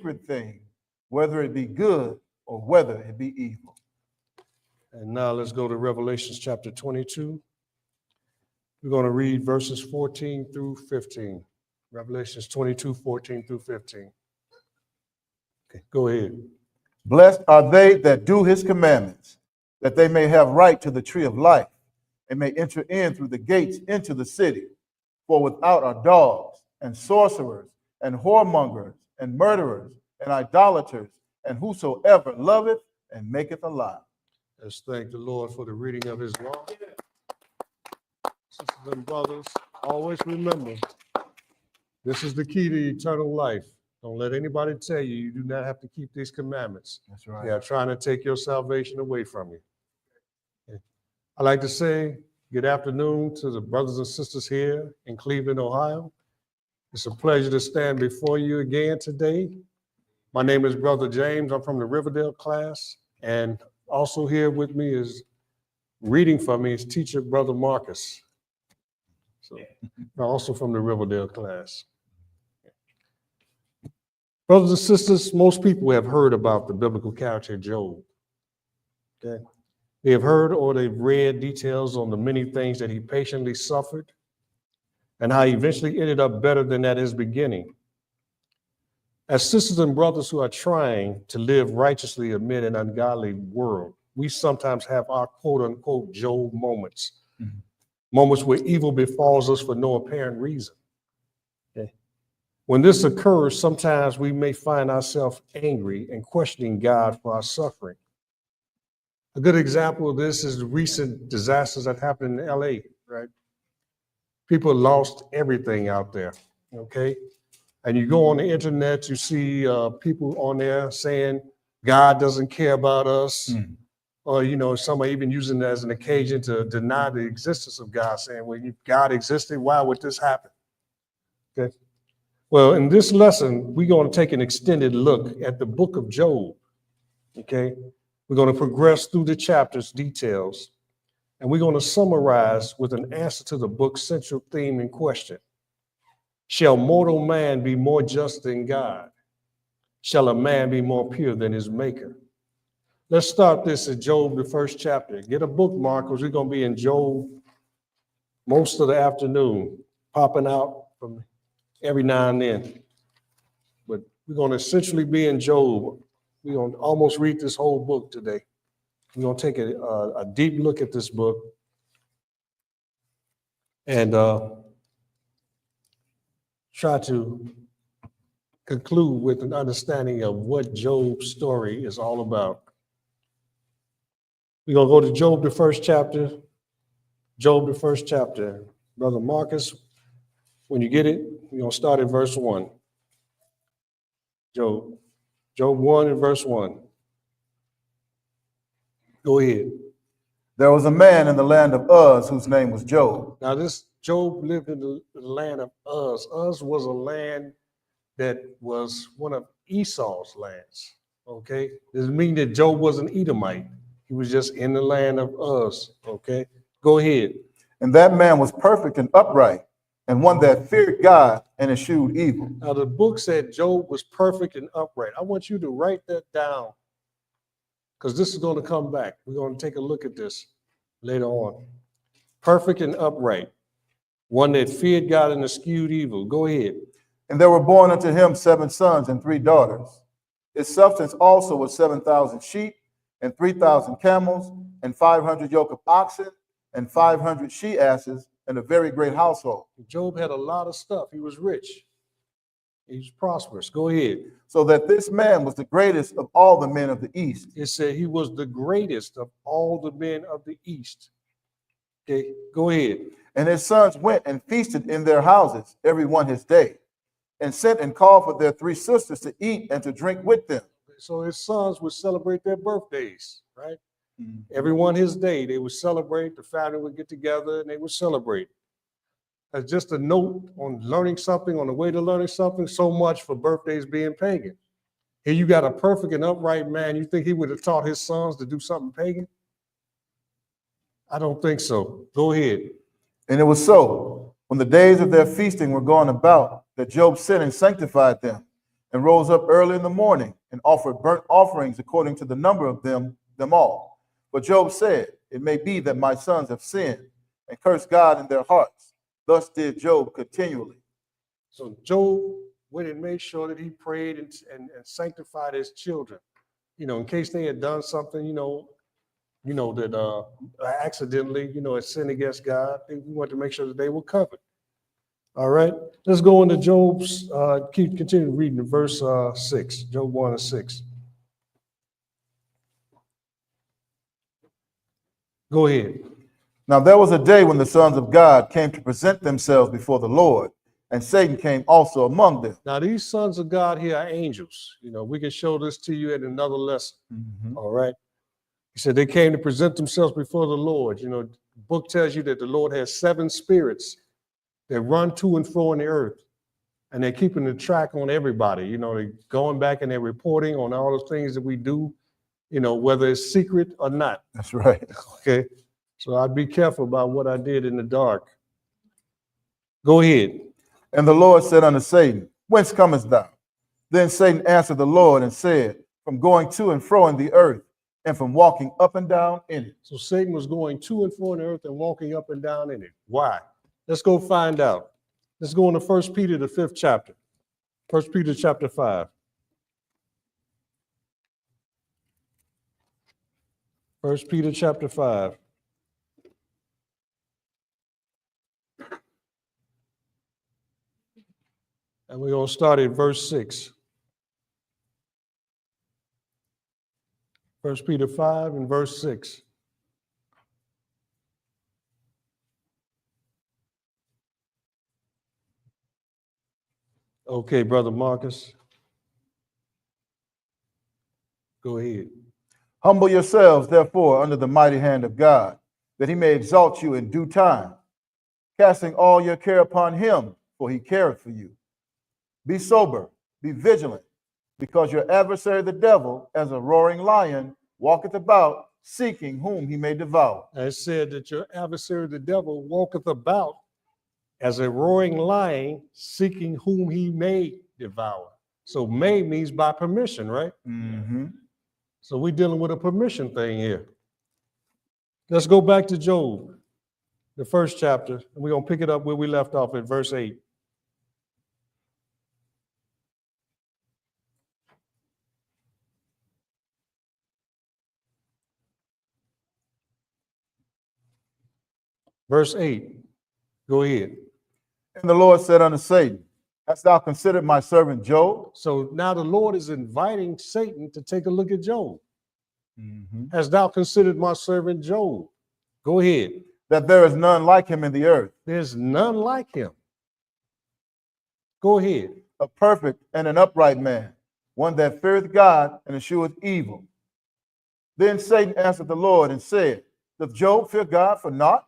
sacred thing, whether it be good or whether it be evil. And now let's go to Revelations chapter 22. We're going to read verses 14 through 15. Revelations 22, 14 through 15. Okay, go ahead. Blessed are they that do his commandments, that they may have right to the tree of life, and may enter in through the gates into the city. For without are dogs, and sorcerers, and whoremongers, and murderers, and idolaters, and whosoever loveth and maketh a lie. Let's thank the Lord for the reading of his law. Sisters and brothers, always remember, this is the key to eternal life. Don't let anybody tell you you do not have to keep these commandments. That's right. They are trying to take your salvation away from you. I'd like to say good afternoon to the brothers and sisters here in Cleveland, Ohio. It's a pleasure to stand before you again today. My name is Brother James. I'm from the Riverdale class. And also here with me is reading for me is teacher Brother Marcus. So also from the Riverdale class. Brothers and sisters, most people have heard about the biblical character Job. Okay. They have heard or they've read details on the many things that he patiently suffered and how he eventually ended up better than at his beginning. As sisters and brothers who are trying to live righteously amid an ungodly world, we sometimes have our quote unquote Job moments, moments where evil befalls us for no apparent reason. Okay. When this occurs, sometimes we may find ourselves angry and questioning God for our suffering. A good example of this is the recent disasters that happened in LA, right? People lost everything out there, okay? And you go on the internet, you see people on there saying, God doesn't care about us. Or, you know, some are even using it as an occasion to deny the existence of God, saying, well, if God existed, why would this happen? Okay. Well, in this lesson, we're going to take an extended look at the book of Job, okay? We're going to progress through the chapter's details, and we're going to summarize with an answer to the book's central theme in question. Shall mortal man be more just than God? Shall a man be more pure than his maker? Let's start this at Job, the first chapter. Get a bookmark because we're going to be in Job most of the afternoon, popping out from every now and then. But we're going to essentially be in Job. We're going to almost read this whole book today. We're going to take a deep look at this book and try to conclude with an understanding of what Job's story is all about. We're going to go to Job, the first chapter. Job, the first chapter. Brother Marcus, when you get it, we're going to start at verse 1. Job 1 and verse 1. Go ahead. There was a man in the land of Uz whose name was Job. Now this Job lived in the land of Uz. Uz was a land that was one of Esau's lands, okay? Doesn't mean that Job was an Edomite. He was just in the land of Uz, okay? Go ahead. And that man was perfect and upright, and one that feared God and eschewed evil. Now the book said Job was perfect and upright. I want you to write that down because this is going to come back. We're going to take a look at this later on. Perfect and upright, one that feared God and eschewed evil. Go ahead. And there were born unto him 7 sons and 3 daughters. His substance also was 7,000 sheep, and 3,000 camels, and 500 yoke of oxen, and 500 she-asses, and a very great household. Job had a lot of stuff. He was rich. He was prosperous. Go ahead. So that this man was the greatest of all the men of the East. It said he was the greatest of all the men of the East. Okay, go ahead. And his sons went and feasted in their houses, every one his day, and sent and called for their 3 sisters to eat and to drink with them. So his sons would celebrate their birthdays, right? Everyone his day, they would celebrate, the family would get together and they would celebrate. As just a note on learning something, on the way to learning something, so much for birthdays being pagan. Here you got a perfect and upright man. You think he would have taught his sons to do something pagan? I don't think so. Go ahead. And it was so, when the days of their feasting were gone about, that Job sent and sanctified them, and rose up early in the morning and offered burnt offerings according to the number of them all. But Job said, it may be that my sons have sinned and cursed God in their hearts. Thus did Job continually. So Job went and made sure that he prayed and sanctified his children, in case they had done something, that accidentally, had sinned against God. We wanted to make sure that they were covered. All right, let's go into Job's, continue reading verse 6, Job 1 and 6. Go ahead. Now there was a day when the sons of God came to present themselves before the Lord, and Satan came also among them. Now these sons of God here are angels. We can show this to you in another lesson. All right. He said they came to present themselves before the Lord. The book tells you that the Lord has 7 spirits that run to and fro in the earth, and they're keeping the track on everybody. They're going back and they're reporting on all the things that we do, whether it's secret or not. That's right. Okay. So I'd be careful about what I did in the dark. Go ahead. And the Lord said unto Satan, whence comest thou? Then Satan answered the Lord and said, from going to and fro in the earth, and from walking up and down in it. So Satan was going to and fro in the earth and walking up and down in it. Why? Let's go find out. Let's go into 1 Peter, the 5th chapter. 1 Peter chapter 5. 1 Peter chapter 5. And we're going to start at verse 6. 1 Peter 5 and verse 6. Okay, Brother Marcus. Go ahead. Humble yourselves, therefore, under the mighty hand of God, that he may exalt you in due time, casting all your care upon him, for he careth for you. Be sober, be vigilant, because your adversary the devil, as a roaring lion, walketh about, seeking whom he may devour. I said that your adversary the devil walketh about as a roaring lion, seeking whom he may devour. So may means by permission, right? So we're dealing with a permission thing here. Let's go back to Job, the 1st chapter, and we're going to pick it up where we left off at verse 8. Verse 8. Go ahead. And the Lord said unto Satan, hast thou considered my servant Job? So now the Lord is inviting Satan to take a look at Job. Hast thou considered my servant Job? Go ahead. That there is none like him in the earth. There's none like him. Go ahead. A perfect and an upright man, one that feareth God and escheweth evil. Then Satan answered the Lord and said, doth Job fear God for naught?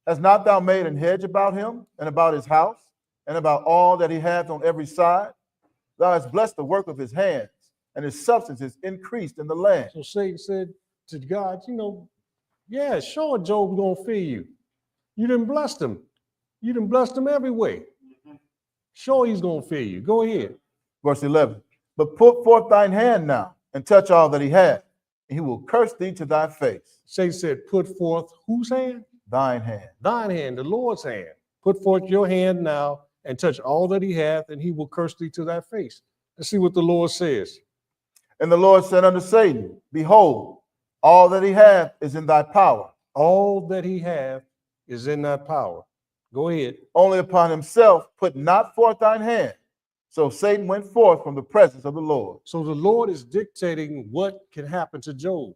Hast not thou made an hedge about him and about his house and about all that he hath on every side? Thou hast blessed the work of his hands, and his substance is increased in the land. So Satan said to God, yeah, sure, Job's going to fear you. You done blessed him. You done blessed him every way. Sure, he's going to fear you. Go ahead. Verse 11. But put forth thine hand now and touch all that he hath, and he will curse thee to thy face. Satan said, put forth whose hand? Thine hand. Thine hand, the Lord's hand. Put forth your hand now and touch all that he hath, and he will curse thee to thy face. Let's see what the Lord says. And the Lord said unto Satan, behold, all that he hath is in thy power. All that he hath is in thy power. Go ahead. Only upon himself put not forth thine hand. So Satan went forth from the presence of the Lord. So the Lord is dictating what can happen to Job.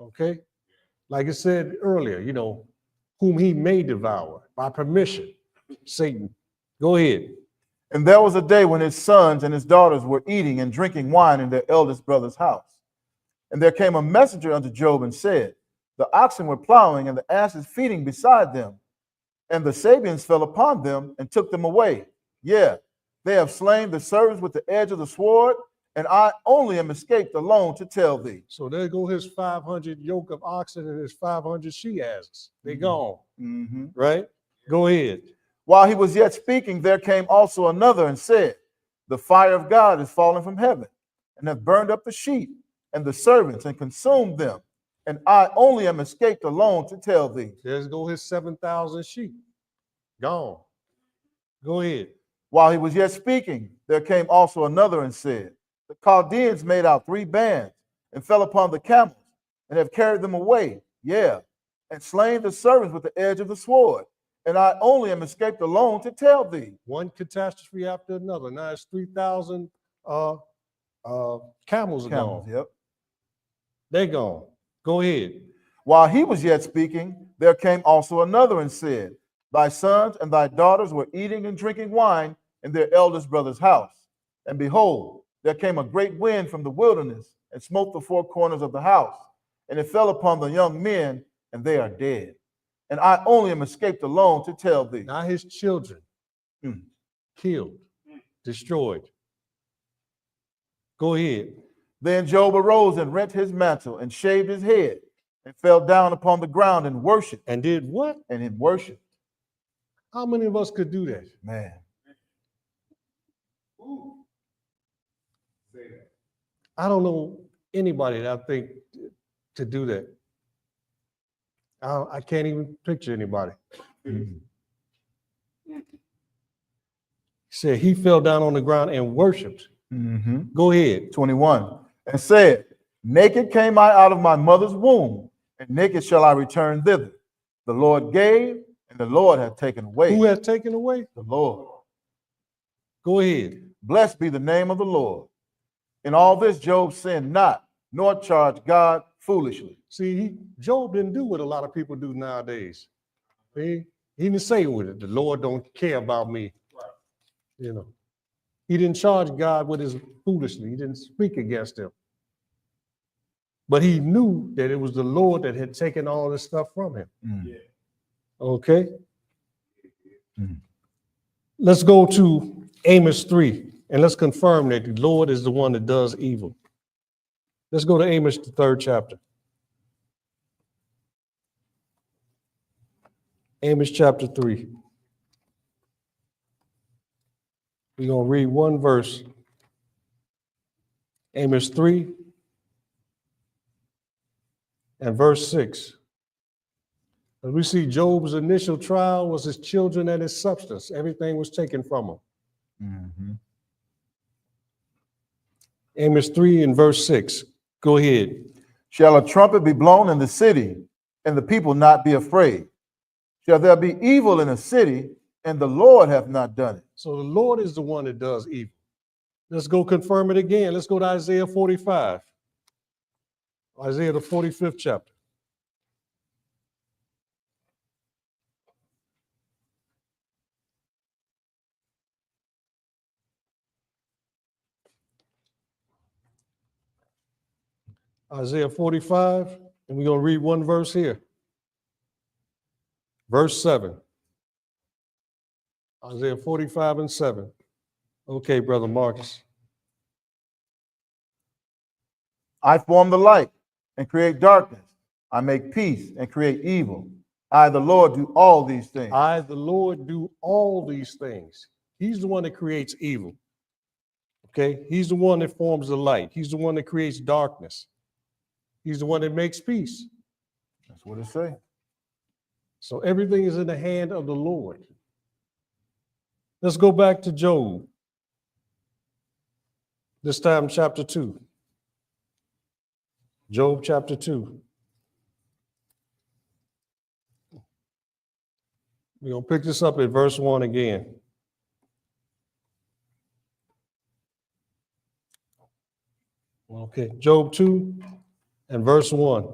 Okay? Like I said earlier, whom he may devour by permission. Satan. Go ahead. And there was a day when his sons and his daughters were eating and drinking wine in their eldest brother's house. And there came a messenger unto Job and said, the oxen were plowing and the asses feeding beside them. And the Sabians fell upon them and took them away. Yeah, they have slain the servants with the edge of the sword, and I only am escaped alone to tell thee. So there go his 500 yoke of oxen and his 500 she-asses. They gone, right? Go ahead. While he was yet speaking, there came also another and said, The fire of God is fallen from heaven, and hath burned up the sheep and the servants, and consumed them. And I only am escaped alone to tell thee. There's go his 7,000 sheep. Gone. Go ahead. While he was yet speaking, there came also another and said, The Chaldeans made out 3 bands, and fell upon the camels, and have carried them away, and slain the servants with the edge of the sword. And I only am escaped alone to tell thee. One catastrophe after another. Now it's 3,000 camels are gone. Yep. They're gone. Go ahead. While he was yet speaking, there came also another and said, Thy sons and thy daughters were eating and drinking wine in their eldest brother's house. And behold, there came a great wind from the wilderness and smote the 4 corners of the house. And it fell upon the young men, and they are dead. And I only am escaped alone to tell thee. Now his children killed, destroyed. Go ahead. Then Job arose and rent his mantle and shaved his head and fell down upon the ground and worshiped. And did what? And in worship. How many of us could do that? Man. I don't know anybody that I think to do that. I can't even picture anybody. He said he fell down on the ground and worshiped. Go ahead. 21. And said, Naked came I out of my mother's womb, and naked shall I return thither. The Lord gave, and the Lord hath taken away. Who has taken away? The Lord. Go ahead. Blessed be the name of the Lord. In all this Job sinned not, nor charged God foolishly. See, Job didn't do what a lot of people do nowadays. He didn't say with it, the Lord don't care about me. You know, he didn't charge God with his foolishly. He didn't speak against him. But he knew that it was the Lord that had taken all this stuff from him. Okay. Let's go to Amos 3, and let's confirm that the Lord is the one that does evil. Let's go to Amos, the 3rd chapter. Amos chapter 3. We're going to read one verse. Amos 3 and verse 6. As we see, Job's initial trial was his children and his substance. Everything was taken from him. Amos 3 and verse 6. Go ahead. Shall a trumpet be blown in the city, and the people not be afraid? Shall there be evil in a city, and the Lord hath not done it? So the Lord is the one that does evil. Let's go confirm it again. Let's go to Isaiah 45. Isaiah, the 45th chapter. Isaiah 45, and we're going to read one verse here. Verse 7. Isaiah 45 and 7. Okay, Brother Marcus. I form the light and create darkness. I make peace and create evil. I, the Lord, do all these things. I, the Lord, do all these things. He's the one that creates evil. Okay? He's the one that forms the light. He's the one that creates darkness. He's the one that makes peace. That's what it says. So everything is in the hand of the Lord. Let's go back to Job. This time, chapter 2. Job chapter 2. We're going to pick this up at verse 1 again. Okay, Job 2 and verse 1.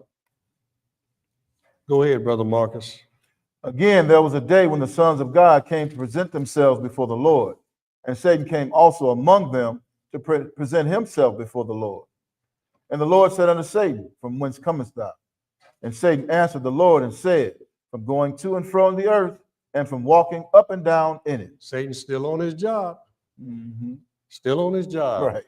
Go ahead, Brother Marcus. Again, there was a day when the sons of God came to present themselves before the Lord, and Satan came also among them to present himself before the Lord. And the Lord said unto Satan, From whence comest thou? And Satan answered the Lord and said, From going to and fro in the earth, and from walking up and down in it. Satan's still on his job. Still on his job. Right.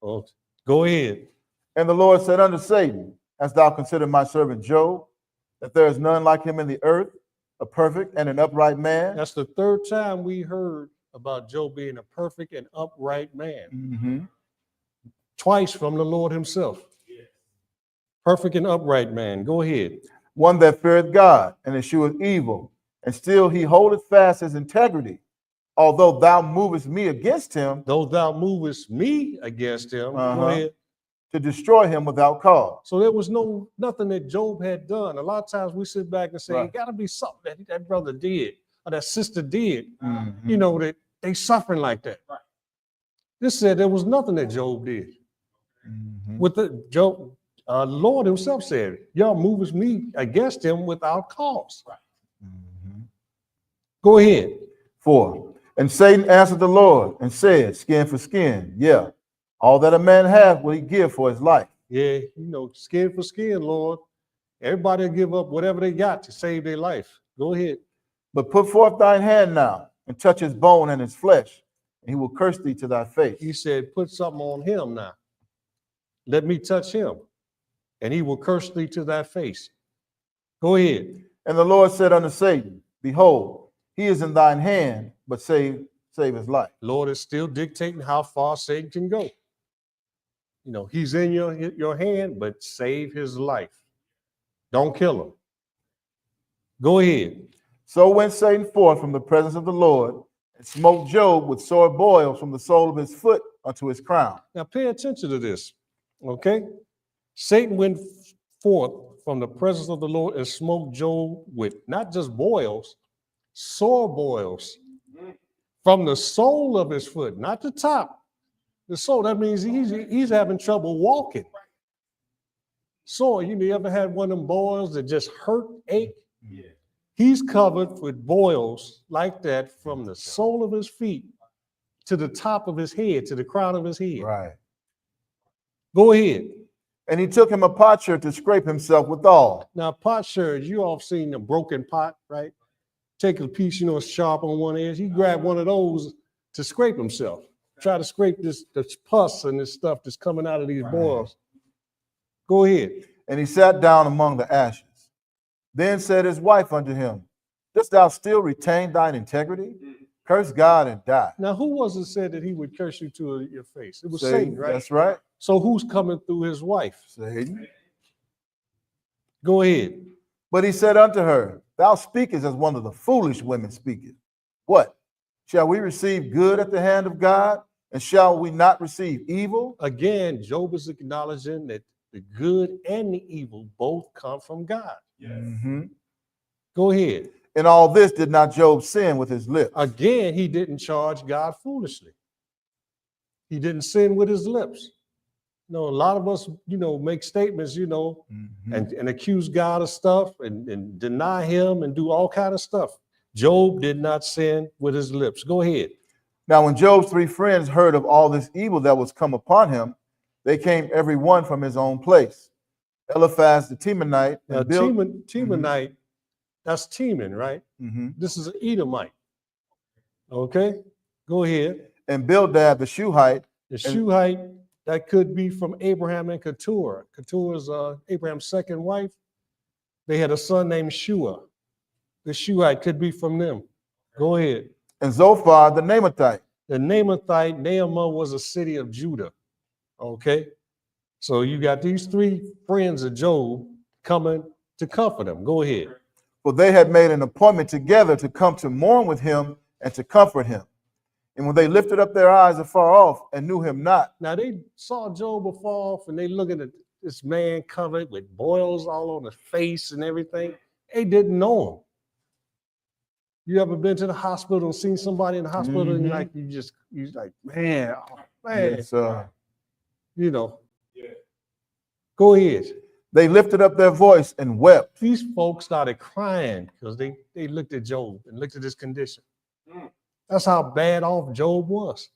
Oh, go ahead. And the Lord said unto Satan, Hast thou considered my servant Job, that there is none like him in the earth, a perfect and an upright man? That's the third time we heard about Job being a perfect and upright man. Mm-hmm. Twice from the Lord himself. Perfect and upright man. Go ahead. One that feareth God and escheweth evil, and still he holdeth fast his integrity. Although thou movest me against him, Though thou movest me against him, go ahead. To destroy him without cause. So there was nothing that Job had done. A lot of times we sit back and say, Right. it got to be something that brother did or that sister did, Mm-hmm. you know, that they suffering like that. Right. This said there was nothing that Job did. Mm-hmm. With the Job, Lord himself said, y'all moves me against him without cause. Right. Mm-hmm. Go ahead. 4. And Satan answered the Lord and said, skin for skin, yeah. All that a man hath will he give for his life. Yeah, you know, skin for skin, Lord. Everybody will give up whatever they got to save their life. Go ahead. But put forth thine hand now and touch his bone and his flesh, and he will curse thee to thy face. He said, put something on him now. Let me touch him, and he will curse thee to thy face. Go ahead. And the Lord said unto Satan, behold, he is in thine hand, but save his life. Lord is still dictating how far Satan can go. You know, he's in your hand, but save his life. Don't kill him. Go ahead. So went Satan forth from the presence of the Lord, and smote Job with sore boils from the sole of his foot unto his crown. Now pay attention to this, okay? Satan went forth from the presence of the Lord and smote Job with not just boils, sore boils from the sole of his foot, not the top. The sole, that means he's having trouble walking. So, you ever had one of them boils that just hurt, ache? Yeah. He's covered with boils like that from the sole of his feet to the top of his head, to the crown of his head. Right. Go ahead. And he took him a potsherd to scrape himself withal. Now, potsherd, you all seen a broken pot, right? Take a piece, sharp on one edge. He grabbed one of those to scrape himself. Try to scrape this pus and this stuff that's coming out of these boils. Go ahead. And he sat down among the ashes. Then said his wife unto him, dost thou still retain thine integrity? Curse God and die. Now, who was it said that he would curse you to your face? It was Satan, right? That's right. So who's coming through his wife? Satan. Go ahead. But he said unto her, thou speakest as one of the foolish women speaketh. What? Shall we receive good at the hand of God? And shall we not receive evil? Again, Job is acknowledging that the good and the evil both come from God. Yes. Mm-hmm. Go ahead. In all this did not Job sin with his lips. Again, he didn't charge God foolishly. He didn't sin with his lips. A lot of us, make statements, mm-hmm. and accuse God of stuff and deny him and do all kind of stuff. Job did not sin with his lips. Go ahead. Now, when Job's 3 friends heard of all this evil that was come upon him, they came every one from his own place. Eliphaz the Temanite. Now, Temanite, mm-hmm. That's Teman, right? Mm-hmm. This is an Edomite. Okay, go ahead. And Bildad the Shuhite. The Shuhite, that could be from Abraham and Keturah. Keturah is Abraham's second wife. They had a son named Shua. The Shuhite could be from them. Go ahead. And Zophar the Naamathite. The Naamathite, Naamah was a city of Judah. Okay, so you got these 3 friends of Job coming to comfort him. Go ahead. For they had made an appointment together to come to mourn with him and to comfort him. And when they lifted up their eyes afar off and knew him not. Now they saw Job afar off and they looking at this man covered with boils all on his face and everything. They didn't know him. You ever been to the hospital and seen somebody in the hospital mm-hmm. and you're like, man, oh, man. Yes, Yeah. Go ahead. They lifted up their voice and wept. These folks started crying because they looked at Job and looked at his condition. That's how bad off Job was.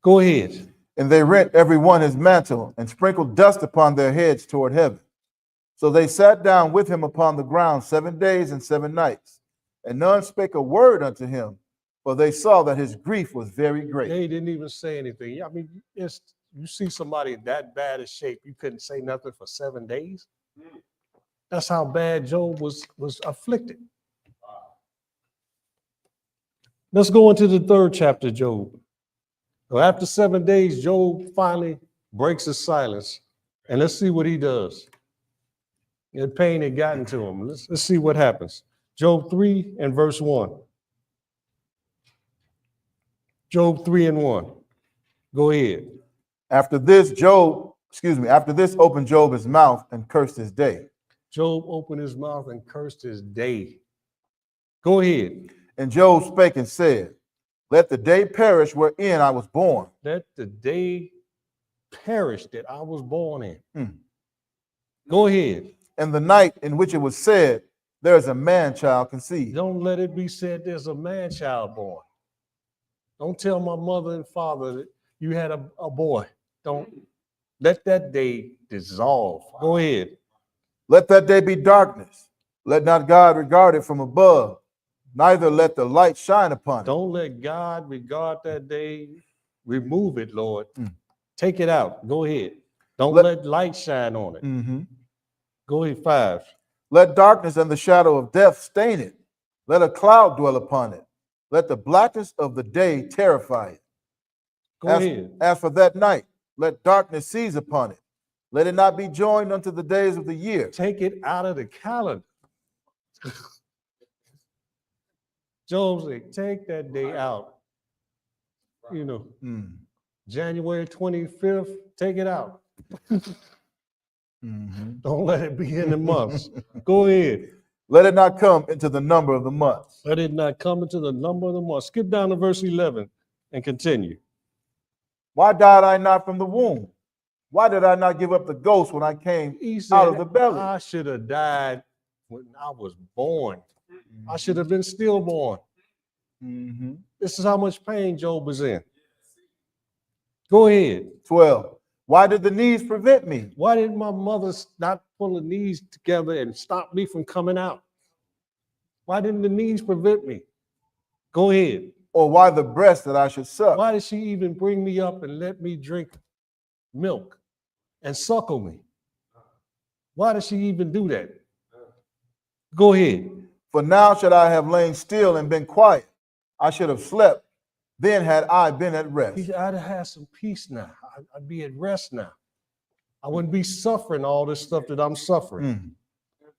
Go ahead. And they rent every one his mantle and sprinkled dust upon their heads toward heaven. So they sat down with him upon the ground 7 days and 7 nights, and none spake a word unto him, for they saw that his grief was very great. They didn't even say anything. I mean, you see somebody in that bad a shape, you couldn't say nothing for 7 days. That's how bad Job was afflicted. Let's go into the third chapter of Job. So after 7 days, Job finally breaks his silence. And let's see what he does. The pain had gotten to him. Let's see what happens. Job 3 and verse 1. Job 3 and 1. Go ahead. After this, opened Job his mouth and cursed his day. Job opened his mouth and cursed his day. Go ahead. And Job spake and said, let the day perish wherein I was born. Let the day perish that I was born in. Go ahead. And the night in which it was said, there is a man-child conceived. Don't let it be said there's a man-child born. Don't tell my mother and father that you had a boy. Don't let that day dissolve. Go ahead. Let that day be darkness. Let not God regard it from above, neither let the light shine upon it. Don't let God regard that day. Remove it, Lord. Take it out. Go ahead. Don't let light shine on it. Go ahead, 5. Let darkness and the shadow of death stain it. Let a cloud dwell upon it. Let the blackness of the day terrify it. Go ahead. As for that night, let darkness seize upon it. Let it not be joined unto the days of the year. Take it out of the calendar. Job said, take that day out. You know, January 25th, take it out. Don't let it be in the months. Go ahead. Let it not come into the number of the months. Let it not come into the number of the months. Skip down to verse 11 and continue. Why died I not from the womb? Why did I not give up the ghost when I came out of the belly? I should have died when I was born. I should have been stillborn. This is how much pain Job was in. Go ahead. 12. Why did the knees prevent me? Why did my mother not pull the knees together and stop me from coming out? Why didn't the knees prevent me? Go ahead. Or why the breast that I should suck? Why did she even bring me up and let me drink milk and suckle me? Why did she even do that? Go ahead. For now should I have lain still and been quiet. I should have slept. Then had I been at rest. I'd have had some peace now. I'd be at rest now. I wouldn't be suffering all this stuff that I'm suffering.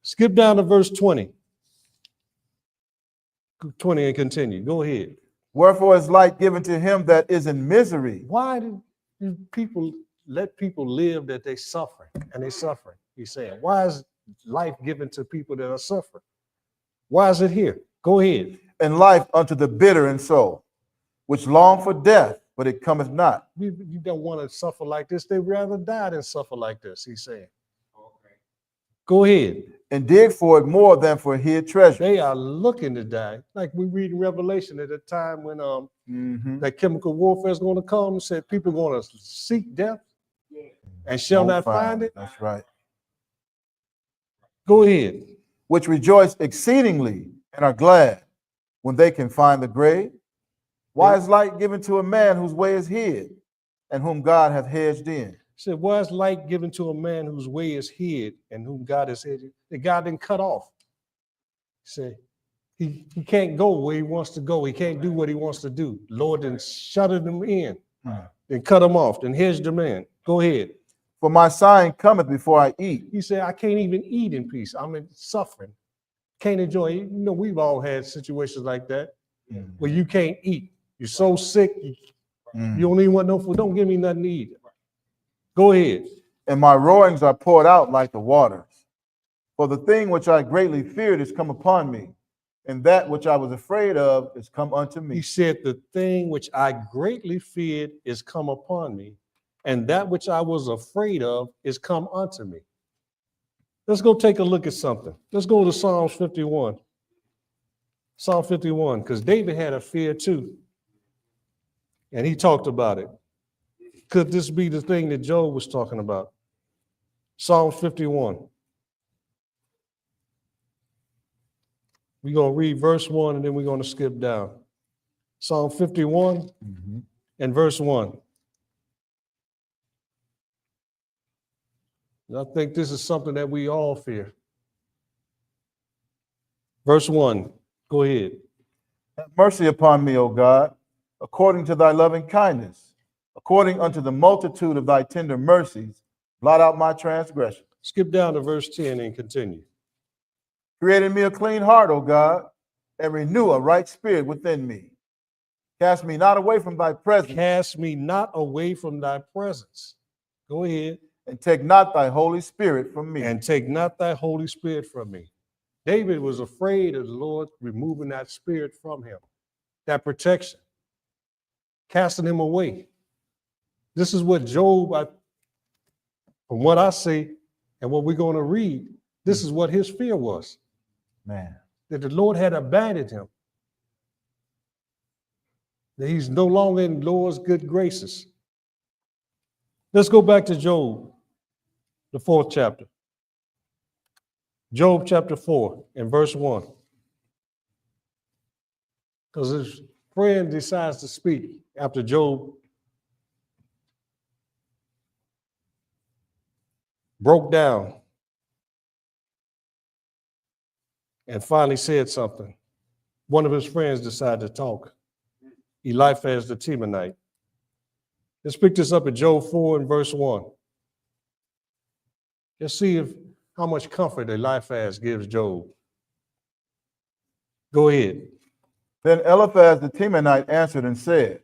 Skip down to verse 20. 20 and continue. Go ahead. Wherefore is light given to him that is in misery? Why do people let people live that they suffering and they suffering? He's saying, why is life given to people that are suffering? Why is it here? Go ahead. And life unto the bitter in soul, which long for death, but it cometh not. You don't want to suffer like this. They'd rather die than suffer like this, he's saying. Okay. Go ahead. And dig for it more than for hid treasure. They are looking to die. Like we read in Revelation at a time when that chemical warfare is going to come, said people are going to seek death and shall not find it. That's right. Go ahead. Which rejoice exceedingly and are glad when they can find the grave. Why is light given to a man whose way is hid and whom God hath hedged in? Said, why is light given to a man whose way is hid and whom God has hedged? That God didn't cut off. Say, he can't go where he wants to go. He can't do what he wants to do. Lord then shuttered him in, then cut him off, then hedged him in. Go ahead. For my sign cometh before I eat. He said, I can't even eat in peace. I'm in suffering. Can't enjoy it. You know, we've all had situations like that where you can't eat. You're so sick, you don't even want no food. Don't give me nothing to eat. Go ahead. And my roarings are poured out like the waters. For the thing which I greatly feared is come upon me, and that which I was afraid of is come unto me. He said, the thing which I greatly feared is come upon me, and that which I was afraid of is come unto me. Let's go take a look at something. Let's go to Psalms 51. Psalm 51, because David had a fear too. And he talked about it. Could this be the thing that Job was talking about? Psalm 51. We're going to read verse 1 and then we're going to skip down. Psalm 51 and verse 1. And I think this is something that we all fear. Verse 1, go ahead. Have mercy upon me, O God, according to thy loving kindness, according unto the multitude of thy tender mercies, blot out my transgression. Skip down to verse 10 and continue. Create in me a clean heart, O God, and renew a right spirit within me. Cast me not away from thy presence, Cast me not away from thy presence. Go ahead. and take not thy Holy Spirit from me. And take not thy Holy Spirit from me. David was afraid of the Lord removing that spirit from him, that protection, casting him away. This is what Job, from what I see and what we're going to read, this is what his fear was. Man. That the Lord had abandoned him. That he's no longer in the Lord's good graces. Let's go back to Job, the 4th chapter. Job chapter 4 and verse 1. Because his friend decides to speak after Job broke down and finally said something. One of his friends decided to talk. Eliphaz the Temanite. Let's pick this up at Job 4 and verse 1. Let's see how much comfort Eliphaz gives Job. Go ahead. Then Eliphaz the Temanite answered and said,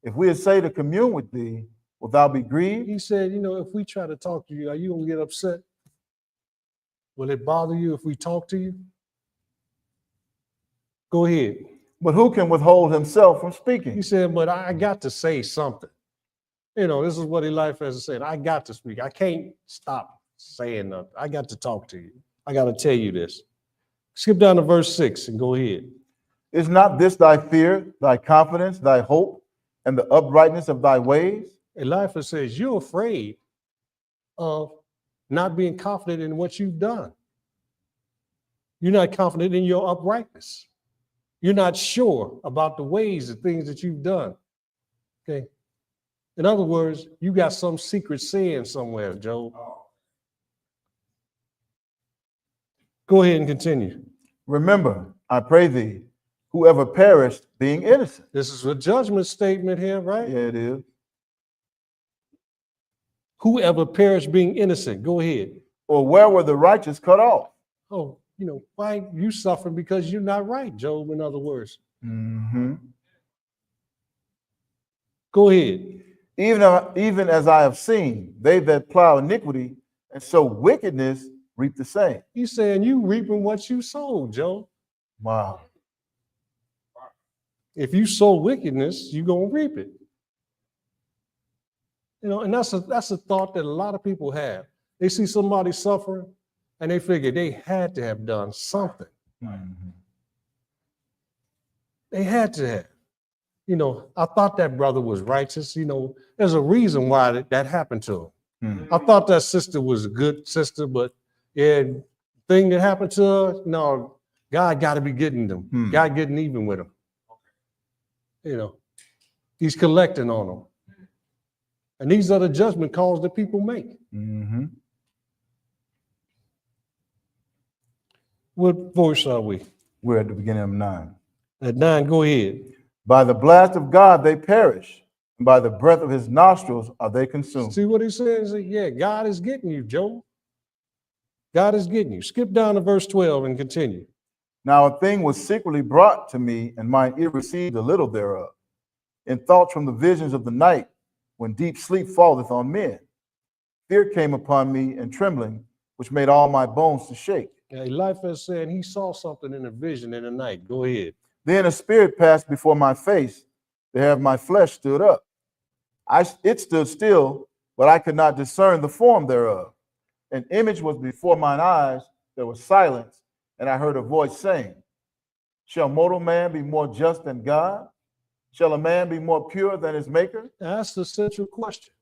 if we essay to commune with thee, wilt thou be grieved? He said, if we try to talk to you, are you going to get upset? Will it bother you if we talk to you? Go ahead. But who can withhold himself from He speaking? said, but I got to say something. This is what Eliphaz said. I got to speak. I can't stop saying nothing. I got to talk to you. I got to tell you this. Skip down to verse 6 and go ahead. Is not this thy fear, thy confidence, thy hope, and the uprightness of thy ways? Eliphaz says, you're afraid of not being confident in what you've done. You're not confident in your uprightness. You're not sure about the ways and things that you've done. Okay. In other words, you got some secret sin somewhere, Job. Go ahead and continue. Remember, I pray thee, whoever perished being innocent. This is a judgment statement here, right? Yeah, it is. Whoever perished being innocent. Go ahead. Or where were the righteous cut off? Oh, why you suffering because you're not right, Job, in other words. Mm-hmm. Go ahead. Even as I have seen, they that plow iniquity and sow wickedness reap the same. He's saying you reaping what you sowed, Job. Wow. If you sow wickedness, you're going to reap it. And that's a thought that a lot of people have. They see somebody suffering and they figure they had to have done something. Mm-hmm. They had to have. I thought that brother was righteous. There's a reason why that happened to him. Mm-hmm. I thought that sister was a good sister, but thing that happened to her, no, God got to be getting them. Hmm. God getting even with them. He's collecting on them. And these are the judgment calls that people make. Mm-hmm. What verse are we? We're at the beginning of 9. At 9, go ahead. By the blast of God they perish, and by the breath of his nostrils are they consumed. See what he says? Yeah, God is getting you, Job. God is getting you. Skip down to verse 12 and continue. Now a thing was secretly brought to me, and mine ear received a little thereof. In thoughts from the visions of the night, when deep sleep falleth on men. Fear came upon me, and trembling, which made all my bones to shake. Yeah, Eliphaz said he saw something in a vision in the night. Go ahead. Then a spirit passed before my face, the hair of my flesh stood up. It stood still, but I could not discern the form thereof. An image was before mine eyes, there was silence, and I heard a voice saying, shall mortal man be more just than God? Shall a man be more pure than his maker? That's the central question.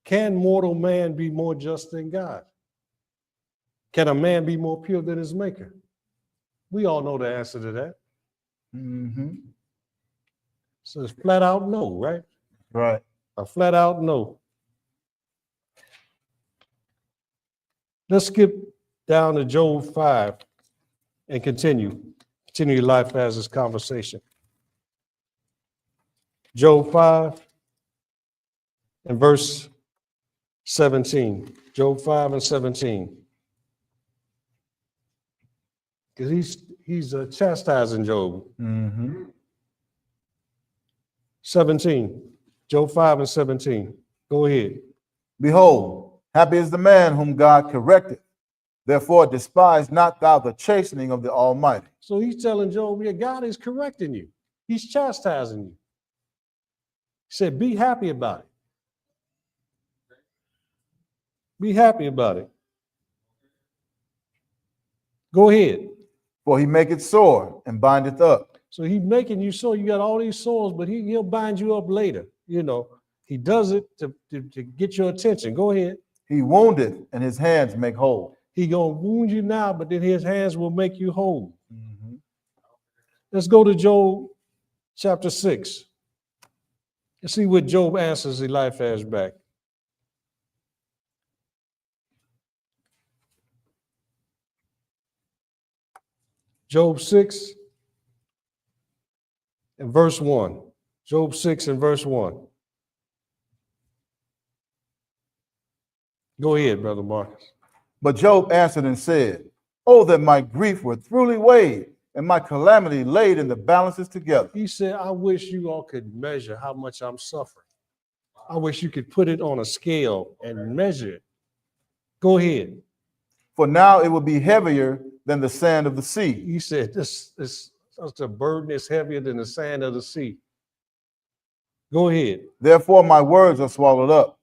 Can mortal man be more just than God? Can a man be more pure than his maker? We all know the answer to that. Mm-hmm. So it's flat out no, right? Right. A flat out no. Let's skip down to Job 5 and continue Continue your life as this conversation. Job 5 and verse 17. Job 5 and 17. Because he's chastising Job. 17. Job 5 and 17. Go ahead. Behold, happy is the man whom God corrected. Therefore, despise not thou the chastening of the Almighty. So he's telling Job, yeah, God is correcting you. He's chastising you. He said, be happy about it. Be happy about it. Go ahead. For he maketh sore and bindeth up. So he's making you sore. You got all these sores, but he'll bind you up later. You know, he does it to get your attention. Go ahead. He woundeth, and his hands make whole. He gonna wound you now, but then his hands will make you whole. Let's go to Job chapter 6. Let's see what Job answers Eliphaz back. Job 6 and verse 1. Job 6 and verse 1. Go ahead, Brother Marcus. But Job answered and said, oh, that my grief were truly weighed, and my calamity laid in the balances together. He said, I wish you all could measure how much I'm suffering. I wish you could put it on a scale and measure it. Go ahead. For now it will be heavier than the sand of the sea. He said, this such a burden is heavier than the sand of the sea. Go ahead. Therefore my words are swallowed up.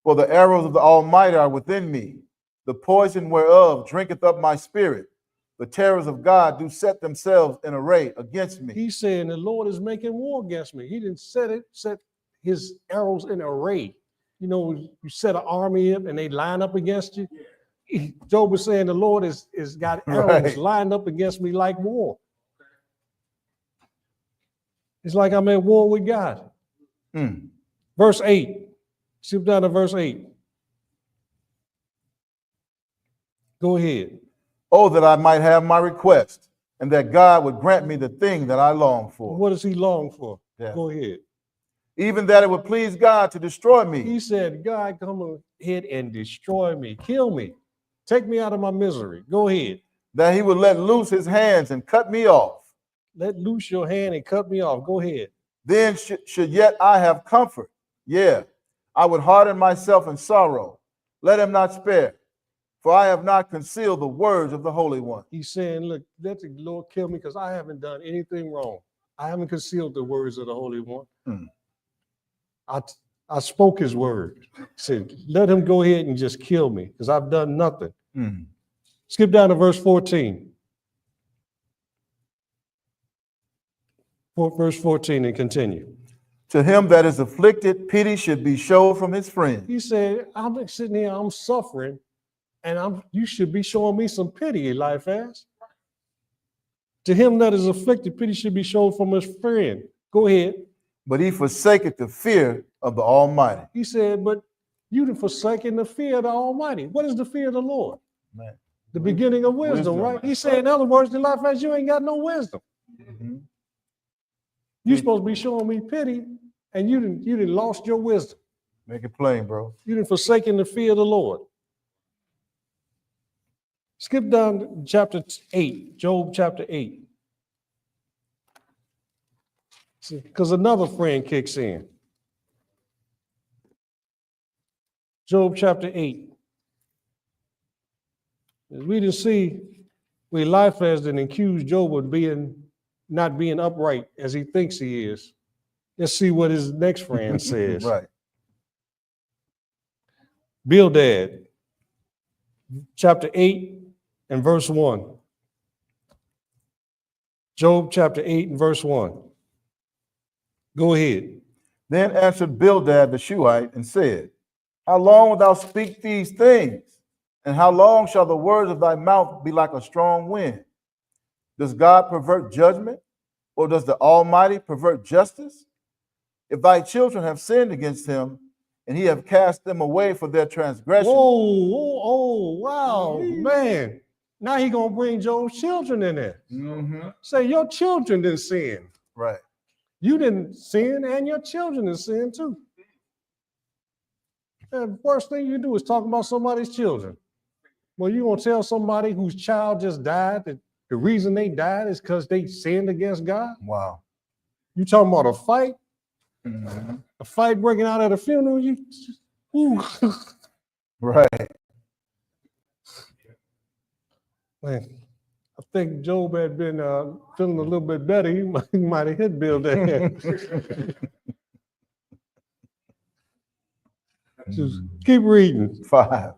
For the arrows of the Almighty are within me. The poison whereof drinketh up my spirit. The terrors of God do set themselves in array against me. He's saying the Lord is making war against me. He didn't set his arrows in array. You know, you set an army up and they line up against you. Job was saying the Lord is got arrows lined up against me like war. It's like I'm at war with God. Verse 8. Skip down to verse 8. Go ahead. Oh, that I might have my request, and that God would grant me the thing that I long for. What does he long for? Yeah. Go ahead. Even that it would please God to destroy me. He said, God, come ahead and destroy me, kill me, take me out of my misery. Go ahead. That he would let loose his hands and cut me off. Let loose your hand and cut me off. Go ahead. Then should yet I have comfort. Yeah, I would harden myself in sorrow. Let him not spare. For I have not concealed the words of the Holy One. He's saying, look, let the Lord kill me because I haven't done anything wrong. I haven't concealed the words of the Holy One. I spoke his word. He said, let him go ahead and just kill me because I've done nothing. Skip down to verse 14. Verse 14 and continue. To him that is afflicted, pity should be shown from his friends. He said, I'm sitting here, I'm suffering, and you should be showing me some pity, Eliphaz. To him that is afflicted, pity should be shown from his friend. Go ahead. But he forsaketh the fear of the Almighty. He said, but you have forsaken the fear of the Almighty. What is the fear of the Lord? Man. The beginning of wisdom, right? He said, in other words, Eliphaz, you ain't got no wisdom. You're supposed to be showing me pity, and you didn't lost your wisdom. Make it plain, bro. You didn't forsaken the fear of the Lord. Skip down to chapter 8, Job chapter 8. Because another friend kicks in. Job chapter 8. We didn't see where Eliphaz didn't accuse Job of not being upright as he thinks he is. Let's see what his next friend says. Right. Bildad, chapter 8 and verse 1. Job chapter 8 and verse 1. Go ahead. Then answered Bildad the Shuhite and said, how long wilt thou speak these things? And how long shall the words of thy mouth be like a strong wind? Does God pervert judgment? Or does the Almighty pervert justice? If thy children have sinned against him, and he have cast them away for their transgression. Oh, wow, man. Now he gonna bring Job's children in there. Mm-hmm. Say your children didn't sin. Right. You didn't sin, and your children didn't sin too. The worst thing you do is talk about somebody's children. Well, you gonna tell somebody whose child just died that the reason they died is because they sinned against God? Wow. You talking about a fight? Mm-hmm. A fight breaking out at a funeral? Ooh. Right. Man, I think Job had been feeling a little bit better. He might have hit Bill there. Just keep reading. 5.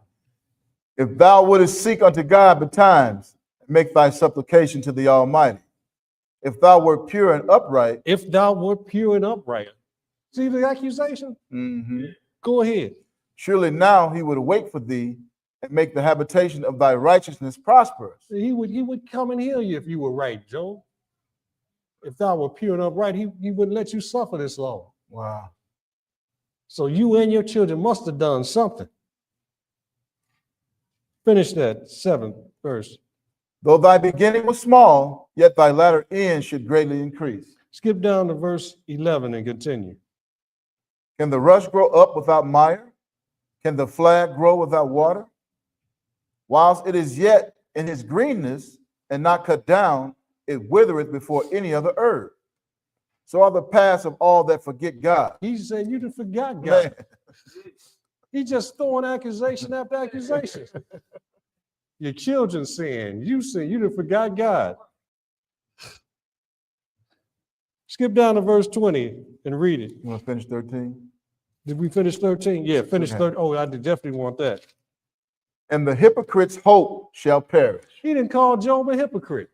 If thou wouldest seek unto God betimes, make thy supplication to the Almighty. If thou wert pure and upright. If thou wert pure and upright. See the accusation? Mm-hmm. Go ahead. Surely now he would wait for thee and make the habitation of thy righteousness prosperous. He would come and heal you if you were right, Job. If thou were pure and upright, he wouldn't let you suffer this long. Wow. So you and your children must have done something. Finish that 7th verse. Though thy beginning was small, yet thy latter end should greatly increase. Skip down to verse 11 and continue. Can the rush grow up without mire? Can the flag grow without water? Whilst it is yet in its greenness and not cut down, it withereth before any other herb. So are the paths of all that forget God. He said you done forgot God. Man. He just throwing accusation after accusation. Your children sin, you done forgot God. Skip down to verse 20 and read it. You want to finish 13? Did we finish 13? Yeah, finish 13. Oh, I definitely want that. And the hypocrite's hope shall perish. He didn't call Job a hypocrite.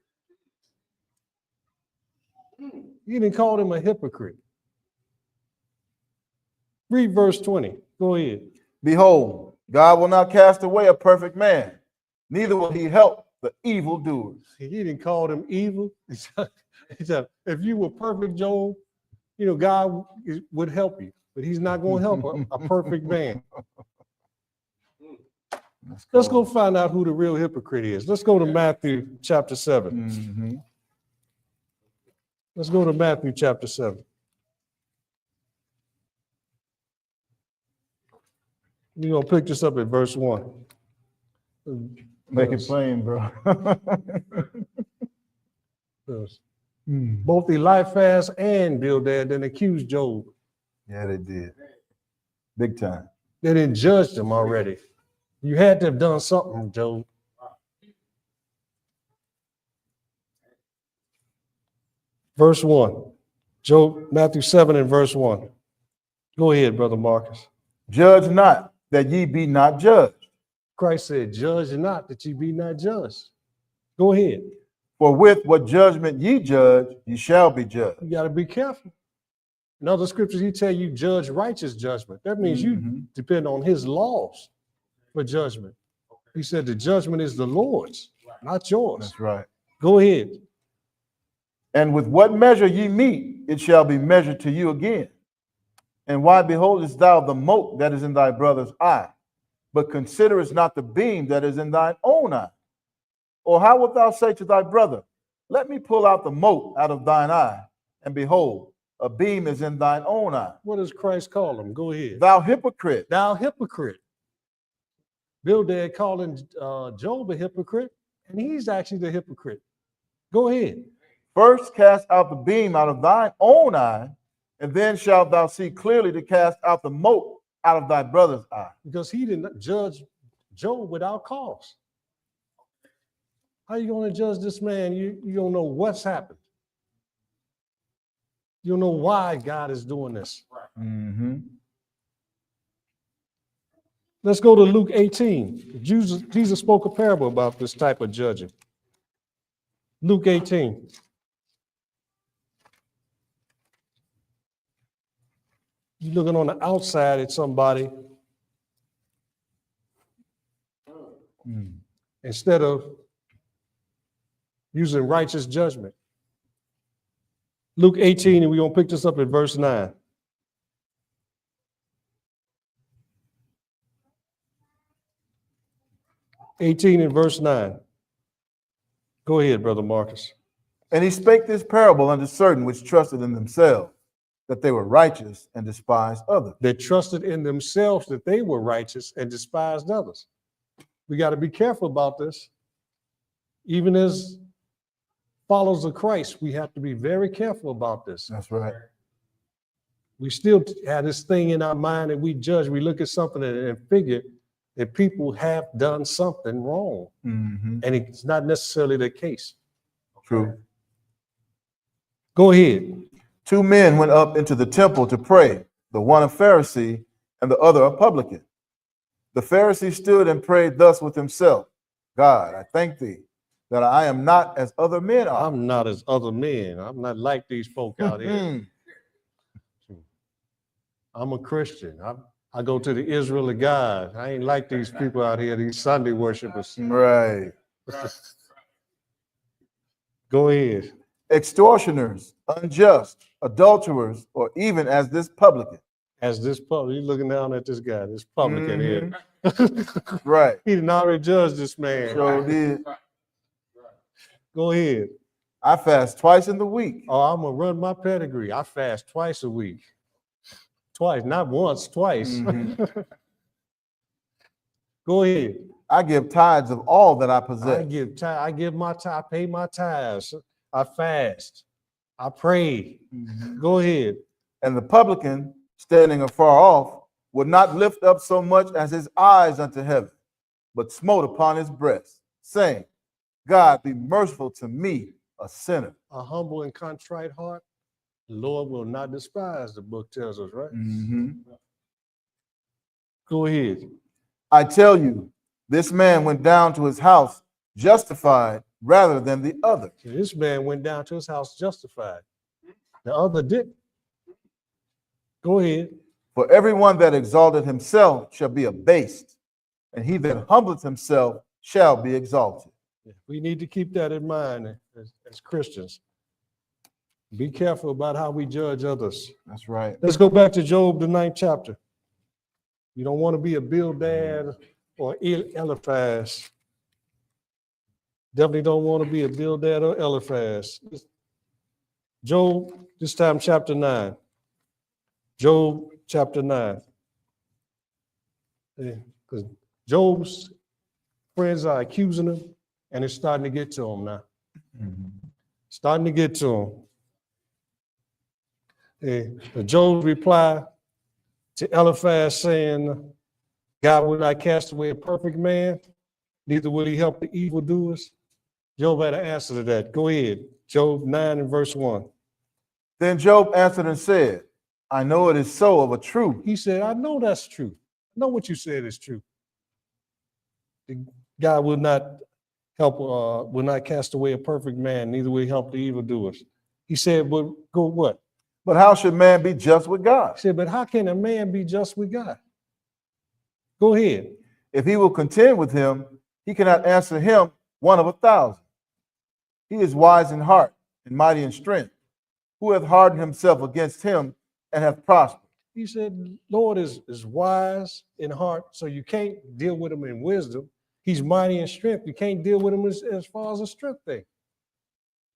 He didn't call him a hypocrite. Read verse 20. Go ahead. Behold, God will not cast away a perfect man, neither will he help the evildoers. He didn't call them evil. He said, if you were perfect, Job, God would help you, but he's not going to help a perfect man. Let's go find out who the real hypocrite is. Let's go to Matthew chapter 7. Mm-hmm. Let's go to Matthew chapter 7. We're going to pick this up at verse 1. Make it plain, bro. Both Eliphaz and Bildad then accused Job. Yeah, they did. Big time. They didn't judge him already. You had to have done something, Job. Verse 1. Matthew 7 and verse 1. Go ahead, Brother Marcus. Judge not, that ye be not judged. Christ said, judge not, that ye be not judged. Go ahead. For with what judgment ye judge, ye shall be judged. You got to be careful. In other scriptures, he tell you judge righteous judgment. That means you depend on his laws for judgment. He said the judgment is the Lord's, not yours. That's right. Go ahead. And with what measure ye meet, it shall be measured to you again. And why beholdest thou the mote that is in thy brother's eye, but considerest not the beam that is in thine own eye? Or how wilt thou say to thy brother, let me pull out the mote out of thine eye, and behold, a beam is in thine own eye? What does Christ call him? Go ahead. Thou hypocrite. Thou hypocrite. Bildad calling Job a hypocrite, and he's actually the hypocrite. Go ahead. First cast out the beam out of thine own eye, and then shalt thou see clearly to cast out the mote out of thy brother's eye. Because he didn't judge Job without cause. How are you going to judge this man? You don't know what's happened. You don't know why God is doing this. Mm-hmm. Let's go to Luke 18. Jesus spoke a parable about this type of judging. Luke 18. You're looking on the outside at somebody instead of using righteous judgment. Luke 18, and we're going to pick this up at verse 9. (18) and verse 9. Go ahead, Brother Marcus. And he spake this parable unto certain which trusted in themselves that they were righteous and despised others. They trusted in themselves that they were righteous and despised others. We got to be careful about this. Even as followers of Christ, we have to be very careful about this. That's right. We still have this thing in our mind that we judge. We look at something and figure that people have done something wrong. Mm-hmm. And it's not necessarily the case. True. Go ahead. 2 men went up into the temple to pray, the one a Pharisee and the other a publican. The Pharisee stood and prayed thus with himself, God, I thank thee that I am not as other men are. I'm not as other men. I'm not like these folk out here. I'm a Christian. I go to the Israel of God. I ain't like these people out here, these Sunday worshipers. Right. Go ahead. Extortioners, unjust, adulterers, or even as this publican. As this public, you're looking down at this guy, this publican here. Right. He didn't already judge this man. So did. Go ahead. I fast twice in the week. Oh, I'm going to run my pedigree. I fast twice a week. Twice, not once, twice. Go ahead. I give tithes of all that I possess. I give my tithe, I pay my tithes. I fast. I pray. Go ahead. And the publican, standing afar off, would not lift up so much as his eyes unto heaven, but smote upon his breast, saying, God, be merciful to me, a sinner. A humble and contrite heart, the Lord will not despise, the book tells us, right? Go ahead. I tell you, this man went down to his house justified rather than the other. This man went down to his house justified. The other didn't. Go ahead. For everyone that exalted himself shall be abased, and he that humbleth himself shall be exalted. We need to keep that in mind as Christians. Be careful about how we judge others. That's right. Let's go back to Job, the 9th chapter. You don't want to be a Bildad or Eliphaz. Definitely don't want to be a Bildad or Eliphaz. Job, this time chapter 9. Job chapter 9. Because Job's friends are accusing him, and it's starting to get to him now. Starting to get to him. Job's reply to Eliphaz saying, God will not cast away a perfect man, neither will he help the evildoers. Job had an answer to that. Go ahead. Job 9 and verse 1. Then Job answered and said, I know it is so of a truth. He said, I know that's true. I know what you said is true. God will not help, will not cast away a perfect man, neither will he help the evildoers. He said, but go what? But how should man be just with God? He said, but how can a man be just with God? Go ahead. If he will contend with him, he cannot answer him 1 of 1,000. He is wise in heart and mighty in strength. Who hath hardened himself against him and hath prospered? He said, Lord is wise in heart, so you can't deal with him in wisdom. He's mighty in strength. You can't deal with him as far as a strength thing.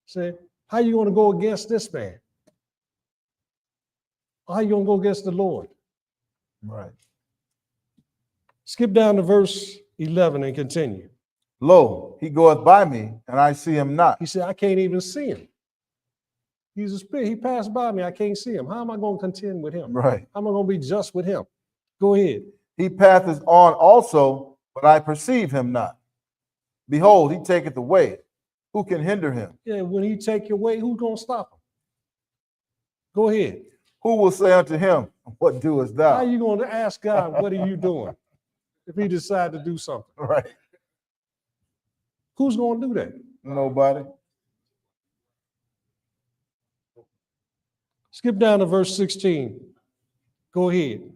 Said, how you going to go against this man? How you going to go against the Lord? Right. Skip down to verse 11 and continue. Lo, he goeth by me, and I see him not. He said, I can't even see him. He's a spirit. He passed by me. I can't see him. How am I going to contend with him? Right. How am I going to be just with him? Go ahead. He passeth on also, but I perceive him not. Behold, he taketh away. Who can hinder him? Yeah, when he take your way, who's going to stop him? Go ahead. Who will say unto him, what doest thou? How are you going to ask God, what are you doing? If he decide to do something. Right. Who's going to do that? Nobody. Skip down to verse 16. Go ahead.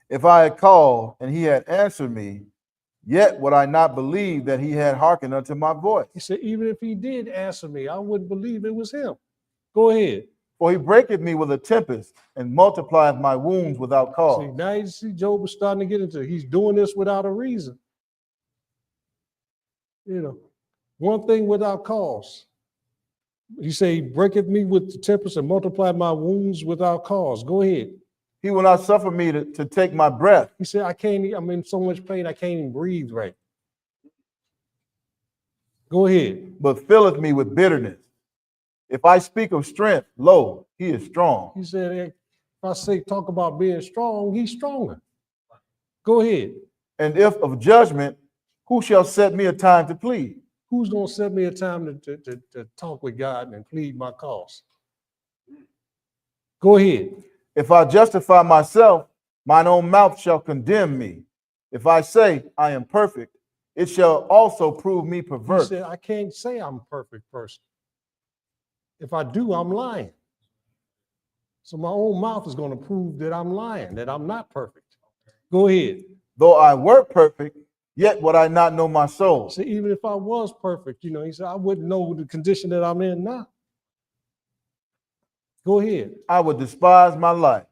If I had called and he had answered me, yet would I not believe that he had hearkened unto my voice. He said, even if he did answer me, I wouldn't believe it was him. Go ahead. For he breaketh me with a tempest and multiplieth my wounds without cause. See, now you see Job is starting to get into it. He's doing this without a reason. You know, One thing without cause. You say, breaketh me with the tempest and multiply my wounds without cause. Go ahead. He will not suffer me to take my breath. He said, I'm in so much pain, I can't even breathe right. Go ahead. But filleth me with bitterness. If I speak of strength, lo, he is strong. He said, if I say talk about being strong, he's stronger. Go ahead. And if of judgment, who shall set me a time to plead? Who's going to set me a time to talk with God and plead my cause? Go ahead. If I justify myself, mine own mouth shall condemn me. If I say I am perfect, it shall also prove me perverse. He said, I can't say I'm a perfect person. If I do, I'm lying. So my own mouth is going to prove that I'm lying, that I'm not perfect. Go ahead. Though I were perfect, yet would I not know my soul. So even if I was perfect, he said, I wouldn't know the condition that I'm in now. Go ahead. I would despise my life.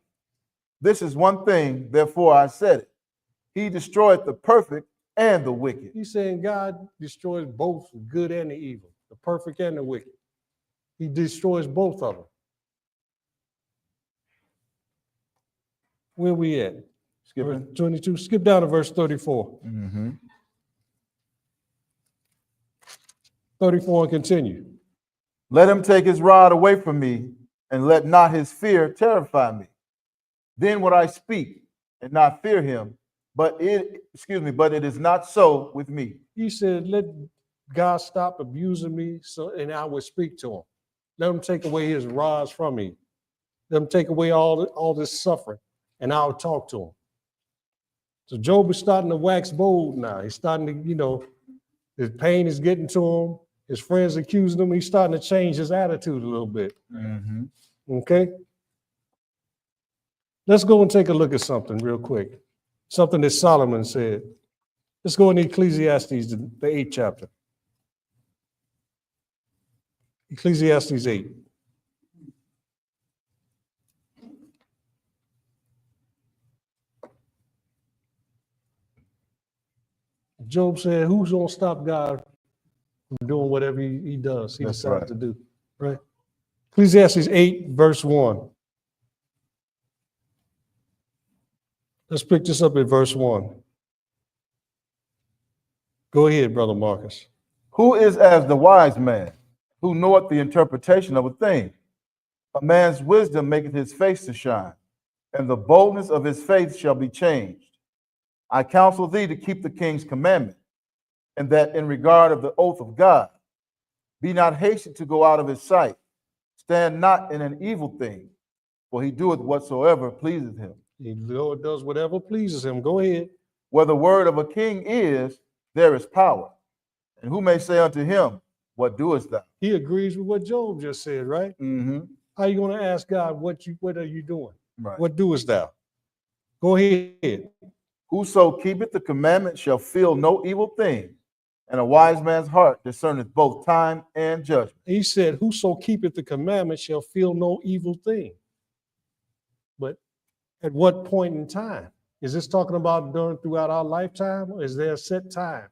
This is one thing, therefore I said it. He destroyed the perfect and the wicked. He's saying God destroys both the good and the evil, the perfect and the wicked. He destroys both of them. Where we at? Verse 22. Skip down to verse 34. 34 and continue. Let him take his rod away from me, and let not his fear terrify me. Then would I speak and not fear him, but it is not so with me. He said, let God stop abusing me, and I would speak to him. Let him take away his rods from me. Let him take away all this suffering, and I'll talk to him. So Job is starting to wax bold now. He's starting to, his pain is getting to him. His friends accusing him. He's starting to change his attitude a little bit. Okay? Let's go and take a look at something real quick. Something that Solomon said. Let's go in Ecclesiastes, the 8th chapter. Ecclesiastes 8. Job said, who's going to stop God from doing whatever he does, he decides to do, right? Ecclesiastes 8, verse 1. Let's pick this up at verse 1. Go ahead, Brother Marcus. Who is as the wise man, who knoweth the interpretation of a thing? A man's wisdom maketh his face to shine, and the boldness of his faith shall be changed. I counsel thee to keep the king's commandment, and that in regard of the oath of God, be not hasty to go out of his sight. Stand not in an evil thing, for he doeth whatsoever pleaseth him. The Lord does whatever pleases him. Go ahead. Where the word of a king is, there is power. And who may say unto him, what doest thou? He agrees with what Job just said, right? How are you going to ask God, what are you doing? Right. What doest thou? Go ahead. Whoso keepeth the commandment shall feel no evil thing, and a wise man's heart discerneth both time and judgment. He said, whoso keepeth the commandment shall feel no evil thing. But at what point in time? Is this talking about throughout our lifetime, or is there a set time?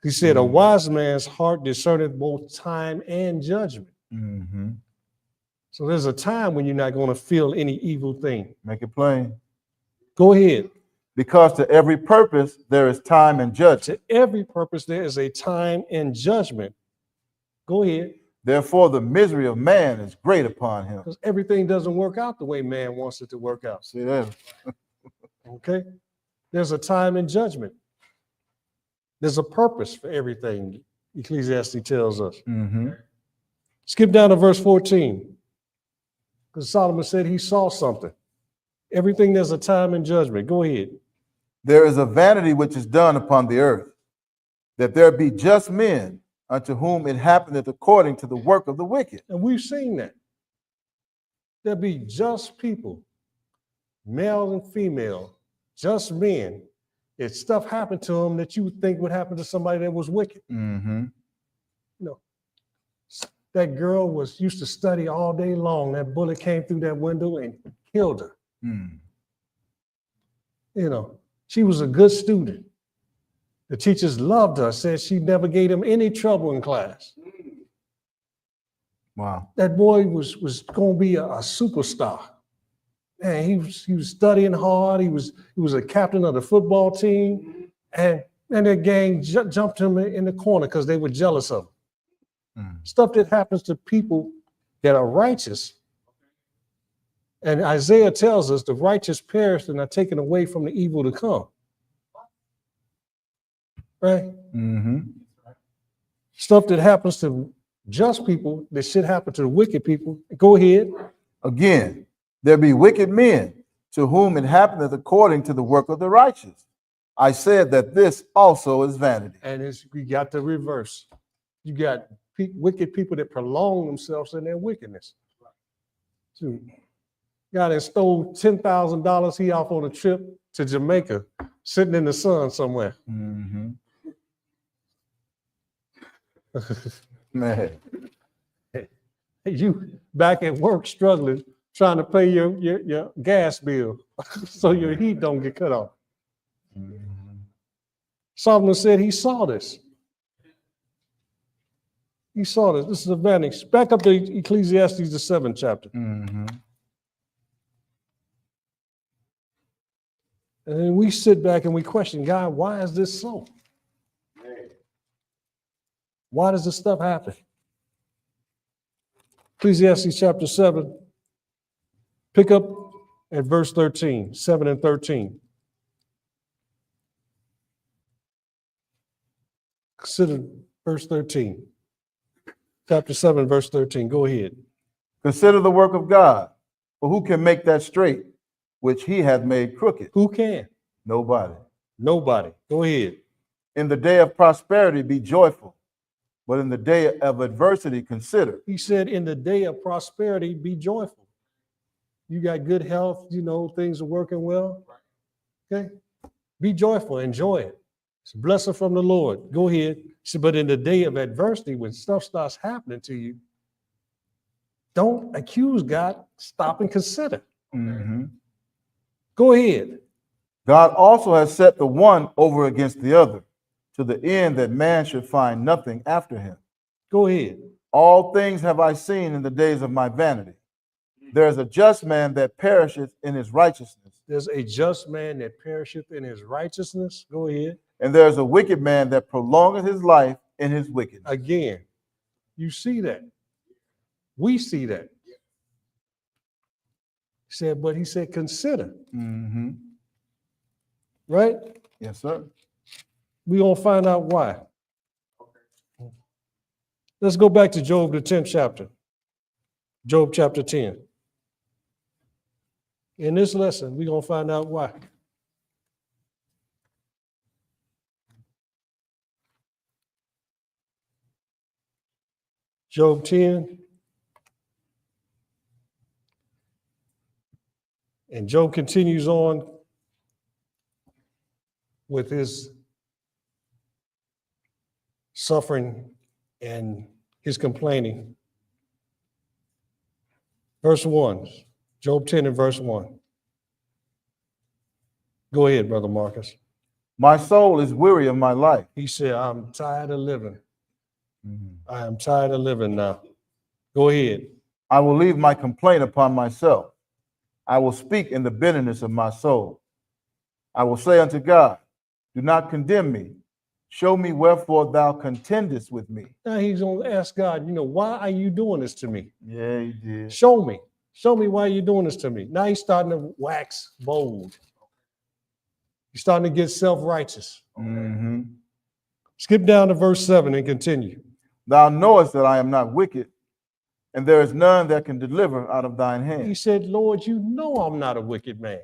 He said, a wise man's heart discerneth both time and judgment. So there's a time when you're not going to feel any evil thing. Make it plain. Go ahead. Because to every purpose there is time and judgment. To every purpose there is a time and judgment. Go ahead. Therefore the misery of man is great upon him. Because everything doesn't work out the way man wants it to work out. See that? Okay? There's a time and judgment. There's a purpose for everything, Ecclesiastes tells us. Skip down to verse 14. Because Solomon said he saw something. Everything there's a time and judgment. Go ahead. There is a vanity which is done upon the earth, that there be just men unto whom it happeneth according to the work of the wicked. And we've seen that. There be just people, male and female, just men. If stuff happened to them that you would think would happen to somebody that was wicked. That girl used to study all day long. That bullet came through that window and killed her. She was a good student. The teachers loved her, said she never gave him any trouble in class. Wow. That boy was going to be a superstar. Man, he was studying hard. He was a captain of the football team, and their gang jumped him in the corner because they were jealous of him. Stuff that happens to people that are righteous. And Isaiah tells us the righteous perish and are taken away from the evil to come. Right? Mm-hmm. Stuff that happens to just people that should happen to the wicked people. Go ahead. Again, there be wicked men to whom it happeneth according to the work of the righteous. I said that this also is vanity. And you got the reverse. You got wicked people that prolong themselves in their wickedness. So, guy that stole $10,000, he off on a trip to Jamaica, sitting in the sun somewhere. Mm-hmm. Man. You back at work struggling, trying to pay your gas bill so your heat don't get cut off. Mm-hmm. Solomon said he saw this. He saw this. This is advantage. Back up to Ecclesiastes, the 7th chapter. Mm-hmm. And then we sit back and we question, God, why is this so? Why does this stuff happen? Ecclesiastes chapter 7, pick up at verse 13, 7 and 13. Consider verse 13. Chapter 7, verse 13. Go ahead. Consider the work of God, for who can make that straight which he hath made crooked? Who can? Nobody. Nobody. Go ahead. In the day of prosperity be joyful, but in the day of adversity consider. He said, in the day of prosperity be joyful. You got good health, things are working well. Okay? Be joyful, enjoy it. It's a blessing from the Lord. Go ahead. He said, but in the day of adversity, when stuff starts happening to you, don't accuse God. Stop and consider. Mm-hmm. Go ahead. God also has set the one over against the other, to the end that man should find nothing after him. Go ahead. All things have I seen in the days of my vanity. There is a just man that perisheth in his righteousness. There's a just man that perisheth in his righteousness. Go ahead. And there is a wicked man that prolongeth his life in his wickedness. Again, you see that. We see that. He said, consider. Mm-hmm. Right? Yes, sir. We're going to find out why. Let's go back to Job, the 10th chapter. Job chapter 10. In this lesson, we're going to find out why. Job 10. And Job continues on with his suffering and his complaining. Verse 1, Job 10 and verse 1. Go ahead, Brother Marcus. My soul is weary of my life. He said, I'm tired of living. Mm-hmm. I am tired of living now. Go ahead. I will leave my complaint upon myself. I will speak in the bitterness of my soul. I will say unto God, do not condemn me. Show me wherefore thou contendest with me. Now he's going to ask God, why are you doing this to me? Yeah, he did. Show me. Show me why you're doing this to me. Now he's starting to wax bold. He's starting to get self-righteous. Mm-hmm. Skip down to verse 7 and continue. Thou knowest that I am not wicked, and there is none that can deliver out of thine hand. He said, Lord, you know I'm not a wicked man.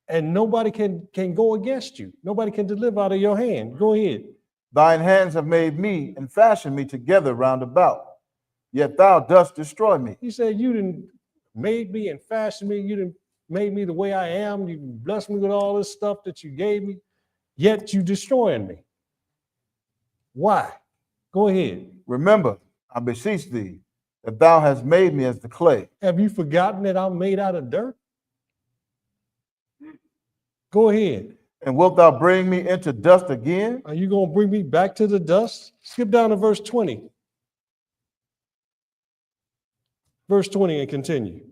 And nobody can go against you. Nobody can deliver out of your hand. Go ahead. Thine hands have made me and fashioned me together round about, yet thou dost destroy me. He said, you didn't made me and fashioned me. You didn't made me the way I am. You blessed me with all this stuff that you gave me, yet you destroying me. Why? Go ahead. Remember, I beseech thee, that thou hast made me as the clay. Have you forgotten that I'm made out of dirt? Go ahead. And wilt thou bring me into dust again? Are you going to bring me back to the dust? Skip down to verse 20. Verse 20 and continue.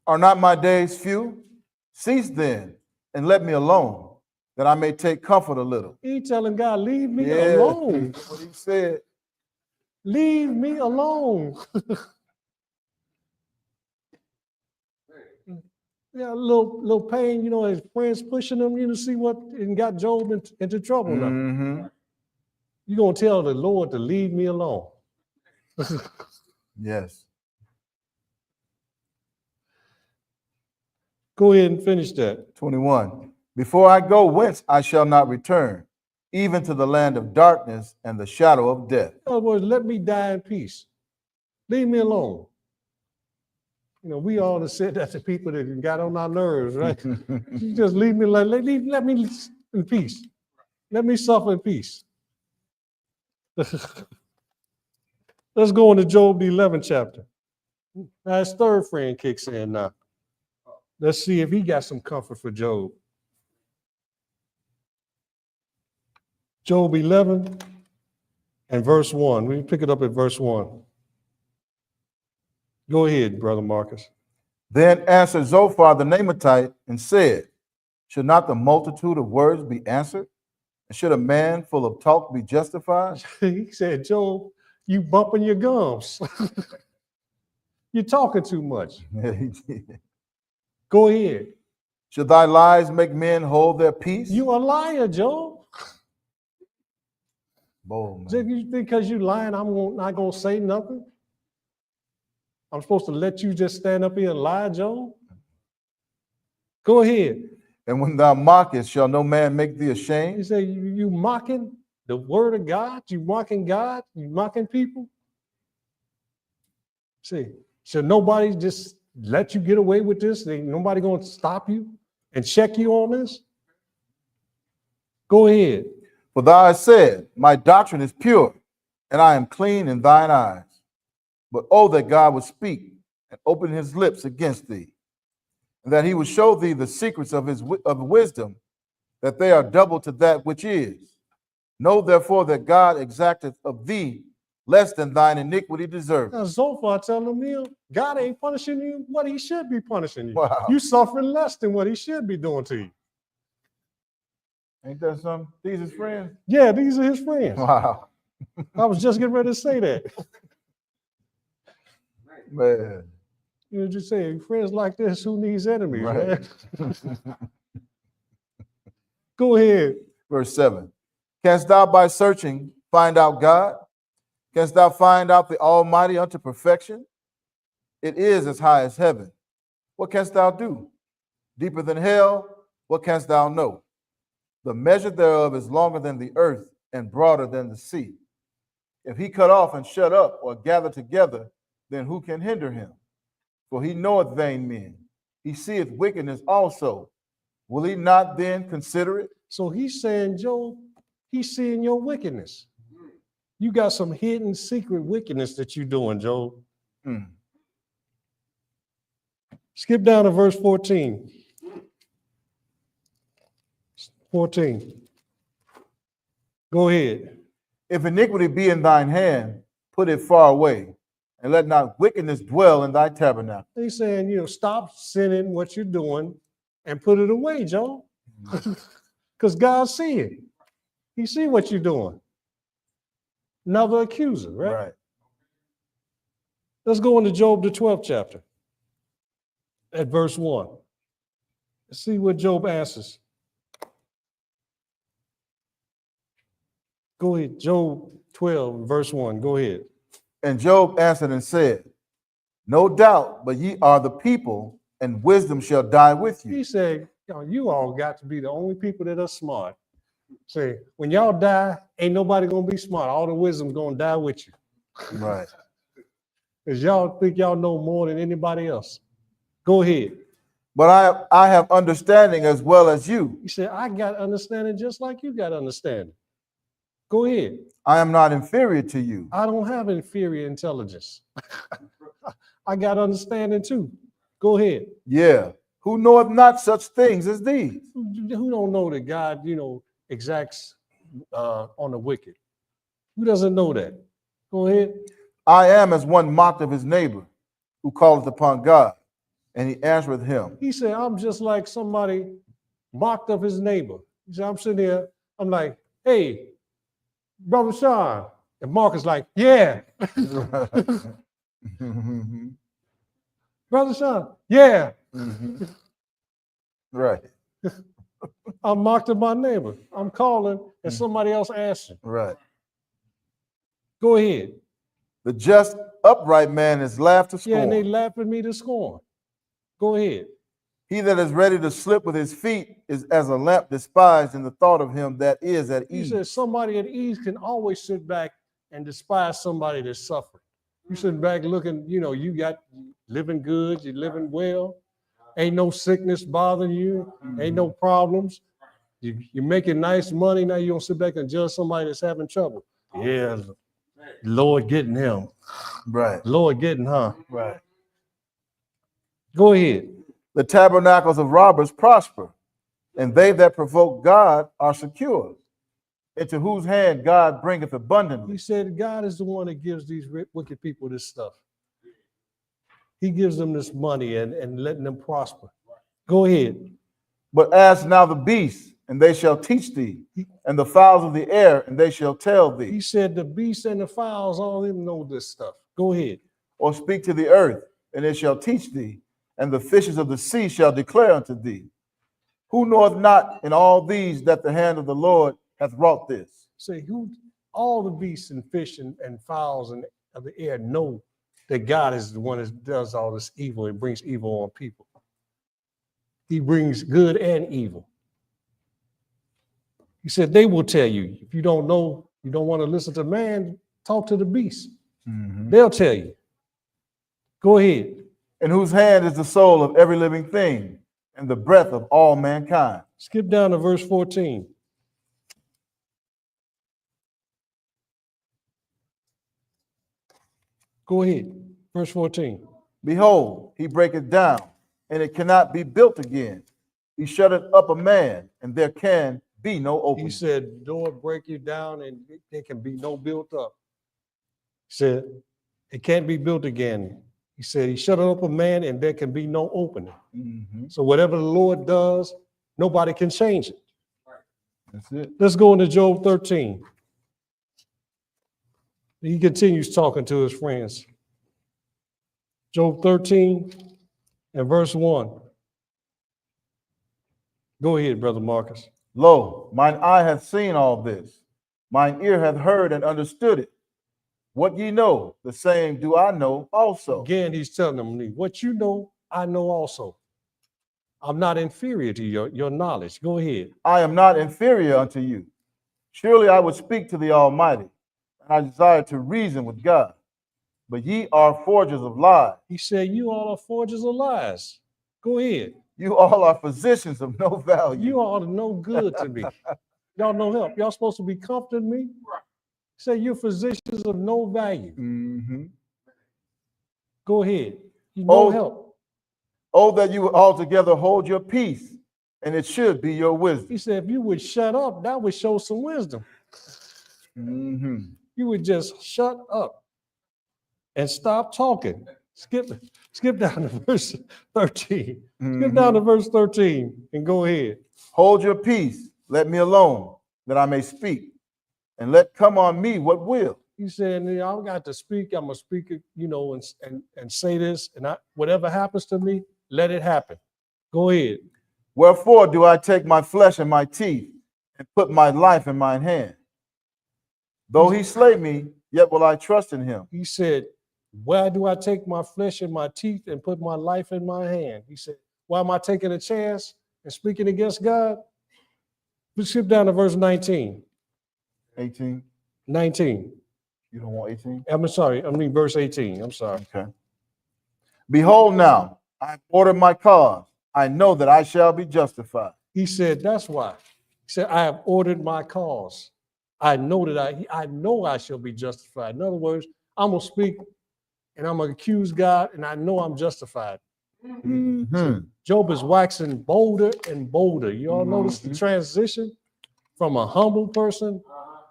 Are not my days few? Cease then, and let me alone, that I may take comfort a little. He telling God, leave me Yeah, alone. that's what he said. Leave me alone. Yeah, a little pain, his friends pushing him, to see what, and got Job into trouble now. Mm-hmm. You're going to tell the Lord to leave me alone. Yes. Go ahead and finish that. 21. Before I go whence I shall not return, even to the land of darkness and the shadow of death. In other words, let me die in peace. Leave me alone. We all have said that to people that got on our nerves, right? You just leave me alone. Let me in peace. Let me suffer in peace. Let's go into Job, the 11th chapter. Now his third friend kicks in now. Let's see if he got some comfort for Job. Job 11 and verse 1. We pick it up at verse 1. Go ahead, Brother Marcus. Then answered Zophar the Naamatite and said, should not the multitude of words be answered? And should a man full of talk be justified? He said, Job, you bumping your gums. You're talking too much. Go ahead. Should thy lies make men hold their peace? You a liar, Job. Bold, So man. you think because you lying, I'm not going to say nothing? I'm supposed to let you just stand up here and lie, Job? Go ahead. And when thou mockest, shall no man make thee He ashamed? said, you mocking the word of God? You mocking God? You mocking people? See, should nobody just let you get away with this? Ain't nobody going to stop you and check you on this? Go ahead. For thou hast said, my doctrine is pure, and I am clean in thine eyes. But oh, that God would speak and open his lips against thee, and that he would show thee the secrets of wisdom, that they are double to that which is. Know therefore that God exacteth of thee less than thine iniquity deserves. Now, Zophar telling him, God ain't punishing you what he should be punishing you. Wow. You suffering less than what he should be doing to you. Ain't that something? These his friends? Yeah, these are his friends. Wow. I was just getting ready to say that. Man. Just say, friends like this, who needs enemies, Right. man? Go ahead. Verse 7. Canst thou by searching find out God? Canst thou find out the Almighty unto perfection? It is as high as heaven. What canst thou do? Deeper than hell, what canst thou know? The measure thereof is longer than the earth and broader than the sea. If he cut off and shut up or gather together, then who can hinder him? For he knoweth vain men. He seeth wickedness also. Will he not then consider it? So he's saying, Job, he's seeing your wickedness. You got some hidden secret wickedness that you're doing, Job. Skip down to verse 14. 14. Go ahead. If iniquity be in thine hand, put it far away, and let not wickedness dwell in thy tabernacle. He's saying, stop sinning what you're doing and put it away, Job. Because God see it. He see what you're doing. Another accuser, right? Let's go into Job, the 12th chapter, at verse 1. Let's see what Job answers. Go ahead, Job 12, verse 1. Go ahead. And Job answered and said, no doubt, but ye are the people, and wisdom shall die with you. He said, you all got to be the only people that are smart. Say, when y'all die, ain't nobody going to be smart. All the wisdom's going to die with you. Right. Because y'all think y'all know more than anybody else. Go ahead. But I have understanding as well as you. He said, I got understanding just like you got understanding. Go ahead. I am not inferior to you. I don't have inferior intelligence. I got understanding too. Go ahead. Yeah, Who knoweth not such things as these? Who don't know that God, exacts on the wicked? Who doesn't know that? Go ahead. I am as one mocked of his neighbor, who calleth upon God, and he answereth him. He said, I'm just like somebody mocked of his neighbor. He said, I'm sitting there, I'm like, hey, Brother Sean. And Mark is like, yeah. Brother Sean, yeah. Right. I'm mocked of my neighbor. I'm calling and somebody else answering. Right. Go ahead. The just upright man is laughed to scorn. Yeah, and they laugh at me to scorn. Go ahead. He that is ready to slip with his feet is as a lamp despised in the thought of him that is at He ease. said somebody at ease can always sit back and despise somebody that's suffering. You sit back looking, you got living good, you're living well. Ain't no sickness bothering you. Ain't no problems. You're making nice money. Now you don't sit back and judge somebody that's having trouble. Yeah, Lord getting him. Right. Lord getting her. Right. Go ahead. The tabernacles of robbers prosper, and they that provoke God are secure, into whose hand God bringeth abundantly. He said God is the one that gives these wicked people this stuff. He gives them this money and letting them prosper. Go ahead. But ask now the beasts, and they shall teach thee, and the fowls of the air, and they shall tell thee. He said the beasts and the fowls, all of them know this stuff. Go ahead. Or speak to the earth, and it shall teach thee, and the fishes of the sea shall declare unto thee. Who knoweth not in all these that the hand of the Lord hath wrought this? Say, all the beasts and fish and fowls and of the air know that God is the one that does all this evil and brings evil on people. He brings good and evil. He said, they will tell you. If you don't know, you don't want to listen to man, talk to the beast. They'll tell you. Go ahead. In whose hand is the soul of every living thing, and the breath of all mankind. Skip down to verse 14. Go ahead. Verse 14. Behold, he breaketh down, and it cannot be built again. He shutteth up a man, and there can be no opening. He said, door break you down, and there can be no built up. He said, it can't be built again. He said, he shut up a man, and there can be no opening. So whatever the Lord does, nobody can change it. That's it. Let's go into Job 13. He continues talking to his friends. Job 13 and verse 1. Go ahead, Brother Marcus. Lo, mine eye hath seen all this. Mine ear hath heard and understood it. What ye know, the same do I know also. Again, he's telling them, what you know, I know also. I'm not inferior to your knowledge. Go ahead. I am not inferior unto you. Surely I would speak to the Almighty, and I desire to reason with God. But ye are forgers of lies. He said, you all are forgers of lies. Go ahead. You all are physicians of no value. You all are no good to me. Y'all no help. Y'all supposed to be comforting me. Say you're physicians of no value. Go ahead. You no help. Oh, that you would altogether hold your peace, and it should be your wisdom. He said, if you would shut up, that would show some wisdom. You would just shut up and stop talking. Skip down to verse 13. Skip down to verse 13 and go ahead. Hold your peace. Let me alone, that I may speak, and let come on me what will. He said, I've got to speak. I'm going to speak, and say this, and whatever happens to me, let it happen. Go ahead. Wherefore do I take my flesh in my teeth and put my life in mine hand? Though he slay me, yet will I trust in him. He said, why do I take my flesh in my teeth and put my life in my hand? He said, why am I taking a chance and speaking against God? Let's skip down to verse 19. 18? 19. You don't want 18? I'm sorry. I mean verse 18. I'm sorry. Okay. Behold now, I have ordered my cause. I know that I shall be justified. He said, that's why. He said, I have ordered my cause. I know that I know I shall be justified. In other words, I'm going to speak and I'm going to accuse God, and I know I'm justified. Mhm. Job is waxing bolder and bolder. You all notice the transition from a humble person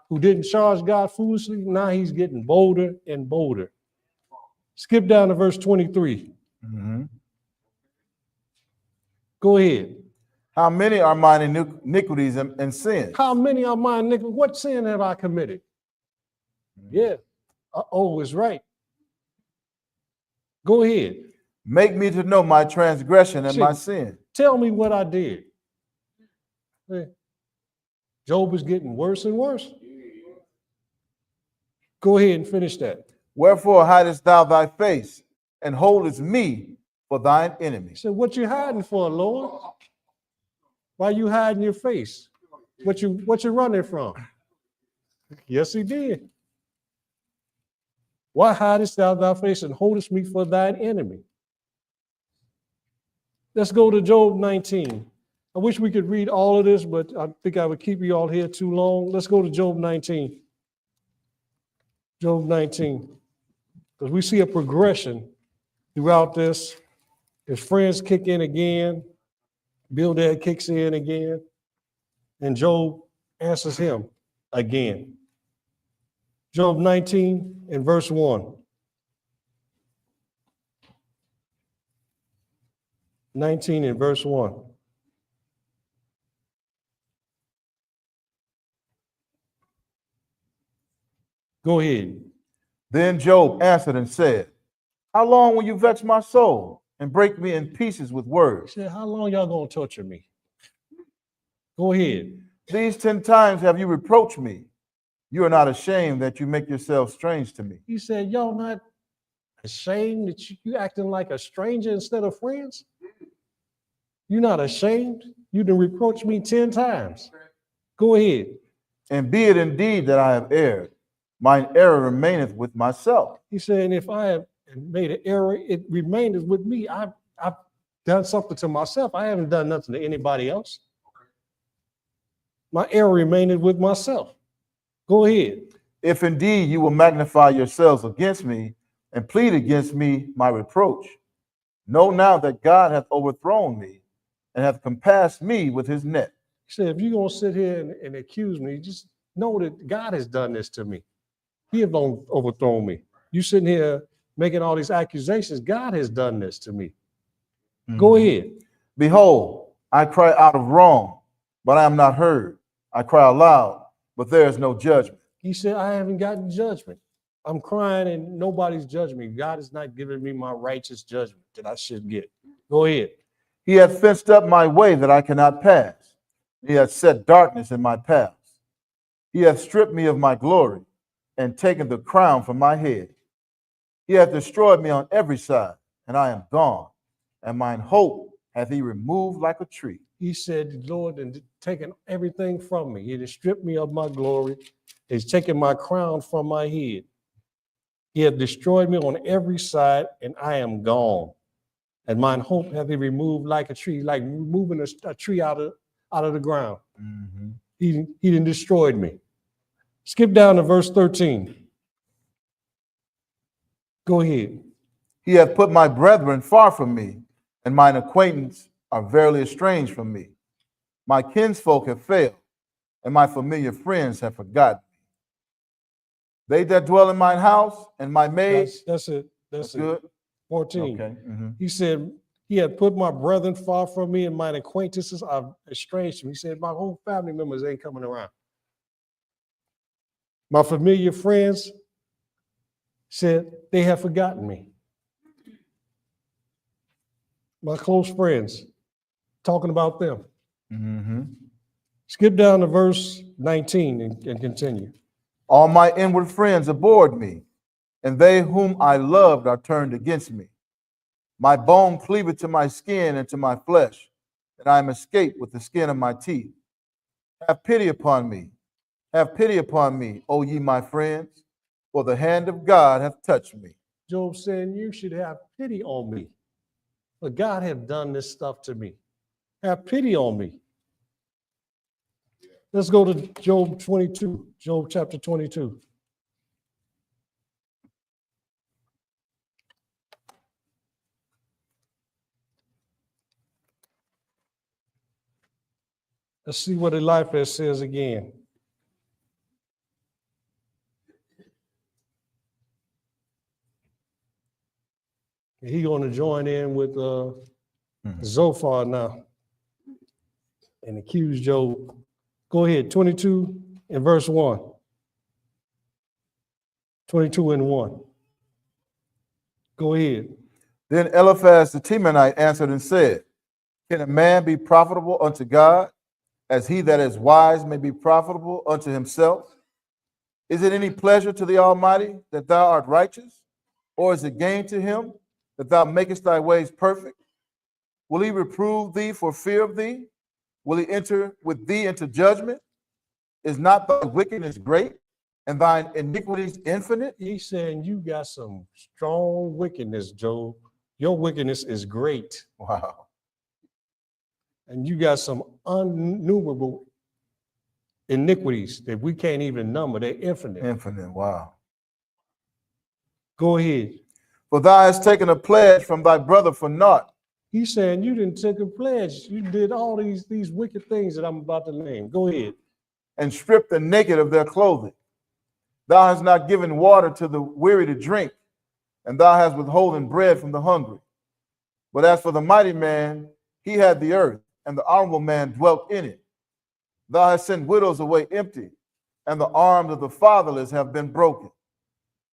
who didn't charge God foolishly. Now he's getting bolder and bolder. Skip down to verse 23. Mhm. Go ahead. How many are mine iniquities and sins? How many are my iniquities? What sin have I committed? Yeah. Oh, it's right. Go ahead. Make me to know my transgression and my sin. Tell me what I did. Hey, Job is getting worse and worse. Go ahead and finish that. Wherefore hidest thou thy face and holdest me for thine enemy? So what you hiding for, Lord? Why you hiding your face? What you running from? Yes, he did. Why hidest thou thy face and holdest me for thine enemy? Let's go to Job 19. I wish we could read all of this, but I think I would keep you all here too long. Let's go to Job 19. Job 19. Because we see a progression throughout this. His friends kick in again. Bildad kicks in again. And Job answers him again. Job 19 and verse 1. 19 and verse 1. Go ahead. Then Job answered and said, how long will you vex my soul and break me in pieces with He words? said, how long y'all gonna torture me? Go ahead. These 10 times have you reproached me. You are not ashamed that you make yourself strange to me. He said, y'all not ashamed that you acting like a stranger instead of friends? You're not ashamed? You done reproached me 10 times. Go ahead. And be it indeed that I have erred, mine error remaineth with myself. He said, and if I have made an error, it remaineth with me. I've done something to myself. I haven't done nothing to anybody else. My error remaineth with myself. Go ahead. If indeed you will magnify yourselves against me and plead against me my reproach, know now that God hath overthrown me and hath compassed me with his net. He said, if you're going to sit here and accuse me, just know that God has done this to me. He has overthrown me. You sitting here making all these accusations. God has done this to me. Go ahead. Behold, I cry out of wrong, but I am not heard. I cry aloud, but there is no judgment. He said, I haven't gotten judgment. I'm crying and nobody's judging me. God has not given me my righteous judgment that I should get. Go ahead. He hath fenced up my way that I cannot pass. He hath set darkness in my paths. He hath stripped me of my glory and taken the crown from my head. He hath destroyed me on every side, and I am gone, and mine hope hath he removed like a tree. He said, Lord, and taken everything from me. He has stripped me of my glory. He's taken my crown from my head. He hath destroyed me on every side, and I am gone. And mine hope hath he removed like a tree, like removing a tree out of the ground. He done destroyed me. Skip down to verse 13. Go ahead. He hath put my brethren far from me, and mine acquaintance are verily estranged from me. My kinsfolk have failed, and my familiar friends have forgotten me. They that dwell in mine house and my maid. That's it. That's it. Good. 14. Okay. He said, he had put my brethren far from me, and mine acquaintances are estranged from me. He said, my whole family members ain't coming around. My familiar friends said, they have forgotten me. My close friends, talking about them. Skip down to verse 19 and continue. All my inward friends abhorred me, and they whom I loved are turned against me. My bone cleaveth to my skin and to my flesh, and I am escaped with the skin of my teeth. Have pity upon me. Have pity upon me, O ye my friends, for the hand of God hath touched me. Job saying, you should have pity on me. But God have done this stuff to me. Have pity on me. Let's go to Job 22, Job chapter 22. Let's see what Eliphaz says again. He's going to join in with Zophar now and accuse Job. Go ahead, 22 and verse 1. 22 and 1. Go ahead. Then Eliphaz the Temanite answered and said, can a man be profitable unto God, as he that is wise may be profitable unto himself? Is it any pleasure to the Almighty that thou art righteous? Or is it gain to him that thou makest thy ways perfect? Will he reprove thee for fear of thee? Will he enter with thee into judgment? Is not thy wickedness great, and thine iniquities infinite? He's saying you got some strong wickedness, Job. Your wickedness is great. Wow. And you got some innumerable iniquities that we can't even number. They're infinite. Infinite, wow. Go ahead. For thou hast taken a pledge from thy brother for naught. He's saying you didn't take a pledge. You did all these wicked things that I'm about to name. Go ahead. And stripped the naked of their clothing. Thou hast not given water to the weary to drink, and thou hast withholden bread from the hungry. But as for the mighty man, he had the earth, and the honorable man dwelt in it. Thou hast sent widows away empty, and the arms of the fatherless have been broken.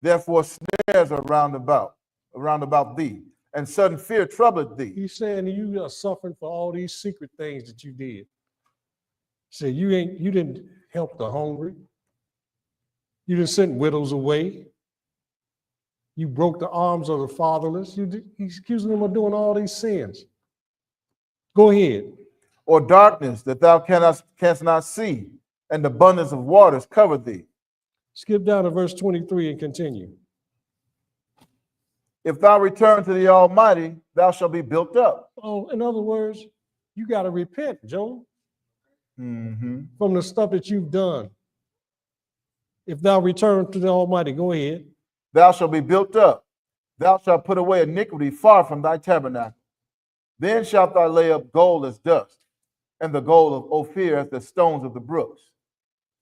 Therefore snares are round about thee, and sudden fear troubleth thee. He's saying you are suffering for all these secret things that you did. Say you didn't help the hungry. You didn't send widows away. You broke the arms of the fatherless. He's accusing them of doing all these sins. Go ahead. Or darkness that thou canst not see, and abundance of waters cover thee. Skip down to verse 23 and continue. If thou return to the Almighty, thou shalt be built up. Oh, in other words, you got to repent, Job, Mm-hmm. from the stuff that you've done. If thou return to the Almighty, go ahead. Thou shalt be built up. Thou shalt put away iniquity far from thy tabernacle. Then shalt thou lay up gold as dust, and the gold of Ophir as the stones of the brooks.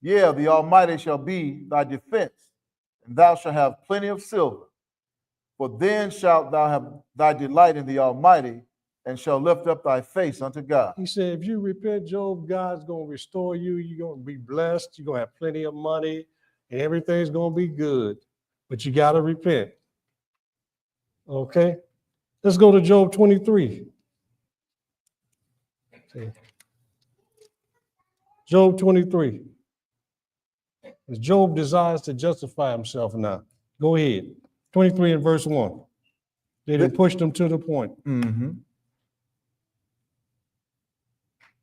Yea, the Almighty shall be thy defense, and thou shalt have plenty of silver. For then shalt thou have thy delight in the Almighty, and shall lift up thy face unto God. He said, if you repent, Job, God's going to restore you. You're going to be blessed. You're going to have plenty of money, and everything's going to be good. But you got to repent. Okay? Let's go to Job 23. See. Job 23. As Job desires to justify himself now. Go ahead. 23 and verse 1. They didn't push them to the point. Mm-hmm.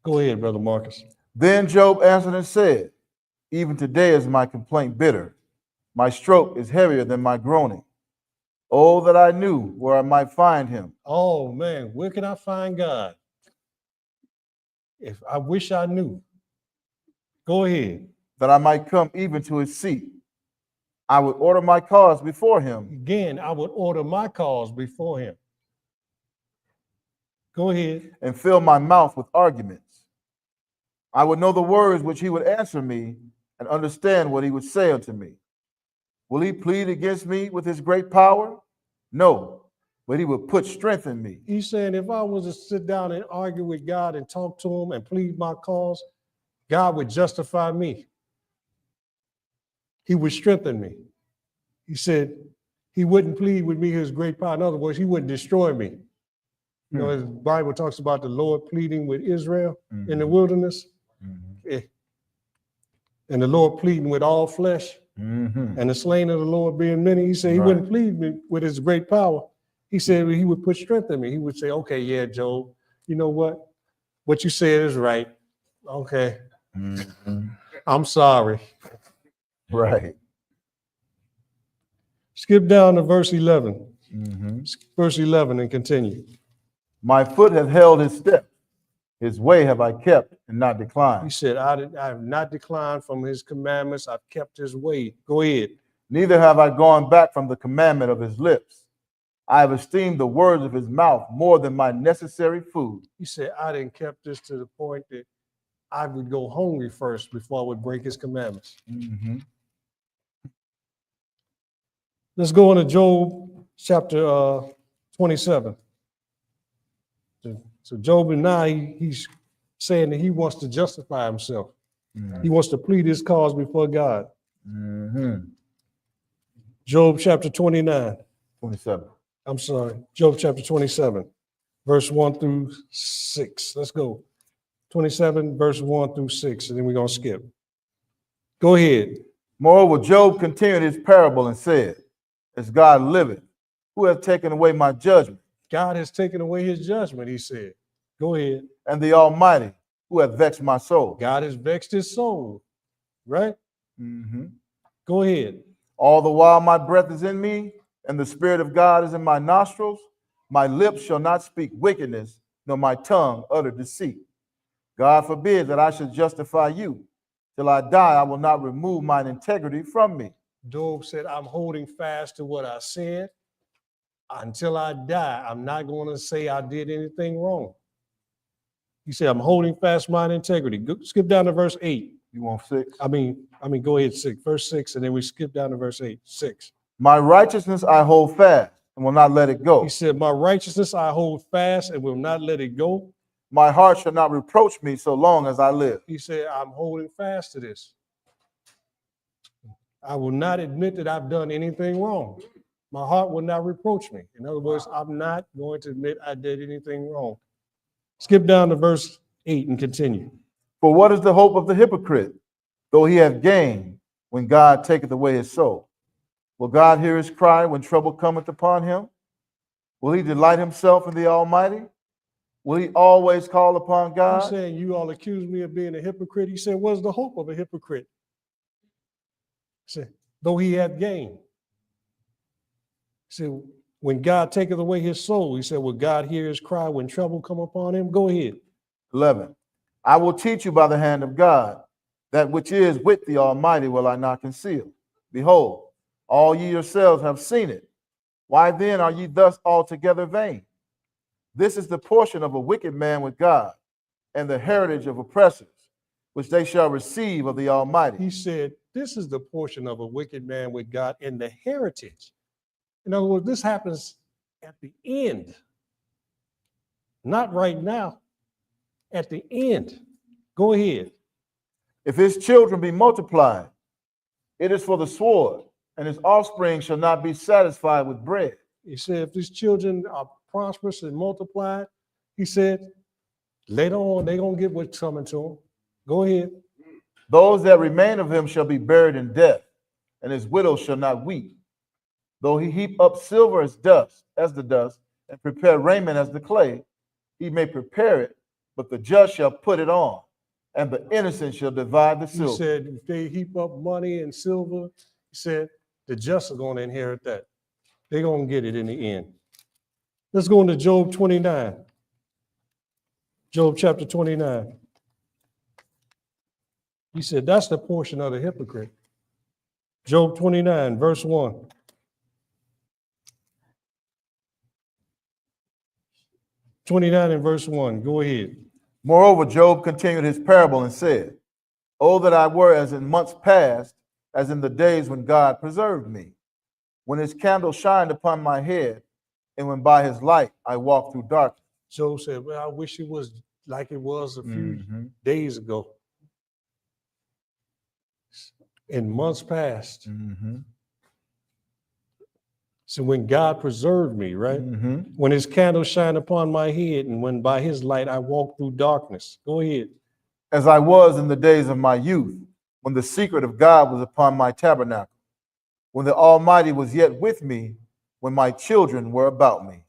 Go ahead, Brother Marcus. Then Job answered and said, even today is my complaint bitter. My stroke is heavier than my groaning. Oh, that I knew where I might find him. Oh, man, where can I find God? If I wish I knew. Go ahead. That I might come even to his seat. I would order my cause before him. Again, I would order my cause before him. Go ahead. And fill my mouth with arguments. I would know the words which he would answer me, and understand what he would say unto me. Will he plead against me with his great power? No, but he would put strength in me. He's saying if I was to sit down and argue with God and talk to him and plead my cause, God would justify me. He would strengthen me. He said he wouldn't plead with me his great power. In other words, he wouldn't destroy me. You know, the Bible talks about the Lord pleading with Israel in the wilderness. Yeah. And the Lord pleading with all flesh. And the slain of the Lord being many. He said he wouldn't plead me with his great power. He said he would put strength in me. He would say, okay, yeah, Job, you know what? What you said is right. Okay. I'm sorry. Right. Skip down to verse 11. Verse 11 and continue. My foot hath held his step. His way have I kept and not declined. He said, I have not declined from his commandments. I've kept his way. Go ahead. Neither have I gone back from the commandment of his lips. I have esteemed the words of his mouth more than my necessary food. He said, I didn't kept this to the point that I would go hungry first before I would break his commandments. Let's go into Job chapter 27. So Job now he's saying that he wants to justify himself. He wants to plead his cause before God. Job chapter 29. 27. I'm sorry, Job chapter 27, verse 1 through 6. Let's go. 27, verse 1 through 6, and then we're going to skip. Go ahead. Moreover, Job continued his parable and said, as God liveth, who hath taken away my judgment? God has taken away his judgment, he said. Go ahead. And the Almighty, who hath vexed my soul? God has vexed his soul, right? Go ahead. All the while my breath is in me, and the Spirit of God is in my nostrils, my lips shall not speak wickedness, nor my tongue utter deceit. God forbid that I should justify you. Till I die, I will not remove mine integrity from me. Job said, I'm holding fast to what I said. Until I die, I'm not going to say I did anything wrong. He said, I'm holding fast mine integrity. Skip down to verse 8. You want 6? I mean, go ahead, 6. Verse 6, and then we skip down to verse 8. 6. My righteousness I hold fast and will not let it go. He said, my righteousness I hold fast and will not let it go. My heart shall not reproach me so long as I live. He said, I'm holding fast to this. I will not admit that I've done anything wrong. My heart will not reproach me. In other words, I'm not going to admit I did anything wrong. Skip down to verse 8 and continue. For what is the hope of the hypocrite, though he have gained, when God taketh away his soul? Will God hear his cry when trouble cometh upon him? Will he delight himself in the Almighty? Will he always call upon God? He's saying, you all accuse me of being a hypocrite. He said, what is the hope of a hypocrite? He said, though he hath gained. He said, when God taketh away his soul, he said, will God hear his cry when trouble come upon him? Go ahead. 11. I will teach you by the hand of God, that which is with the Almighty will I not conceal. Behold, all ye yourselves have seen it. Why then are ye thus altogether vain? This is the portion of a wicked man with God, and the heritage of oppressors, which they shall receive of the Almighty. He said, this is the portion of a wicked man with God and the heritage. In other words, this happens at the end. Not right now, at the end. Go ahead. If his children be multiplied, it is for the sword, and his offspring shall not be satisfied with bread. He said, if these children are prosperous and multiplied, he said, later on, they're going to get what's coming to them. Go ahead. Those that remain of him shall be buried in death, and his widow shall not weep. Though he heap up silver as the dust, and prepare raiment as the clay, he may prepare it, but the just shall put it on, and the innocent shall divide the silver. He said, if they heap up money and silver, he said, the just are going to inherit that. They're going to get it in the end. Let's go into Job 29. Job chapter 29. He said, that's the portion of the hypocrite. Job 29, verse 1. And verse 1. Go ahead. Moreover, Job continued his parable and said, Oh, that I were as in months past, as in the days when God preserved me, when his candle shined upon my head, and when by his light I walked through darkness. Job said, well, I wish it was like it was a few days ago. In months past. So when God preserved me, right? When his candle shined upon my head, and when by his light I walked through darkness. Go ahead. As I was in the days of my youth, when the secret of God was upon my tabernacle, when the Almighty was yet with me, when my children were about me.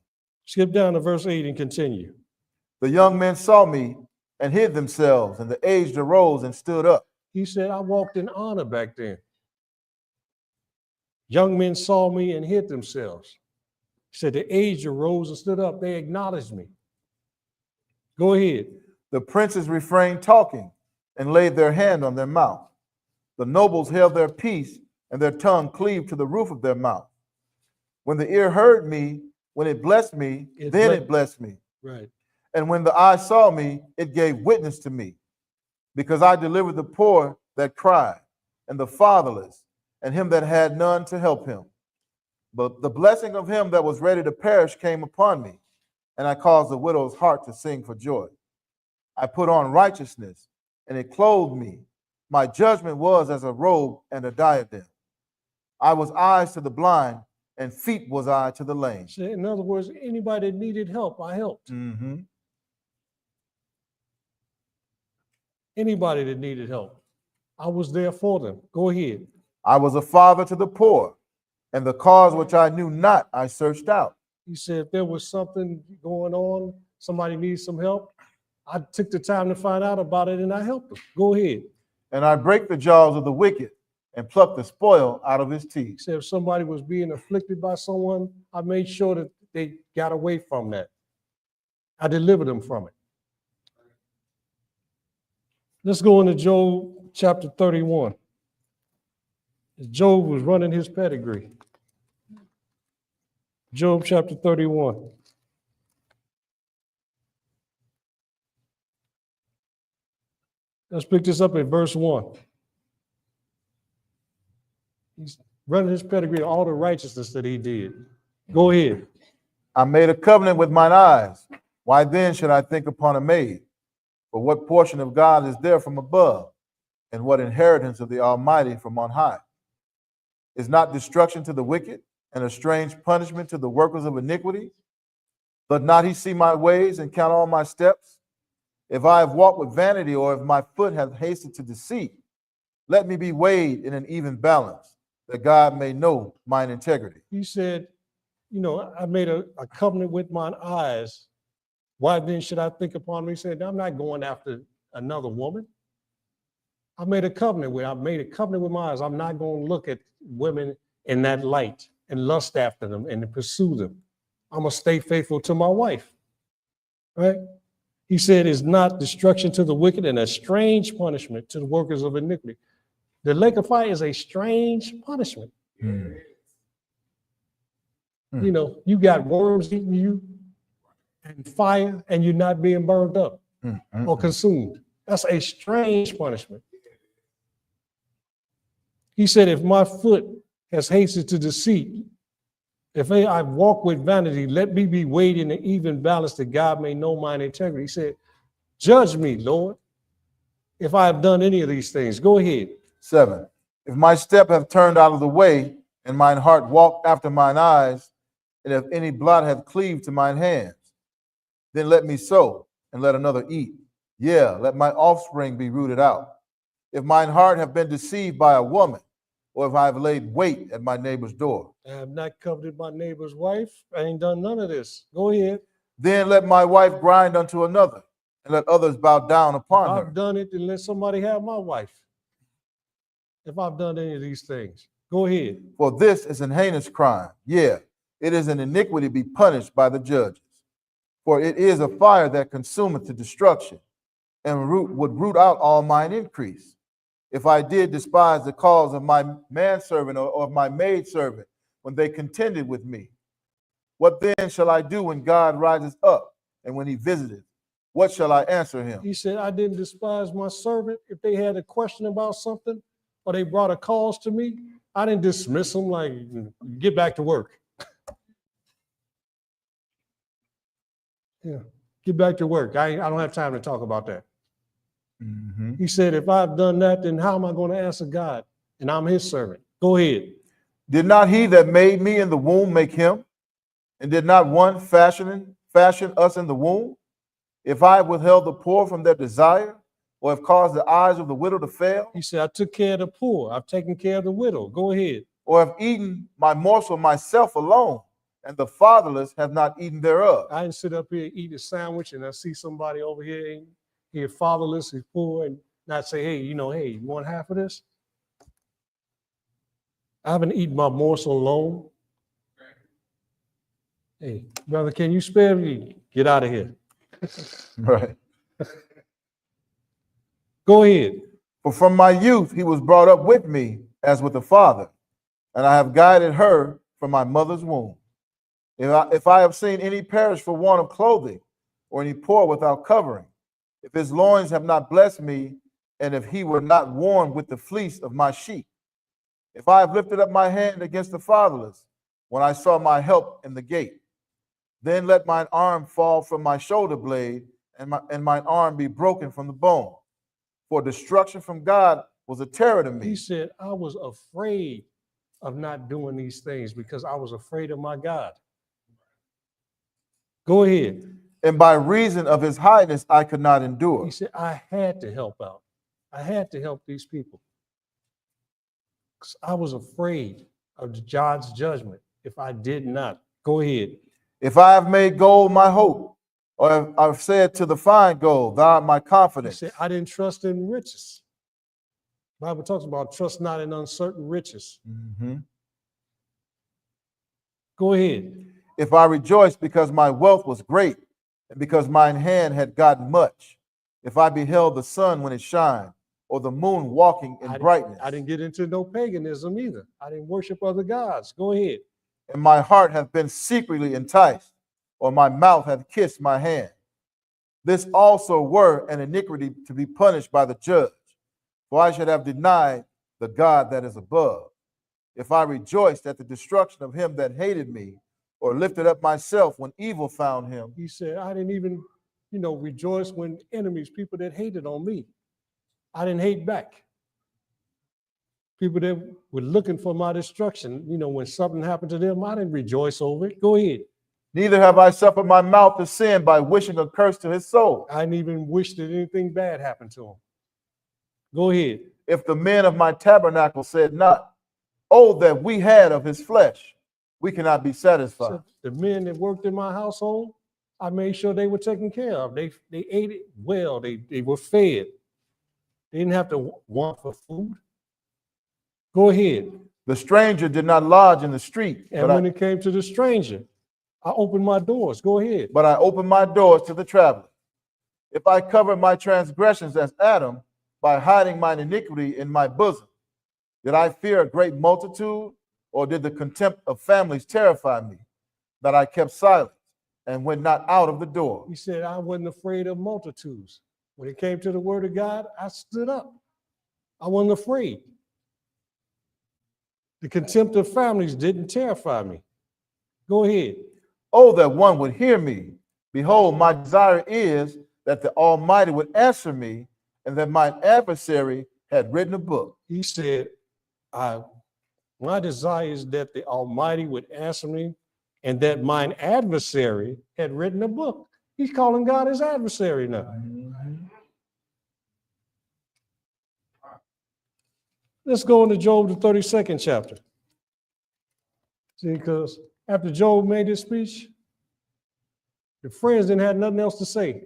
Skip down to verse 8 and continue. The young men saw me and hid themselves, and the aged arose and stood up. He said, I walked in honor back then. Young men saw me and hid themselves. He said, the aged arose and stood up. They acknowledged me. Go ahead. The princes refrained talking and laid their hand on their mouth. The nobles held their peace, and their tongue cleaved to the roof of their mouth. When the ear heard me, when it blessed me, then it blessed me. Right. And when the eye saw me, it gave witness to me. because I delivered the poor that cried, and the fatherless, and him that had none to help him. But the blessing of him that was ready to perish came upon me, and I caused the widow's heart to sing for joy. I put on righteousness, and it clothed me. My judgment was as a robe and a diadem. I was eyes to the blind, and feet was I to the lame. So in other words, anybody that needed help, I helped. Anybody that needed help, I was there for them. Go ahead. I was a father to the poor, and the cause which I knew not, I searched out. He said, if there was something going on, somebody needs some help, I took the time to find out about it and I helped them. Go ahead. And I break the jaws of the wicked and pluck the spoil out of his He teeth. said, if somebody was being afflicted by someone, I made sure that they got away from that. I delivered them from it. Let's go into Job chapter 31. Job was running his pedigree. Job chapter 31. Let's pick this up at verse 1. He's running his pedigree, all the righteousness that he did. Go ahead. I made a covenant with mine eyes. Why then should I think upon a maid? For what portion of God is there from above? And what inheritance of the Almighty from on high? Is not destruction to the wicked, and a strange punishment to the workers of iniquity? Doth not he see my ways and count all my steps? If I have walked with vanity, or if my foot hath hasted to deceit, let me be weighed in an even balance, that God may know mine integrity. He said, I made a covenant with mine eyes. Why then should I think upon me? He said, I'm not going after another woman. I made a covenant with my eyes. I'm not going to look at women in that light and lust after them and pursue them. I'm going to stay faithful to my wife. Right? He said, is not destruction to the wicked and a strange punishment to the workers of iniquity. The lake of fire is a strange punishment. You got worms eating you and fire, and you're not being burned up or consumed. That's a strange punishment. He said, if my foot has hasted to deceit, if I walk with vanity, let me be weighed in an even balance, that God may know mine integrity. He said, judge me, Lord, if I have done any of these things. Go ahead. 7. If my step have turned out of the way, and mine heart walked after mine eyes, and if any blood hath cleaved to mine hands, then let me sow, and let another eat. Yeah, let my offspring be rooted out. If mine heart have been deceived by a woman, or if I have laid wait at my neighbor's door. I have not coveted my neighbor's wife. I ain't done none of this. Go ahead. Then let my wife grind unto another, and let others bow down upon her. If I've done it, then let somebody have my wife. If I've done any of these things. Go ahead. For this is an heinous crime. Yeah, it is an iniquity to be punished by the judges. For it is a fire that consumeth to destruction, and would root out all mine increase. If I did despise the cause of my manservant or of my maidservant when they contended with me, what then shall I do when God rises up and when he visiteth? What shall I answer him? He said, I didn't despise my servant. If they had a question about something or they brought a cause to me, I didn't dismiss them like, get back to work. Yeah, get back to work. I don't have time to talk about that. He said, if I've done that, then how am I going to answer God? And I'm his servant. Go ahead. Did not he that made me in the womb make him? And did not one fashion us in the womb? If I have withheld the poor from their desire, or have caused the eyes of the widow to fail? He said, I took care of the poor. I've taken care of the widow. Go ahead. Or have eaten my morsel myself alone, and the fatherless have not eaten thereof? I didn't sit up here, eat a sandwich, and I see somebody over here, here fatherless, he's poor, and not say, hey, you want half of this? I haven't eaten my morsel alone. Hey, brother, can you spare me? Get out of here. Right. Go ahead. For from my youth he was brought up with me as with a father, and I have guided her from my mother's womb. If I have seen any perish for want of clothing, or any poor without covering, if his loins have not blessed me, and if he were not warmed with the fleece of my sheep. If I have lifted up my hand against the fatherless, when I saw my help in the gate, then let mine arm fall from my shoulder blade, and mine arm be broken from the bone. For destruction from God was a terror to me. He said, I was afraid of not doing these things because I was afraid of my God. Go ahead. And by reason of his highness, I could not endure. He said, I had to help out. I had to help these people. Because I was afraid of God's judgment if I did not. Go ahead. If I have made gold my hope, or if I've said to the fine gold, thou art my He confidence. said, I didn't trust in riches. The Bible talks about trust not in uncertain riches. Go ahead. If I rejoiced because my wealth was great, and because mine hand had gotten much, if I beheld the sun when it shined, or the moon walking in brightness. I didn't get into no paganism either. I didn't worship other gods. Go ahead. And my heart hath been secretly enticed, or my mouth hath kissed my hand. This also were an iniquity to be punished by the judge, for I should have denied the God that is above. If I rejoiced at the destruction of him that hated me, or lifted up myself when evil found him. He said, I didn't even, rejoice when enemies, people that hated on me. I didn't hate back. People that were looking for my destruction, when something happened to them, I didn't rejoice over it. Go ahead. Neither have I suffered my mouth to sin by wishing a curse to his soul. I didn't even wish that anything bad happened to him. Go ahead. If the men of my tabernacle said not, oh, that we had of his flesh, we cannot be satisfied. So the men that worked in my household, I made sure they were taken care of. They ate it well. They were fed. They didn't have to want for food. Go ahead. The stranger did not lodge in the street. And when it came to the stranger, I opened my doors. Go ahead. But I opened my doors to the traveler. If I cover my transgressions as Adam by hiding mine iniquity in my bosom, did I fear a great multitude, or did the contempt of families terrify me, that I kept silent and went not out of the door? He said, I wasn't afraid of multitudes. When it came to the word of God, I stood up. I wasn't afraid. The contempt of families didn't terrify me. Go ahead. Oh, that one would hear me. Behold, my desire is that the Almighty would answer me, and that mine adversary had written a book. He said, my desire is that the Almighty would answer me, and that mine adversary had written a book. He's calling God his adversary now. Let's go into Job, the 32nd chapter. See, because after Job made his speech, the friends didn't have nothing else to say.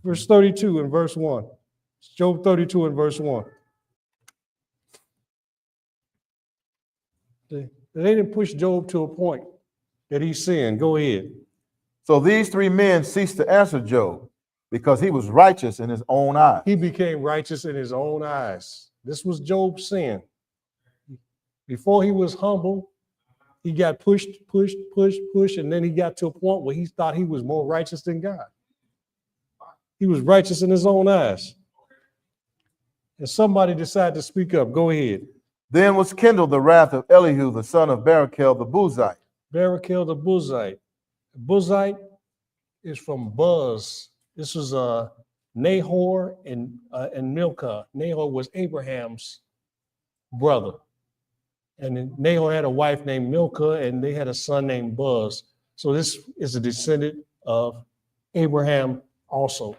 Verse 32 and verse 1. Job 32 and verse 1. They didn't push Job to a point that he sinned. Go ahead. So these three men ceased to answer Job, because he was righteous in his own eyes. He became righteous in his own eyes. This was Job's sin. Before he was humble, he got pushed, and then he got to a point where he thought he was more righteous than God. He was righteous in his own eyes. And somebody decided to speak up. Go ahead. Then was kindled the wrath of Elihu, the son of Barachel the Buzite. Barachel the Buzite. The Buzite is from Buz. This was Nahor and Milcah. Nahor was Abraham's brother. And then Nahor had a wife named Milcah, and they had a son named Buz. So this is a descendant of Abraham also.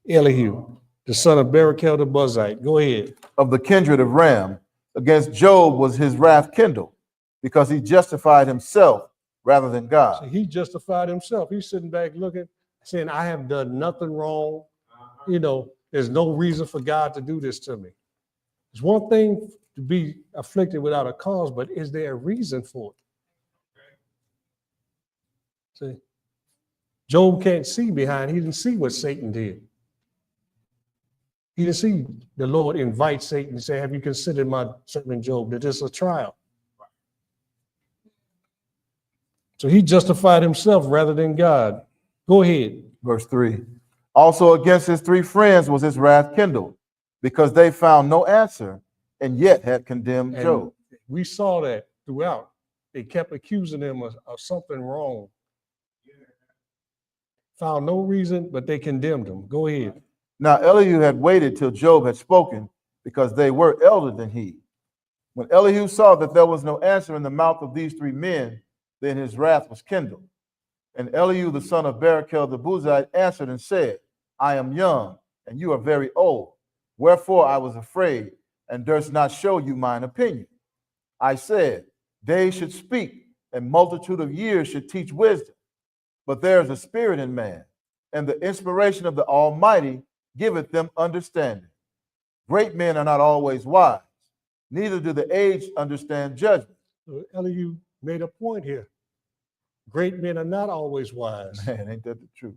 Elihu, the son of Barachel the Buzite. Go ahead. Of the kindred of Ram, against Job was his wrath kindled, because he justified himself rather than God. So he justified himself. He's sitting back looking, saying, I have done nothing wrong. There's no reason for God to do this to me. It's one thing to be afflicted without a cause, but is there a reason for it? See, Job can't see behind. He didn't see what Satan did. He didn't see the Lord invite Satan and say, have you considered my servant Job, that this is a trial? So he justified himself rather than God. Go ahead. Verse 3. Also against his 3 friends was his wrath kindled, because they found no answer and yet had condemned And Job. we saw that throughout. They kept accusing him of something wrong. Found no reason, but they condemned him. Go ahead. Now Elihu had waited till Job had spoken, because they were elder than he. When Elihu saw that there was no answer in the mouth of these 3 men, then his wrath was kindled. And Elihu the son of Barachel the Buzite answered and said, I am young, and you are very old. Wherefore I was afraid, and durst not show you mine opinion. I said, days should speak, and multitude of years should teach wisdom. But there is a spirit in man, and the inspiration of the Almighty giveth them understanding. Great men are not always wise, neither do the aged understand judgment. So Elihu made a point here. Great men are not always wise. Man, ain't that the truth?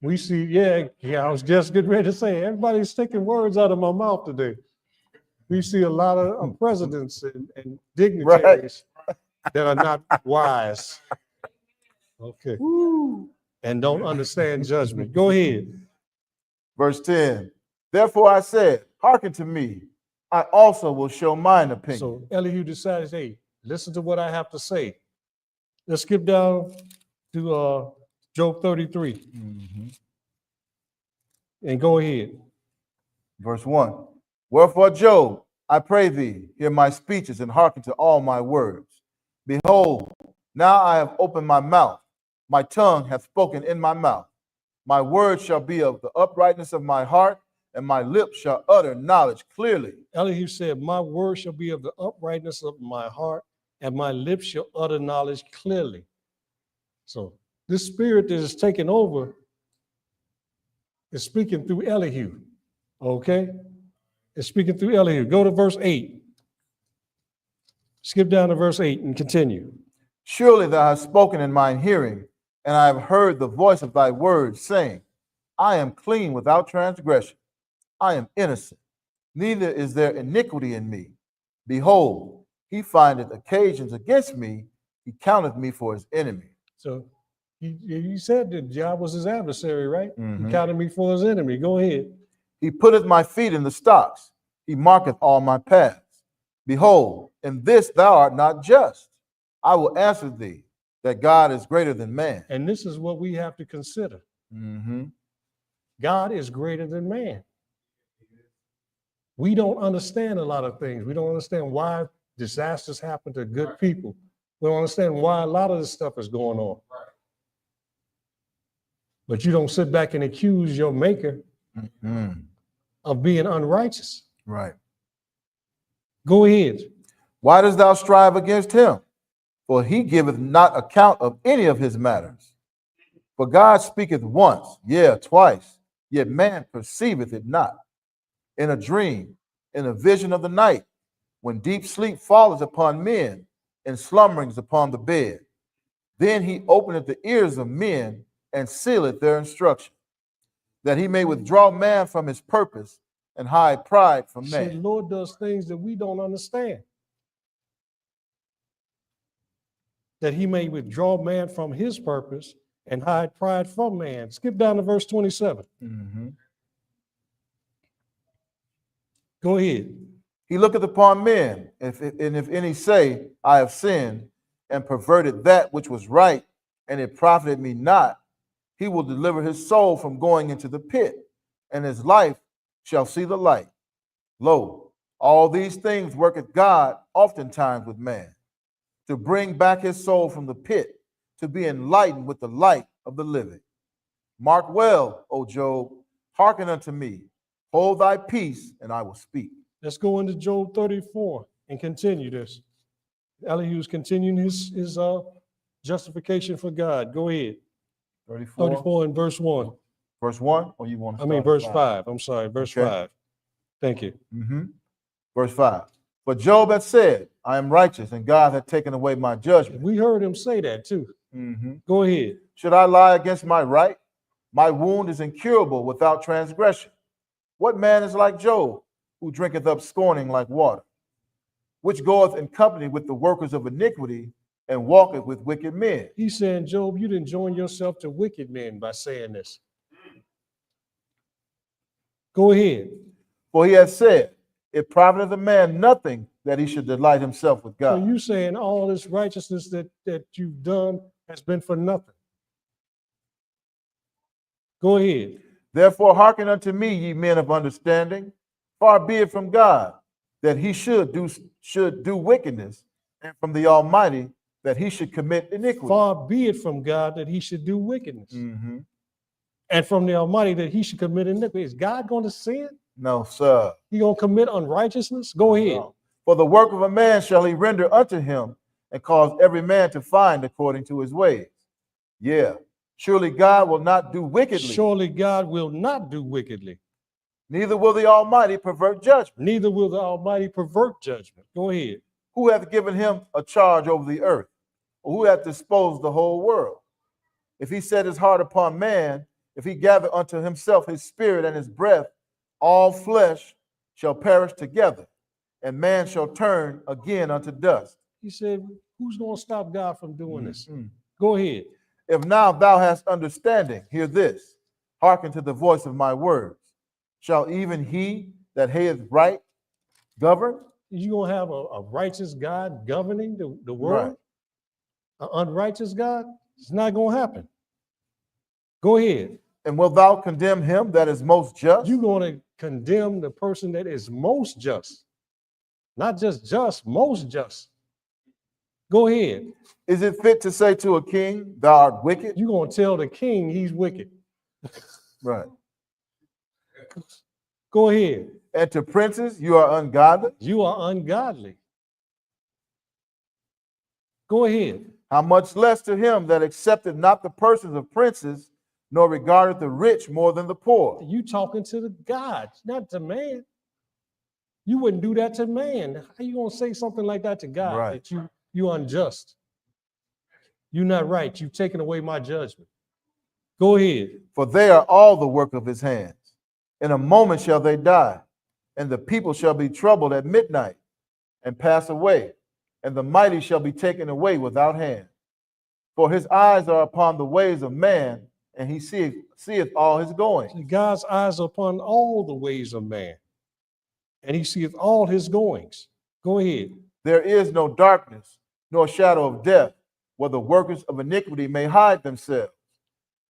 We see, yeah, I was just getting ready to say, everybody's taking words out of my mouth today. We see a lot of presidents and dignitaries that are not wise. Okay. Woo. And don't understand judgment. Go ahead. Verse 10, therefore I said, hearken to me, I also will show mine opinion. So Elihu decides, hey, listen to what I have to say. Let's skip down to Job 33 and go ahead. Verse 1, wherefore Job, I pray thee, hear my speeches and hearken to all my words. Behold, now I have opened my mouth, my tongue hath spoken in my mouth. My words shall be of the uprightness of my heart, and my lips shall utter knowledge clearly. Elihu said, my words shall be of the uprightness of my heart, and my lips shall utter knowledge clearly. So this spirit that is taking over is speaking through Elihu. Okay? It's speaking through Elihu. Go to verse 8. Skip down to verse 8 and continue. Surely thou hast spoken in mine hearing, and I have heard the voice of thy words, saying, I am clean without transgression. I am innocent, neither is there iniquity in me. Behold, he findeth occasions against me, he counteth me for his enemy. So he said that Job was his adversary, right? Mhm. He counted me for his enemy. Go ahead. He putteth my feet in the stocks, he marketh all my paths. Behold, in this thou art not just. I will answer thee, that God is greater than man. And this is what we have to consider. Mm-hmm. God is greater than man. We don't understand a lot of things. We don't understand why disasters happen to good people. We don't understand why a lot of this stuff is going on. But you don't sit back and accuse your maker of being unrighteous. Right. Go ahead. Why dost thou strive against him? For he giveth not account of any of his matters. For God speaketh once, yea, twice, yet man perceiveth it not. In a dream, in a vision of the night, when deep sleep falleth upon men, and slumberings upon the bed. Then he openeth the ears of men, and sealeth their instruction, that he may withdraw man from his purpose, and hide pride from See, man. the Lord does things that we don't understand. That he may withdraw man from his purpose and hide pride from man. Skip down to verse 27. Go ahead. He looketh upon men, and if any say, I have sinned, and perverted that which was right, and it profited me not, he will deliver his soul from going into the pit, and his life shall see the light. Lo, all these things worketh God oftentimes with man, to bring back his soul from the pit, to be enlightened with the light of the living. Mark well, O Job, hearken unto me, hold thy peace, and I will speak. Let's go into Job 34 and continue this. Elihu's continuing his justification for God. Go ahead. 34 and verse 1. Verse 1, or you want to start verse at 5. I'm sorry, verse Okay. 5. Thank you. Verse 5. But Job had said, I am righteous, and God hath taken away my judgment. We heard him say that too. Go ahead. Should I lie against my right? My wound is incurable without transgression. What man is like Job, who drinketh up scorning like water, which goeth in company with the workers of iniquity, and walketh with wicked men. He's saying, Job, you didn't join yourself to wicked men by saying this. Go ahead. For he has said, it profiteth a man nothing that he should delight himself with So God. you saying all this righteousness that you've done has been for nothing. Go ahead. Therefore hearken unto me, ye men of understanding. Far be it from God that he should do wickedness, and from the Almighty that he should commit iniquity. Far be it from God that he should do wickedness. Mm-hmm. And from the Almighty that he should commit iniquity. Is God going to sin? No, sir. He going to commit unrighteousness? Go ahead. No. For the work of a man shall he render unto him, and cause every man to find according to his ways. Yeah, surely God will not do wickedly. Surely God will not do wickedly. Neither will the Almighty pervert judgment. Neither will the Almighty pervert judgment. Go ahead. Who hath given him a charge over the earth? Or who hath disposed the whole world? If he set his heart upon man, if he gather unto himself his spirit and his breath, all flesh shall perish together, and man shall turn again unto dust. He said, who's going to stop God from doing this? Go ahead. If now thou hast understanding, hear this, hearken to the voice of my words. Shall even he that hateth right govern? You going to have a righteous God governing the world? Right. An unrighteous God? It's not going to happen. Go ahead. And wilt thou condemn him that is most just? You're going to condemn the person that is most just. Not just, most just. Go ahead. Is it fit to say to a king, thou art wicked? You're going to tell the king he's wicked. Right. Go ahead. And to princes, you are ungodly? You are ungodly. Go ahead. How much less to him that accepted not the persons of princes, nor regarded the rich more than the poor? You talking to the God, not to man. You wouldn't do that to man. How you going to say something like that to God? Right. That you unjust. You're not right. You've taken away my judgment. Go ahead. For they are all the work of his hands. In a moment shall they die, and the people shall be troubled at midnight and pass away, and the mighty shall be taken away without hand. For his eyes are upon the ways of man, and he seeth all his goings. God's eyes are upon all the ways of man, and he seeth all his goings. Go ahead. There is no darkness, nor shadow of death, where the workers of iniquity may hide themselves.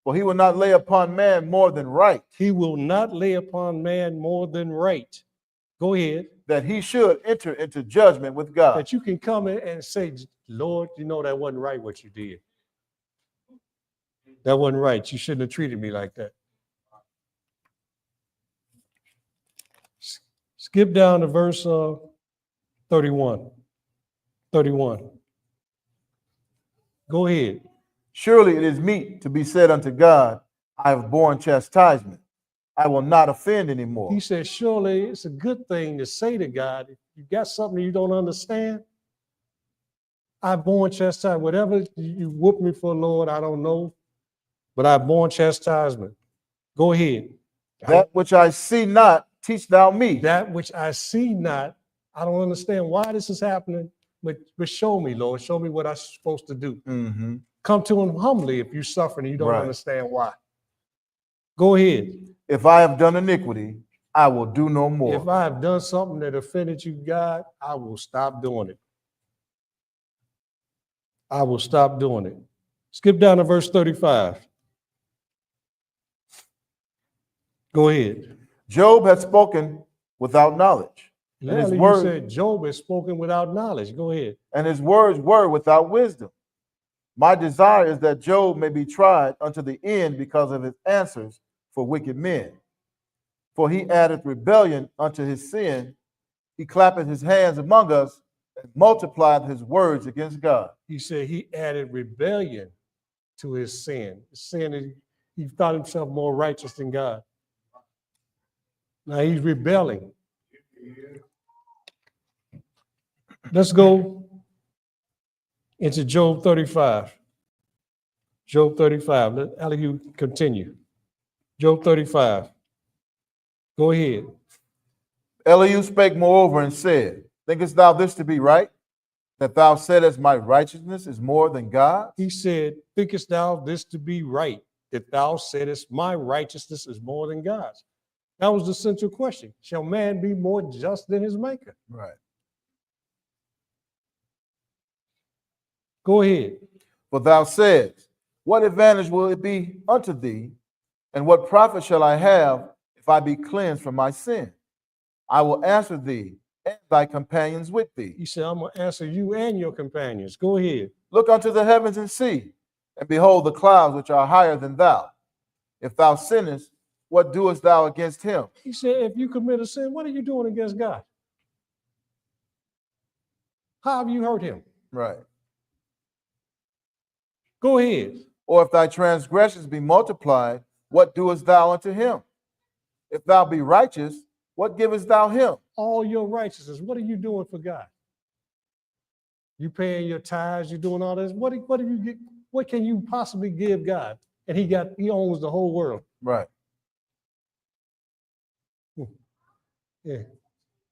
For he will not lay upon man more than right. He will not lay upon man more than right. Go ahead. That he should enter into judgment with God. That you can come in and say, Lord, you know that wasn't right what you did. That wasn't right. You shouldn't have treated me like that. Skip down to verse 31. 31. Go ahead. Surely it is meet to be said unto God, I have borne chastisement. I will not offend anymore. He said, surely it's a good thing to say to God, if you got something you don't understand, I've borne chastisement. Whatever you whoop me for, Lord, I don't know, but I've borne chastisement. Go ahead. That which I see not, teach thou me. That which I see not, I don't understand why this is happening, but show me, Lord. Show me what I'm supposed to do. Mm-hmm. Come to him humbly if you're suffering and you don't Right. understand why. Go ahead. If I have done iniquity, I will do no more. If I have done something that offended you, God, I will stop doing it. I will stop doing it. Skip down to verse 35. Go ahead. Job had spoken without knowledge. And his You words, said Job has spoken without knowledge. Go ahead. and his words were without wisdom. My desire is that Job may be tried unto the end because of his answers for wicked men. For he addeth rebellion unto his sin. He clappeth his hands among us and multiplied his words against God. He said he added rebellion to his sin. His sin is he thought himself more righteous than God. Now he's rebelling. Let's go into Job 35. Job 35. Let Elihu continue. Job 35. Go ahead. Elihu spake moreover and said, thinkest thou this to be right? that thou saidest my righteousness is more than God's? He said, thinkest thou this to be right, that thou saidest my righteousness is more than God's? That was the central question. Shall man be more just than his maker? Right. Go ahead. For thou saidst, what advantage will it be unto thee, and what profit shall I have if I be cleansed from my sin? I will answer thee and thy companions with thee. He said, I'm going to answer you and your companions. Go ahead. Look unto the heavens and see, and behold the clouds which are higher than thou. If thou sinnest, what doest thou against him? He said, if you commit a sin, what are you doing against God? How have you hurt him? Right. Go ahead. Or if thy transgressions be multiplied, what doest thou unto him? If thou be righteous, what givest thou him? All your righteousness. What are you doing for God? You paying your tithes, you doing all this. What can you possibly give God? And he owns the whole world. Right. Yeah.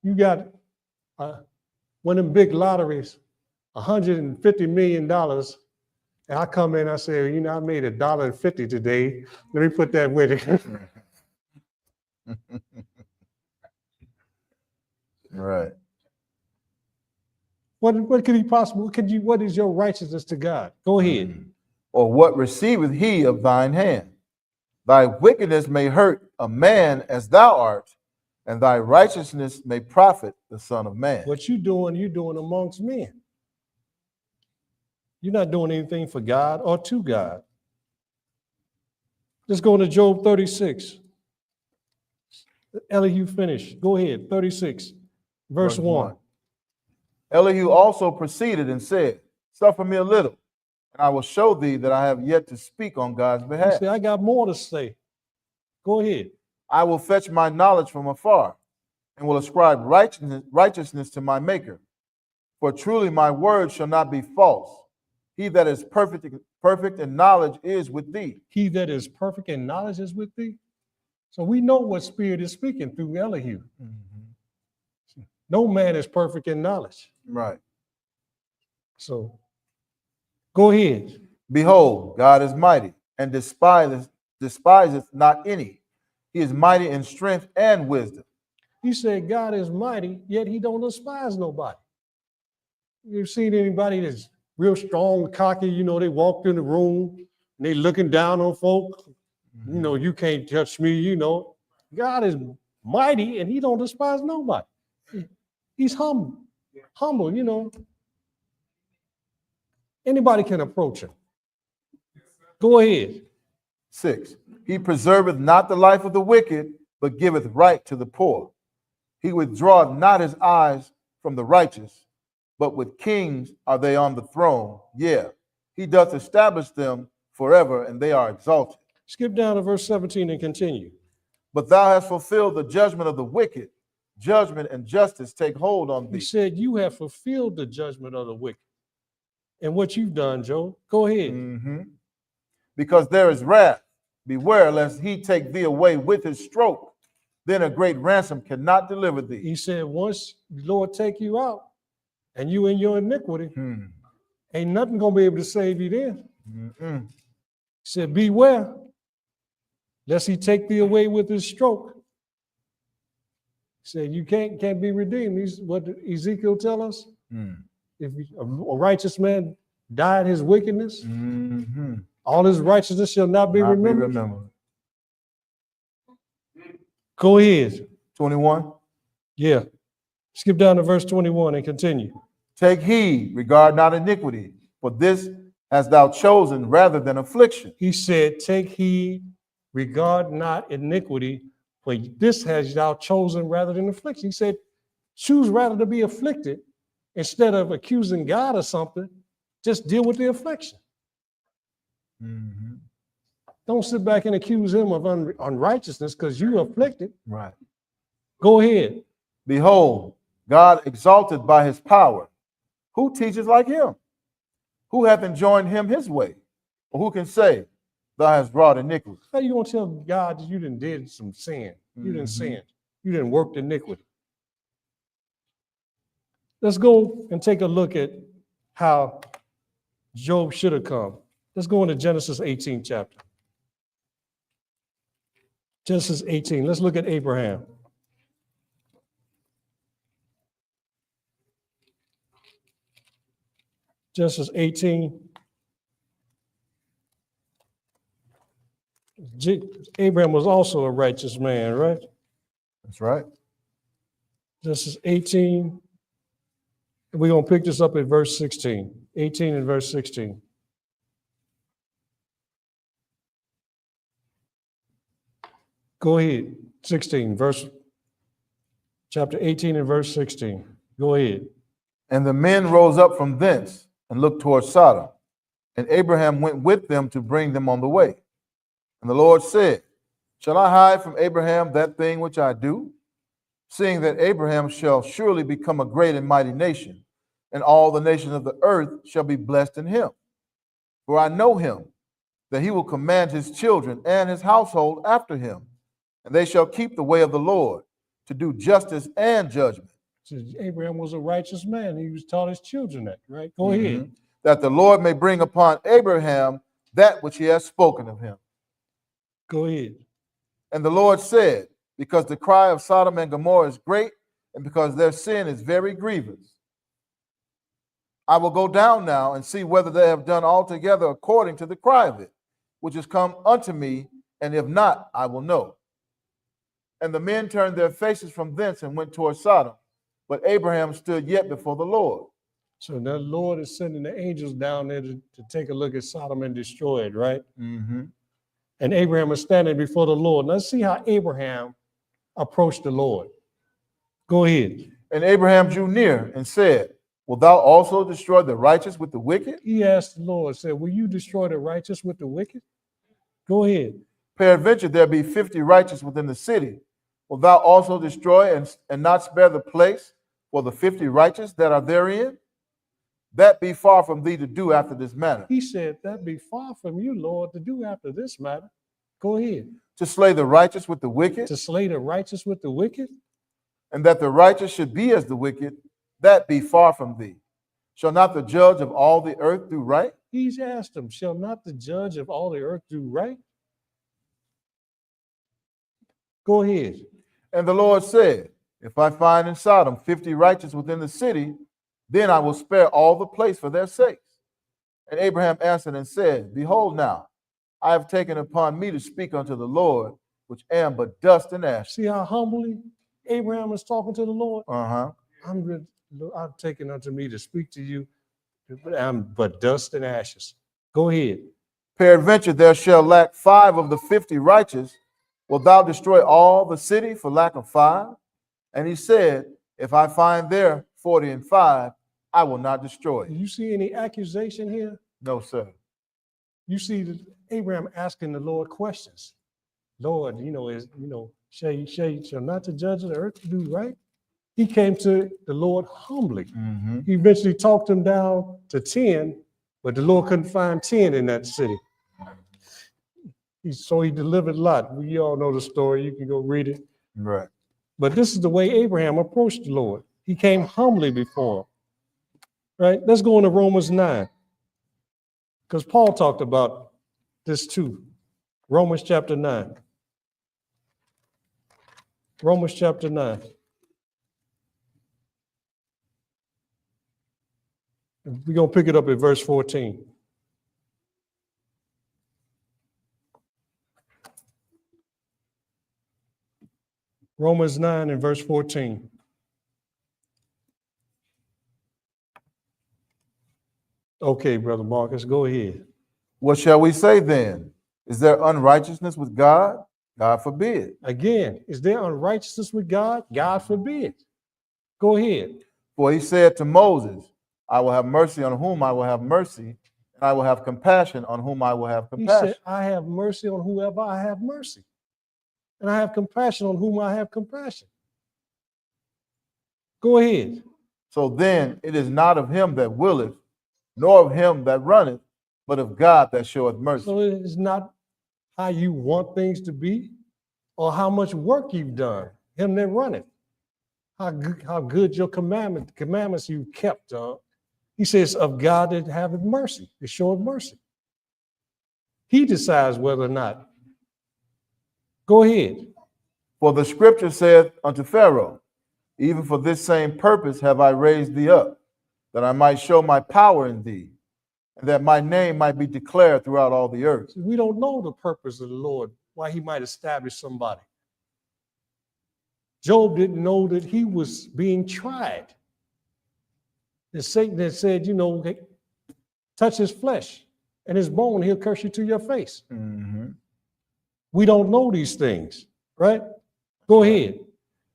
You got one of them big lotteries, $150 million. And I come in, I say, I made $1.50 today. Let me put that with it. Right. What could he possibly, what is your righteousness to God? Go ahead. Or what receiveth he of thine hand? Thy wickedness may hurt a man as thou art, and thy righteousness may profit the Son of Man. What you're doing amongst men. You're not doing anything for God or to God. Let's go to Job 36. Elihu finished. Go ahead, 36, verse 1. Elihu also proceeded and said, suffer me a little, and I will show thee that I have yet to speak on God's behalf. He said, I got more to say. Go ahead. I will fetch my knowledge from afar, and will ascribe righteousness to my Maker. For truly my word shall not be false. He that is perfect in knowledge is with thee. He that is perfect in knowledge is with thee. So we know what spirit is speaking through Elihu. Mm-hmm. No man is perfect in knowledge. Right. So go ahead. Behold, God is mighty, and despiseth not any. He is mighty in strength and wisdom. He said God is mighty, yet he don't despise nobody. You've seen anybody that's real strong, cocky, they walked in the room and they looking down on folk. You can't touch me, God is mighty and he don't despise nobody. He's humble, Anybody can approach him. Go ahead. 6. He preserveth not the life of the wicked, but giveth right to the poor. He withdraweth not his eyes from the righteous, but with kings are they on the throne. Yeah, he doth establish them forever, and they are exalted. Skip down to verse 17 and continue. But thou hast fulfilled the judgment of the wicked. Judgment and justice take hold on thee. He said, you have fulfilled the judgment of the wicked. And what you've done, Joe, go ahead. Because there is wrath. Beware lest he take thee away with his stroke. Then a great ransom cannot deliver thee. He said, once the Lord take you out and you in your iniquity, ain't nothing going to be able to save you then. He said, beware lest he take thee away with his stroke. He said, you can't be redeemed. What did Ezekiel tell us? If a righteous man died his wickedness, all his righteousness shall not be remembered. Go ahead. 21. Yeah. Skip down to verse 21 and continue. Take heed, regard not iniquity, for this hast thou chosen rather than affliction. He said, take heed, regard not iniquity, for this hast thou chosen rather than affliction. He said, choose rather to be afflicted instead of accusing God of something. Just deal with the affliction. Don't sit back and accuse him of unrighteousness because you afflicted. Right. Go ahead. Behold, God exalted by his power. Who teaches like him? Who hath enjoined him his way? Or who can say, thou hast wrought iniquity? How you going to tell God that you did some sin? You didn't sin. You didn't work iniquity. Let's go and take a look at how Job should have come. Let's go into Genesis 18 chapter. Genesis 18. Let's look at Abraham. Genesis 18. Abraham was also a righteous man, right? That's right. Genesis 18. We're going to pick this up at verse 16. 18 and verse 16. Go ahead. 16, chapter 18 and verse 16. Go ahead. And the men rose up from thence and looked toward Sodom. And Abraham went with them to bring them on the way. And the Lord said, shall I hide from Abraham that thing which I do? Seeing that Abraham shall surely become a great and mighty nation, and all the nations of the earth shall be blessed in him. For I know him, that he will command his children and his household after him, and they shall keep the way of the Lord, to do justice and judgment. So Abraham was a righteous man. He was taught his children that, right? Go ahead. That the Lord may bring upon Abraham that which he has spoken of him. Go ahead. And the Lord said, because the cry of Sodom and Gomorrah is great, and because their sin is very grievous, I will go down now and see whether they have done altogether according to the cry of it, which is come unto me, and if not, I will know. And the men turned their faces from thence and went toward Sodom, but Abraham stood yet before the Lord. So the Lord is sending the angels down there to take a look at Sodom and destroy it, right? And Abraham is standing before the Lord. Let's see how Abraham approached the Lord. Go ahead. And Abraham drew near and said, will thou also destroy the righteous with the wicked? He asked the Lord, said, will you destroy the righteous with the wicked? Go ahead. Peradventure there be 50 righteous within the city. Will thou also destroy and not spare the place for the 50 righteous that are therein? That be far from thee to do after this manner. He said, that be far from you, Lord, to do after this matter. Go ahead. To slay the righteous with the wicked? To slay the righteous with the wicked? And that the righteous should be as the wicked, that be far from thee. Shall not the judge of all the earth do right? He's asked him, shall not the judge of all the earth do right? Go ahead. And the Lord said, if I find in Sodom 50 righteous within the city, then I will spare all the place for their sakes. And Abraham answered and said, behold now, I have taken upon me to speak unto the Lord, which am but dust and ashes. See how humbly Abraham is talking to the Lord? I've taken unto me to speak to you, but I'm but dust and ashes. Go ahead. Peradventure there shall lack 5 of the 50 righteous. Wilt thou destroy all the city for lack of 5? And he said, if I find there 40 and 5, I will not destroy it. Do you see any accusation here? No, sir. You see Abraham asking the Lord questions. Lord, shall not the judge of the earth do right? He came to the Lord humbly. He eventually talked him down to 10, but the Lord couldn't find 10 in that city. So he delivered Lot. We all know the story. You can go read it. Right. But this is the way Abraham approached the Lord. He came humbly before him. Right? Let's go into Romans 9. Because Paul talked about this too. Romans chapter 9. Romans chapter 9. We're going to pick it up at verse 14. Romans 9 and verse 14. Okay, Brother Marcus, go ahead. What shall we say then? Is there unrighteousness with God? God forbid. Again, is there unrighteousness with God? God forbid. Go ahead. For he said to Moses, I will have mercy on whom I will have mercy, and I will have compassion on whom I will have compassion. He said, I have mercy on whoever I have mercy, and I have compassion on whom I have compassion. Go ahead. So then it is not of him that willeth, nor of him that runneth, but of God that showeth mercy. So it is not how you want things to be or how much work you've done. Him that runneth. How good your commandments you've kept. He says, of God that haveth mercy, that showeth mercy. He decides whether or not. Go ahead. For the scripture saith unto Pharaoh, even for this same purpose have I raised thee up, that I might show my power in thee, and that my name might be declared throughout all the earth. We don't know the purpose of the Lord, why he might establish somebody. Job didn't know that he was being tried. And Satan had said, you know, hey, touch his flesh and his bone, he'll curse you to your face. Mm-hmm. We don't know these things, right? Go ahead.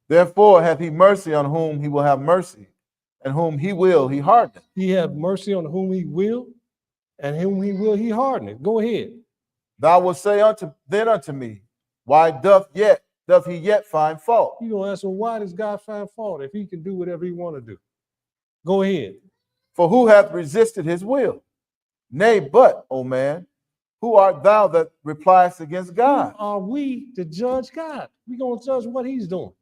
Therefore hath he mercy on whom he will have mercy, and whom he will he harden. He have mercy on whom he will, and whom he will he harden it. Go ahead. Thou wilt say unto me, why doth he yet find fault? You gonna ask, well, why does God find fault if he can do whatever he want to do? Go ahead. For who hath resisted his will? Nay, but, O man, who art thou that repliest against God? Who are we to judge God? We're going to judge what he's doing.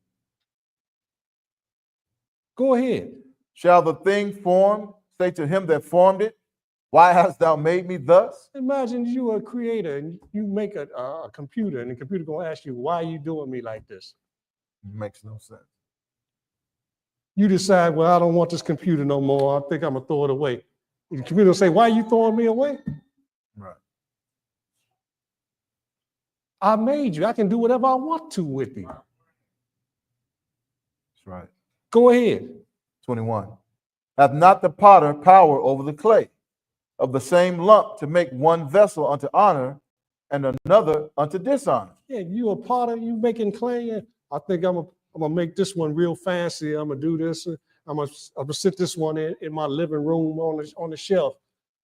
Go ahead. Shall the thing formed say to him that formed it, why hast thou made me thus? Imagine you are a creator and you make a computer, and the computer going to ask you, why are you doing me like this? Makes no sense. You decide, well, I don't want this computer no more. I think I'm going to throw it away. The computer will say, why are you throwing me away? Right. I made you. I can do whatever I want to with you. That's right. Go ahead. 21. Hath not the potter power over the clay, of the same lump to make one vessel unto honor and another unto dishonor? Yeah, you a potter, you making clay. I think I'm gonna make this one real fancy. I'm gonna do this. I'm gonna sit this one in my living room on the shelf.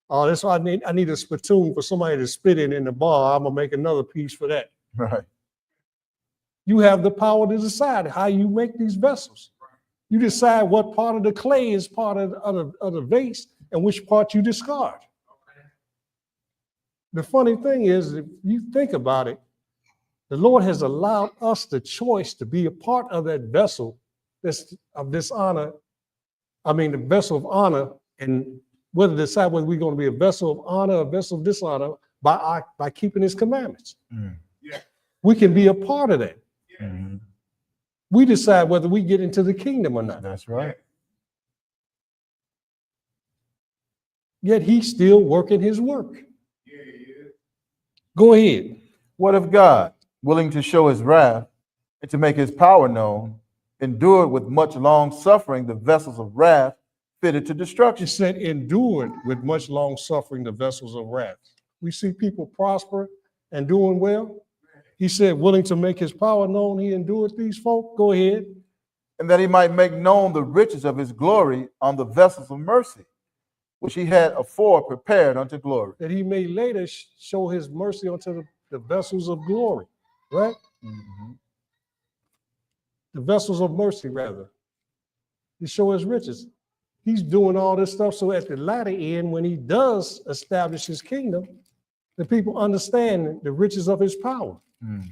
That's why I need a spittoon for somebody to spit in the bar. I'm gonna make another piece for that. Right. You have the power to decide how you make these vessels. You decide what part of the clay is part of the vase and which part you discard. The funny thing is, if you think about it, the Lord has allowed us the choice to be a part of that vessel that's of dishonor. I mean, the vessel of honor, and whether decide whether we're going to be a vessel of honor or a vessel of dishonor by keeping his commandments. Mm. Yeah. We can be a part of that. Mm-hmm. We decide whether we get into the kingdom or not. That's right. Yet he's still working his work. Yeah, yeah. Go ahead. What if God, willing to show his wrath and to make his power known, endured with much long suffering the vessels of wrath fitted to It destruction? said endured with much long suffering the vessels of wrath. We see people prosper and doing well. He said, willing to make his power known, he endured these folk. Go ahead. And that he might make known the riches of his glory on the vessels of mercy, which he had afore prepared unto glory. That he may later show his mercy unto the vessels of glory, right? Mm-hmm. The vessels of mercy, rather. To show his riches. He's doing all this stuff so at the latter end, when he does establish his kingdom, the people understand the riches of his power. Mm.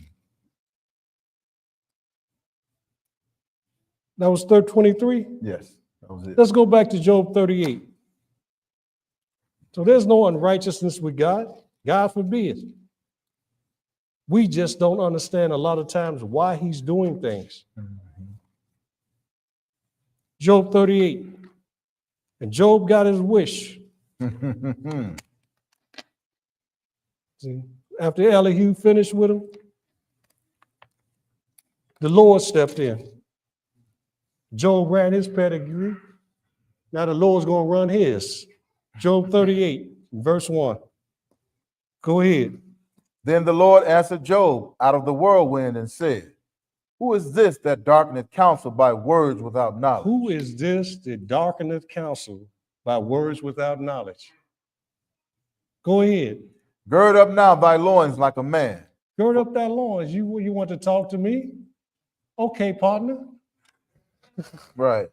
That was 23. Yes, that was it. Let's go back to Job 38. So there's no unrighteousness with God. God forbid. We just don't understand a lot of times why he's doing things. Mm-hmm. Job 38. And Job got his wish. See, after Elihu finished with him, the Lord stepped in. Job ran his pedigree. Now the Lord's going to run his. Job 38, verse 1. Go ahead. Then the Lord answered Job out of the whirlwind and said, who is this that darkeneth counsel by words without knowledge? Who is this that darkeneth counsel by words without knowledge? Go ahead. Gird up now thy loins like a man. Gird up thy loins. You want to talk to me? Okay, partner. Right.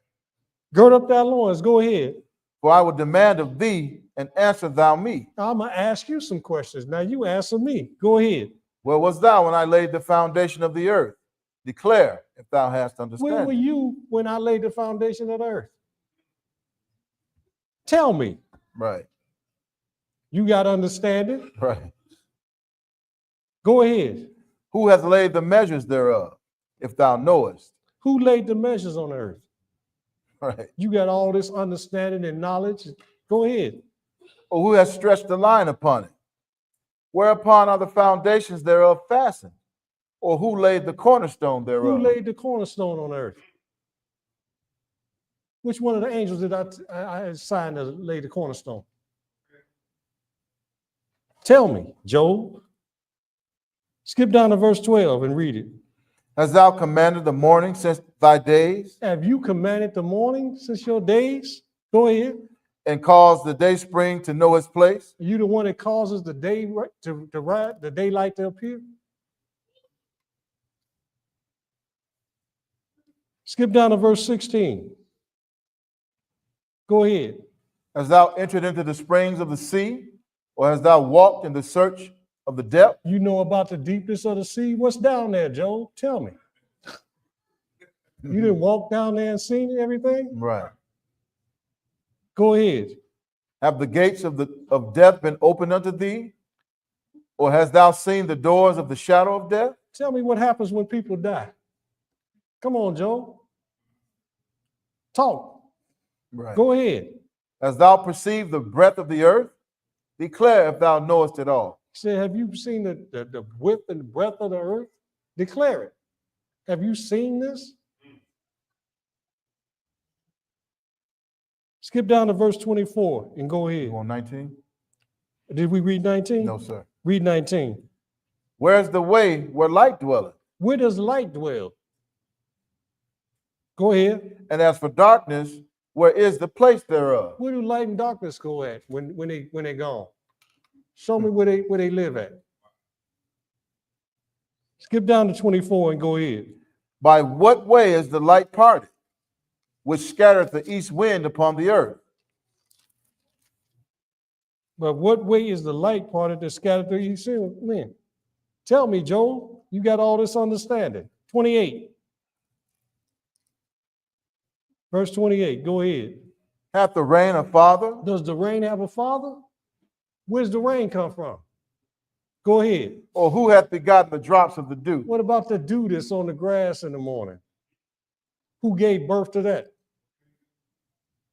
Gird up thy loins. Go ahead. For I will demand of thee, and answer thou me. I'm going to ask you some questions. Now you answer me. Go ahead. Where wast thou when I laid the foundation of the earth? Declare, if thou hast Where were understanding. you when I laid the foundation of the earth? Tell me. Right. You got understanding? Right. Go ahead. Who hath laid the measures thereof, if thou knowest? Who laid the measures on the earth? Right. You got all this understanding and knowledge. Go ahead. Or who hath stretched the line upon it? Whereupon are the foundations thereof fastened? Or who laid the cornerstone Who thereof? laid the cornerstone on earth? Which one of the angels did I assign to lay the cornerstone? Tell me, Job. Skip down to verse 12 and read it. Hast thou commanded the morning since thy days, Have you commanded the morning since your days? Go ahead. and caused the day spring to know its place? Are you the one that causes the day to rise, the daylight to appear? Skip down to verse 16. Go ahead. Hast thou entered into the springs of the sea, or hast thou walked in the search of the depth? You know about the deepness of the sea? What's down there, Joe? Tell me. You didn't walk down there and seen everything? Right. Go ahead. Have the gates of death been opened unto thee? Or hast thou seen the doors of the shadow of death? Tell me what happens when people die. Come on, Joe. Talk. Right. Go ahead. Hast thou perceived the breadth of the earth? Declare if thou knowest it all. He said, have you seen the width and the breadth of the earth? Declare it. Have you seen this? Skip down to verse 24 and go ahead. You want 19? Did we read 19? No, sir. Read 19. Where's the way where light dwelleth? Where does light dwell? Go ahead. And as for darkness, where is the place thereof? Where do light and darkness go at when they're gone? Show me where they live at. Skip down to 24 and go ahead. By what way is the light parted, which scattereth the east wind upon the earth? But what way is the light parted that scattered the east wind? Tell me, Joel. You got all this understanding. 28. Verse 28. Go ahead. Hath the rain a father? Does the rain have a father? Where's the rain come from? Go ahead. Or who hath begotten the drops of the dew? What about the dew that's on the grass in the morning? Who gave birth to that?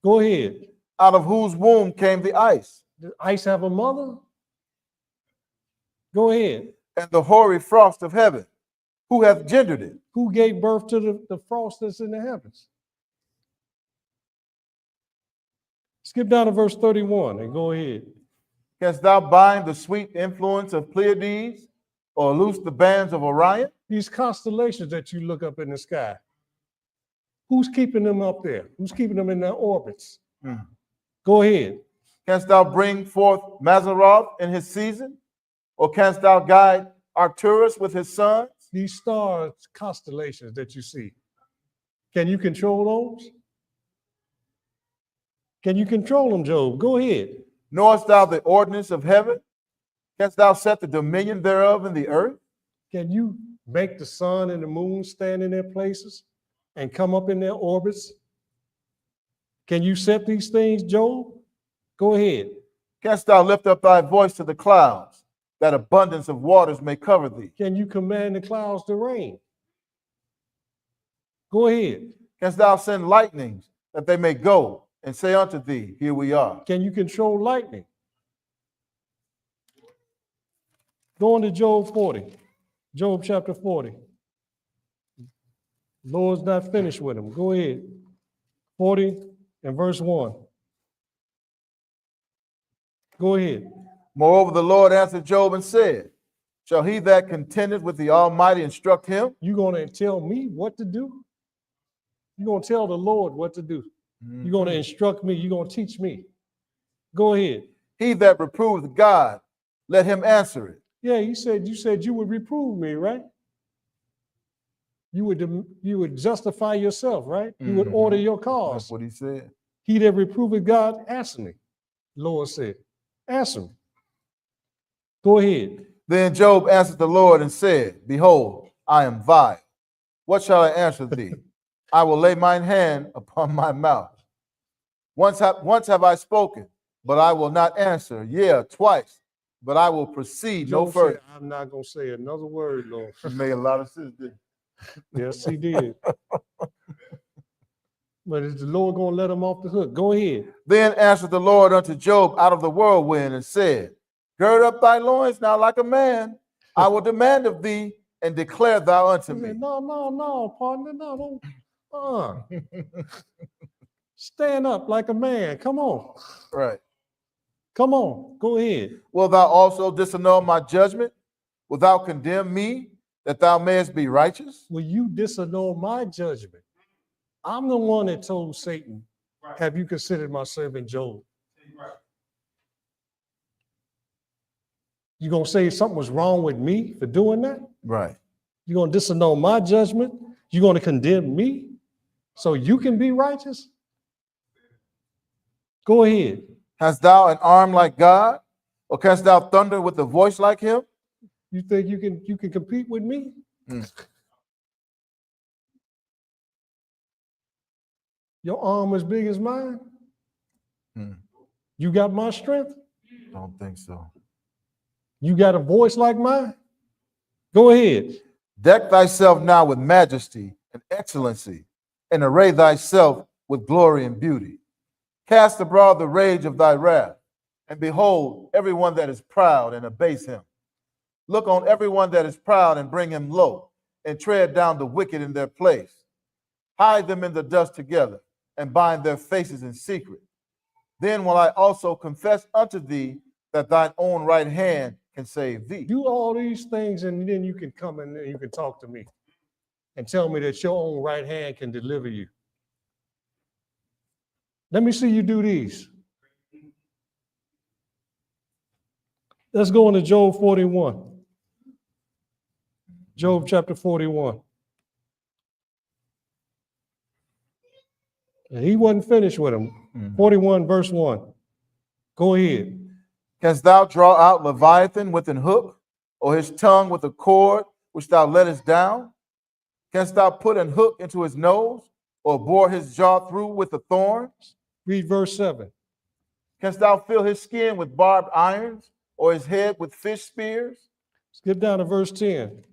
Go ahead. Out of whose womb came the ice? Does ice have a mother? Go ahead. And the hoary frost of heaven? Who hath gendered it? Who gave birth to the frost that's in the heavens? Skip down to verse 31 and go ahead. Canst thou bind the sweet influence of Pleiades, or loose the bands of Orion? These constellations that you look up in the sky, who's keeping them up there? Who's keeping them in their orbits? Go ahead. Canst thou bring forth Mazzaroth in his season? Or canst thou guide Arcturus with his sons? These star constellations that you see, can you control those? Can you control them, Job? Go ahead. Knowest thou the ordinance of heaven? Canst thou set the dominion thereof in the earth? Can you make the sun and the moon stand in their places and come up in their orbits? Can you set these things, Job? Go ahead. Canst thou lift up thy voice to the clouds, that abundance of waters may cover thee? Can you command the clouds to rain? Go ahead. Canst thou send lightnings, that they may go and say unto thee, here we are? Can you control lightning? Go on to Job 40. Job chapter 40. Lord's not finished with him. Go ahead. 40 and verse 1. Go ahead. Moreover, the Lord answered Job and said, shall he that contendeth with the Almighty instruct him? You going to tell me what to do? You're going to tell the Lord what to do. You're going to instruct me. You're going to teach me. Go ahead. He that reproveth God, let him answer it. Yeah, you said you would reprove me, right? You would justify yourself, right? You would order your cause. That's what he said. He that reproveth God, answer me. Lord said, answer me. Go ahead. Then Job answered the Lord and said, behold, I am vile. What shall I answer thee? I will lay mine hand upon my mouth. Once have I spoken, but I will not answer. Yeah, twice, but I will proceed no Job further. said, I'm not going to say another word, Lord. He made a lot of sense, didn't Yes, he did. But is the Lord going to let him off the hook? Go ahead. he? Then answered the Lord unto Job out of the whirlwind and said, gird up thy loins now like a man. I will demand of thee and declare thou unto He me. said, no, partner, no, don't. Stand up like a man. Come on. Right. Come on. Go ahead. Wilt thou also disannul my judgment? Wilt thou condemn me that thou mayest be righteous? Will you disannul my judgment? I'm the one that told Satan, have you considered my servant Job? You gonna say something was wrong with me for doing that? Right. You're gonna disannul my judgment? You're gonna condemn me so you can be righteous? Go ahead. Hast thou an arm like God? Or canst thou thunder with a voice like him? You think you can compete with me? Your arm as big as mine? You got my strength? Don't think so. You got a voice like mine? Go ahead. Deck thyself now with majesty and excellency, and array thyself with glory and beauty. Cast abroad the rage of thy wrath, and behold everyone that is proud and abase him. Look on everyone that is proud and bring him low, and tread down the wicked in their place. Hide them in the dust together, and bind their faces in secret. Then will I also confess unto thee that thine own right hand can save thee. Do all these things, and then you can come and you can talk to me and tell me that your own right hand can deliver you. Let me see you do these. Let's go into Job 41. Job chapter 41. And he wasn't finished with him. 41 verse 1. Go ahead. Canst thou draw out Leviathan with an hook, or his tongue with a cord which thou lettest down? Canst thou put an hook into his nose, or bore his jaw through with the thorns? Read verse 7. Canst thou fill his skin with barbed irons, or his head with fish spears? Skip down to verse 10.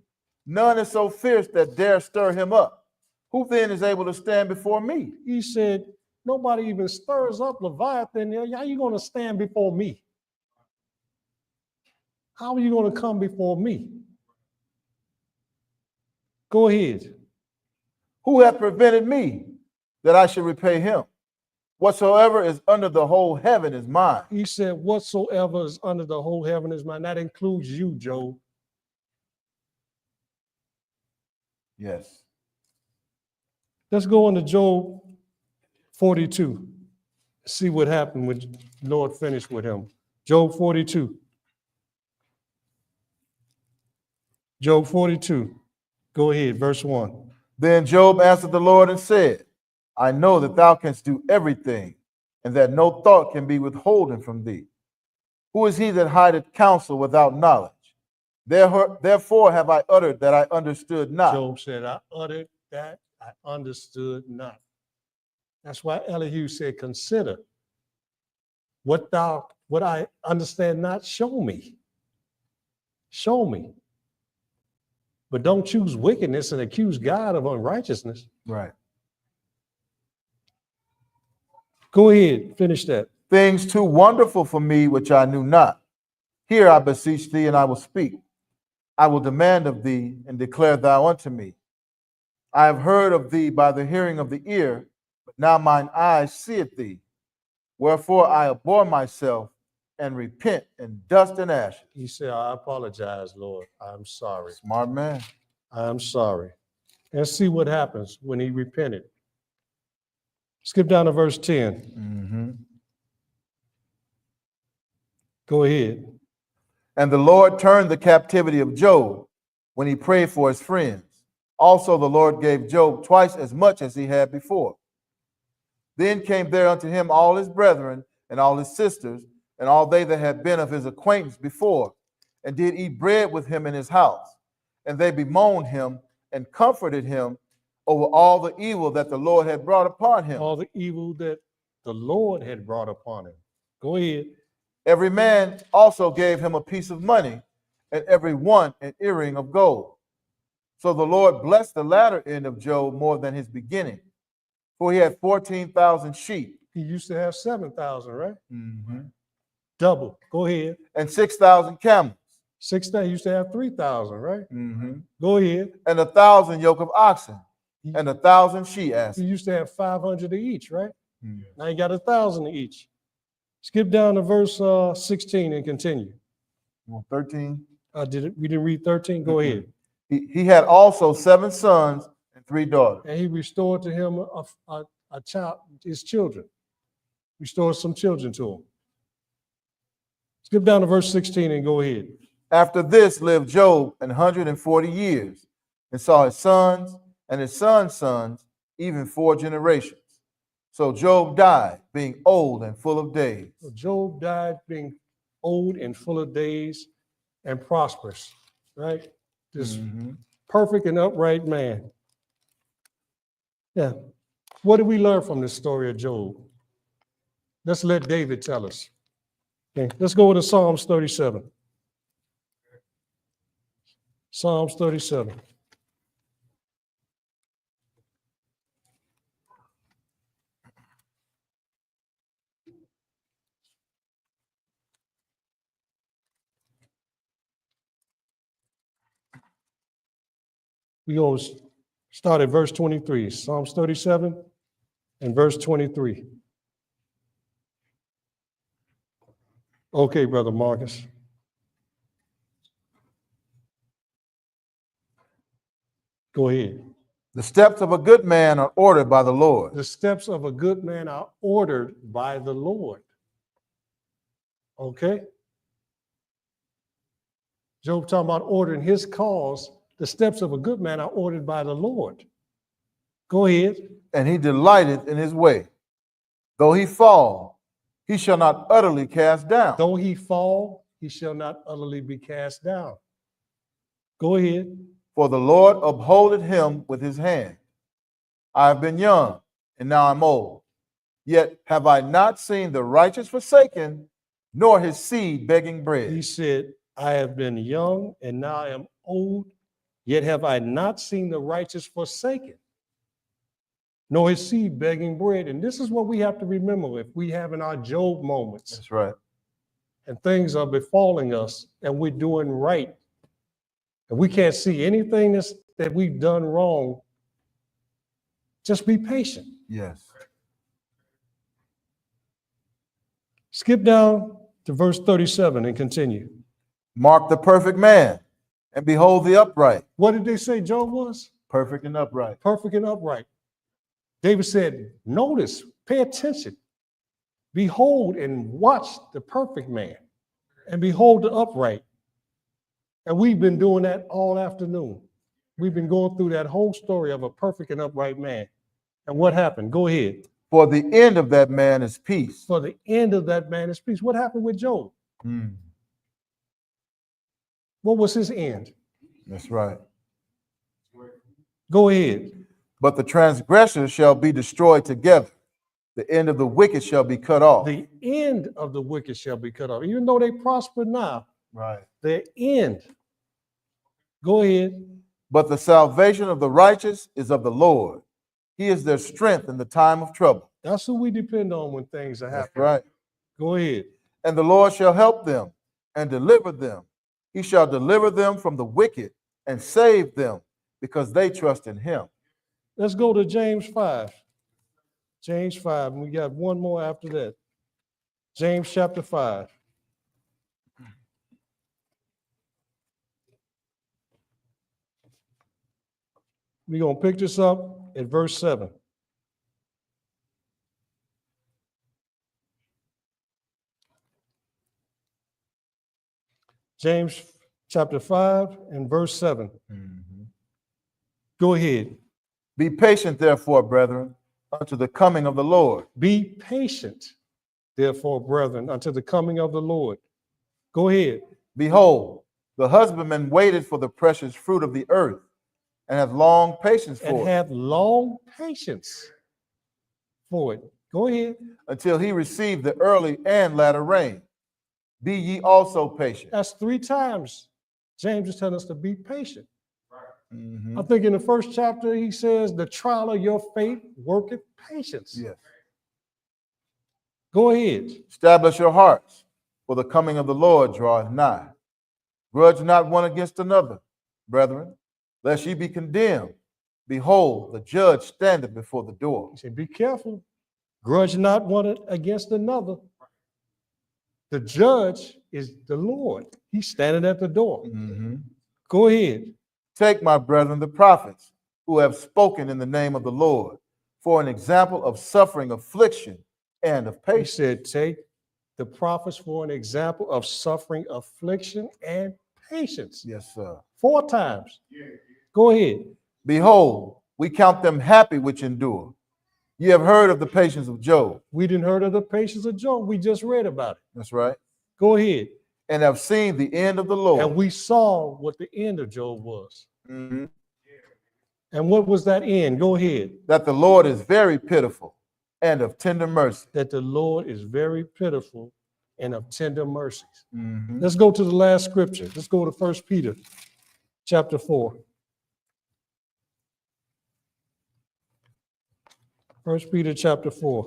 None is so fierce that dare stir him up. Who then is able to stand before me? He said, nobody even stirs up Leviathan. How are you going to stand before me? How are you going to come before me? Go ahead. Who hath prevented me that I should repay him? Whatsoever is under the whole heaven is mine. He said, whatsoever is under the whole heaven is mine. That includes you, Job. Yes. Let's go into Job 42. See what happened when the Lord finished with him. Job 42. Job 42. Go ahead, verse 1. Then Job answered the Lord and said, I know that thou canst do everything, and that no thought can be withholden from thee. Who is he that hideth counsel without knowledge? Therefore have I uttered that I understood not. Job said, I uttered that I understood not. That's why Elihu said, consider what I understand not, show me. Show me. But don't choose wickedness and accuse God of unrighteousness. Right. Go ahead, finish that. Things too wonderful for me which I knew not. Here I beseech thee, and I will speak. I will demand of thee, and declare thou unto me. I have heard of thee by the hearing of the ear, but now mine eyes seeth thee. Wherefore I abhor myself, and repent in dust and ashes. He said, I apologize, Lord. I'm sorry. Smart man. I'm sorry. And see what happens when he repented. Skip down to verse 10. Go ahead. And the Lord turned the captivity of Job when he prayed for his friends. Also the Lord gave Job twice as much as he had before. Then came there unto him all his brethren and all his sisters, and all they that had been of his acquaintance before, and did eat bread with him in his house. And they bemoaned him and comforted him over all the evil that the Lord had brought upon him. All the evil that the Lord had brought upon him. Go ahead. Every man also gave him a piece of money, and every one an earring of gold. So the Lord blessed the latter end of Job more than his beginning, for he had 14,000 sheep. He used to have 7,000, right? Mm-hmm. Double. Go ahead. And 6,000 camels. 6,000. He used to have 3,000, right? Mm-hmm. Go ahead. And 1,000 yoke of oxen, and 1,000 she asses. He used to have 500 each, right? Mm-hmm. Now he got 1,000 each. Skip down to verse 16 and continue. 13. We didn't read 13? Go ahead. He had also 7 sons and 3 daughters. And he restored to him a child, his children. Restored some children to him. Skip down to verse 16 and go ahead. After this lived Job 140 years, and saw his sons and his sons' sons, even 4 generations. So Job died, being old and full of days. So Job died being old and full of days and prosperous, right? This perfect and upright man. Yeah. What do we learn from this story of Job? Let's let David tell us. Okay, let's go to Psalms 37. Psalms 37. We always start at verse 23. Psalms 37 and verse 23. Okay, Brother Marcus. Go ahead. The steps of a good man are ordered by the Lord. The steps of a good man are ordered by the Lord. Okay? Job talking about ordering his cause. The steps of a good man are ordered by the Lord. Go ahead. And he delighteth in his way. Though he fall, he shall not utterly cast down. Though he fall, he shall not utterly be cast down. Go ahead. For the Lord upholdeth him with his hand. I have been young, and now I'm old. Yet have I not seen the righteous forsaken, nor his seed begging bread. He said, I have been young, and now I am old. Yet have I not seen the righteous forsaken, nor his seed begging bread. And this is what we have to remember if we have in our Job moments. That's right. And things are befalling us, and we're doing right. And we can't see anything that we've done wrong. Just be patient. Yes. Skip down to verse 37 and continue. Mark the perfect man, and behold the upright. What did they say Job was? Perfect and upright. Perfect and upright. David said, notice, pay attention. Behold and watch the perfect man, and behold the upright. And we've been doing that all afternoon. We've been going through that whole story of a perfect and upright man. And what happened? Go ahead. For the end of that man is peace. For the end of that man is peace. What happened with Job? What was his end? That's right. Go ahead. But the transgressors shall be destroyed together. The end of the wicked shall be cut off. The end of the wicked shall be cut off. Even though they prosper now, Right. their end. Go ahead. But the salvation of the righteous is of the Lord. He is their strength in the time of trouble. That's who we depend on when things are That's happening. right. Go ahead. And the Lord shall help them and deliver them. He shall deliver them from the wicked and save them because they trust in him. Let's go to James 5. James 5. And we got one more after that. James chapter 5. We're going to pick this up at verse 7. James chapter 5 and verse 7. Go ahead. Be patient, therefore, brethren, unto the coming of the Lord. Be patient, therefore, brethren, unto the coming of the Lord. Go ahead. Behold, the husbandman waited for the precious fruit of the earth, and hath long patience And for it. have long patience for it. Go ahead. until he receive the early and latter rain. Be ye also patient. That's 3 times. James is telling us to be patient. Mhm. I think in the first chapter, he says, the trial of your faith worketh patience. Yes. Go ahead. Establish your hearts, for the coming of the Lord draweth nigh. Grudge not one against another, brethren, lest ye be condemned. Behold, the judge standeth before the door. He said, be careful. Grudge not one against another. The judge is the Lord. He's standing at the door. Mhm. Go ahead. Take, my brethren, the prophets, who have spoken in the name of the Lord, for an example of suffering, affliction, and of He patience. said, take the prophets for an example of suffering, affliction, and patience. Yes, sir. 4 times. Go ahead. Behold, we count them happy which endure. Ye have heard of the patience of Job. We didn't heard of the patience of Job. We just read about it. That's right. Go ahead. And have seen the end of the Lord. And we saw what the end of Job was. Mhm. And what was that end? Go ahead. That the Lord is very pitiful and of tender mercy. That the Lord is very pitiful and of tender mercies. Mhm. Let's go to the last scripture. Let's go to 1 Peter chapter 4. 1 Peter chapter 4.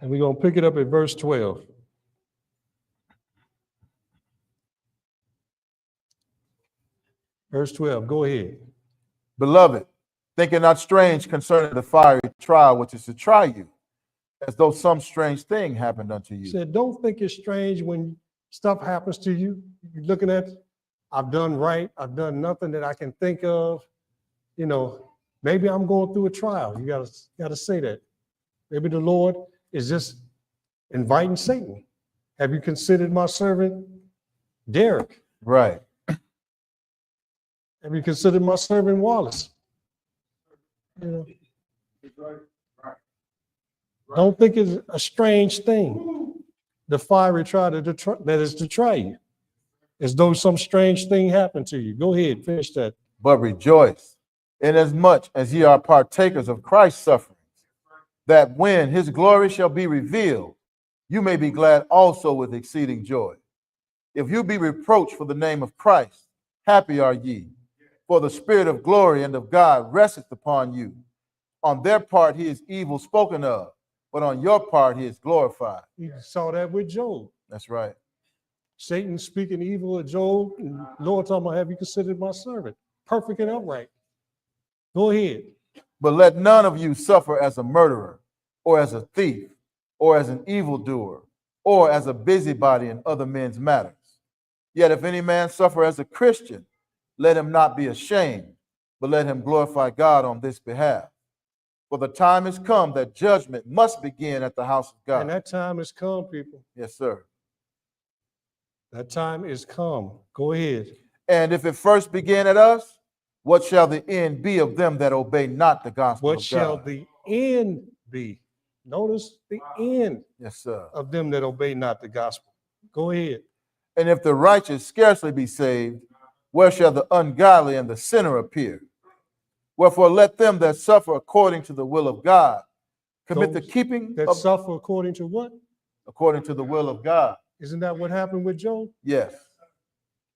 And we're going to pick it up at verse 12. Verse 12, go ahead. Beloved, think it not strange concerning the fiery trial which is to try you, as though some strange thing happened unto He you. said, don't think it's strange when stuff happens to you. You're looking at, I've done right. I've done nothing that I can think of. You know, maybe I'm going through a trial. You gotta say that. Maybe the Lord is just inviting Satan. Have you considered my servant Derek? Right. Have you considered my servant Wallace? You know, don't think it's a strange thing. The fiery trial that is to try you, as though some strange thing happened to you. Go ahead, finish that. But rejoice, inasmuch as ye are partakers of Christ's sufferings, that when his glory shall be revealed, you may be glad also with exceeding joy. If you be reproached for the name of Christ, happy are ye, for the Spirit of glory and of God resteth upon you. On their part he is evil spoken of, but on your part he is glorified. You saw that with Job. That's right. Satan speaking evil of Job, and Lord talking about, have you considered my servant? Perfect and upright. Go ahead. But let none of you suffer as a murderer, or as a thief, or as an evildoer, or as a busybody in other men's matters. Yet if any man suffer as a Christian, let him not be ashamed, but let him glorify God on this behalf. For the time is come that judgment must begin at the house of God. And that time has come, people. Yes, sir. That time is come. Go ahead. And if it first begin at us, what shall the end be of them that obey not the gospel What of shall God? the end be? Notice the end Yes, sir. of them that obey not the gospel. Go ahead. And if the righteous scarcely be saved, where shall the ungodly and the sinner appear? Wherefore let them that suffer according to the will of God commit the Those keeping that of suffer according to what? according to the will of God. Isn't that what happened with Job? Yes.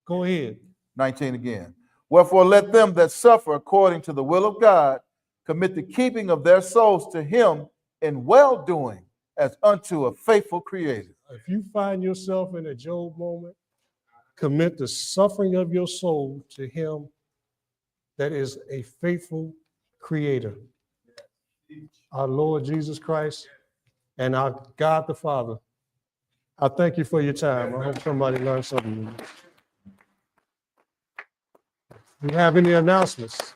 Go ahead. 19 again. Wherefore let them that suffer according to the will of God commit the keeping of their souls to him in well-doing as unto a faithful creator. If you find yourself in a Job moment, commit the suffering of your soul to him that is a faithful creator. Our Lord Jesus Christ and our God the Father. I thank you for your time. I hope somebody learned something. Do you have any announcements?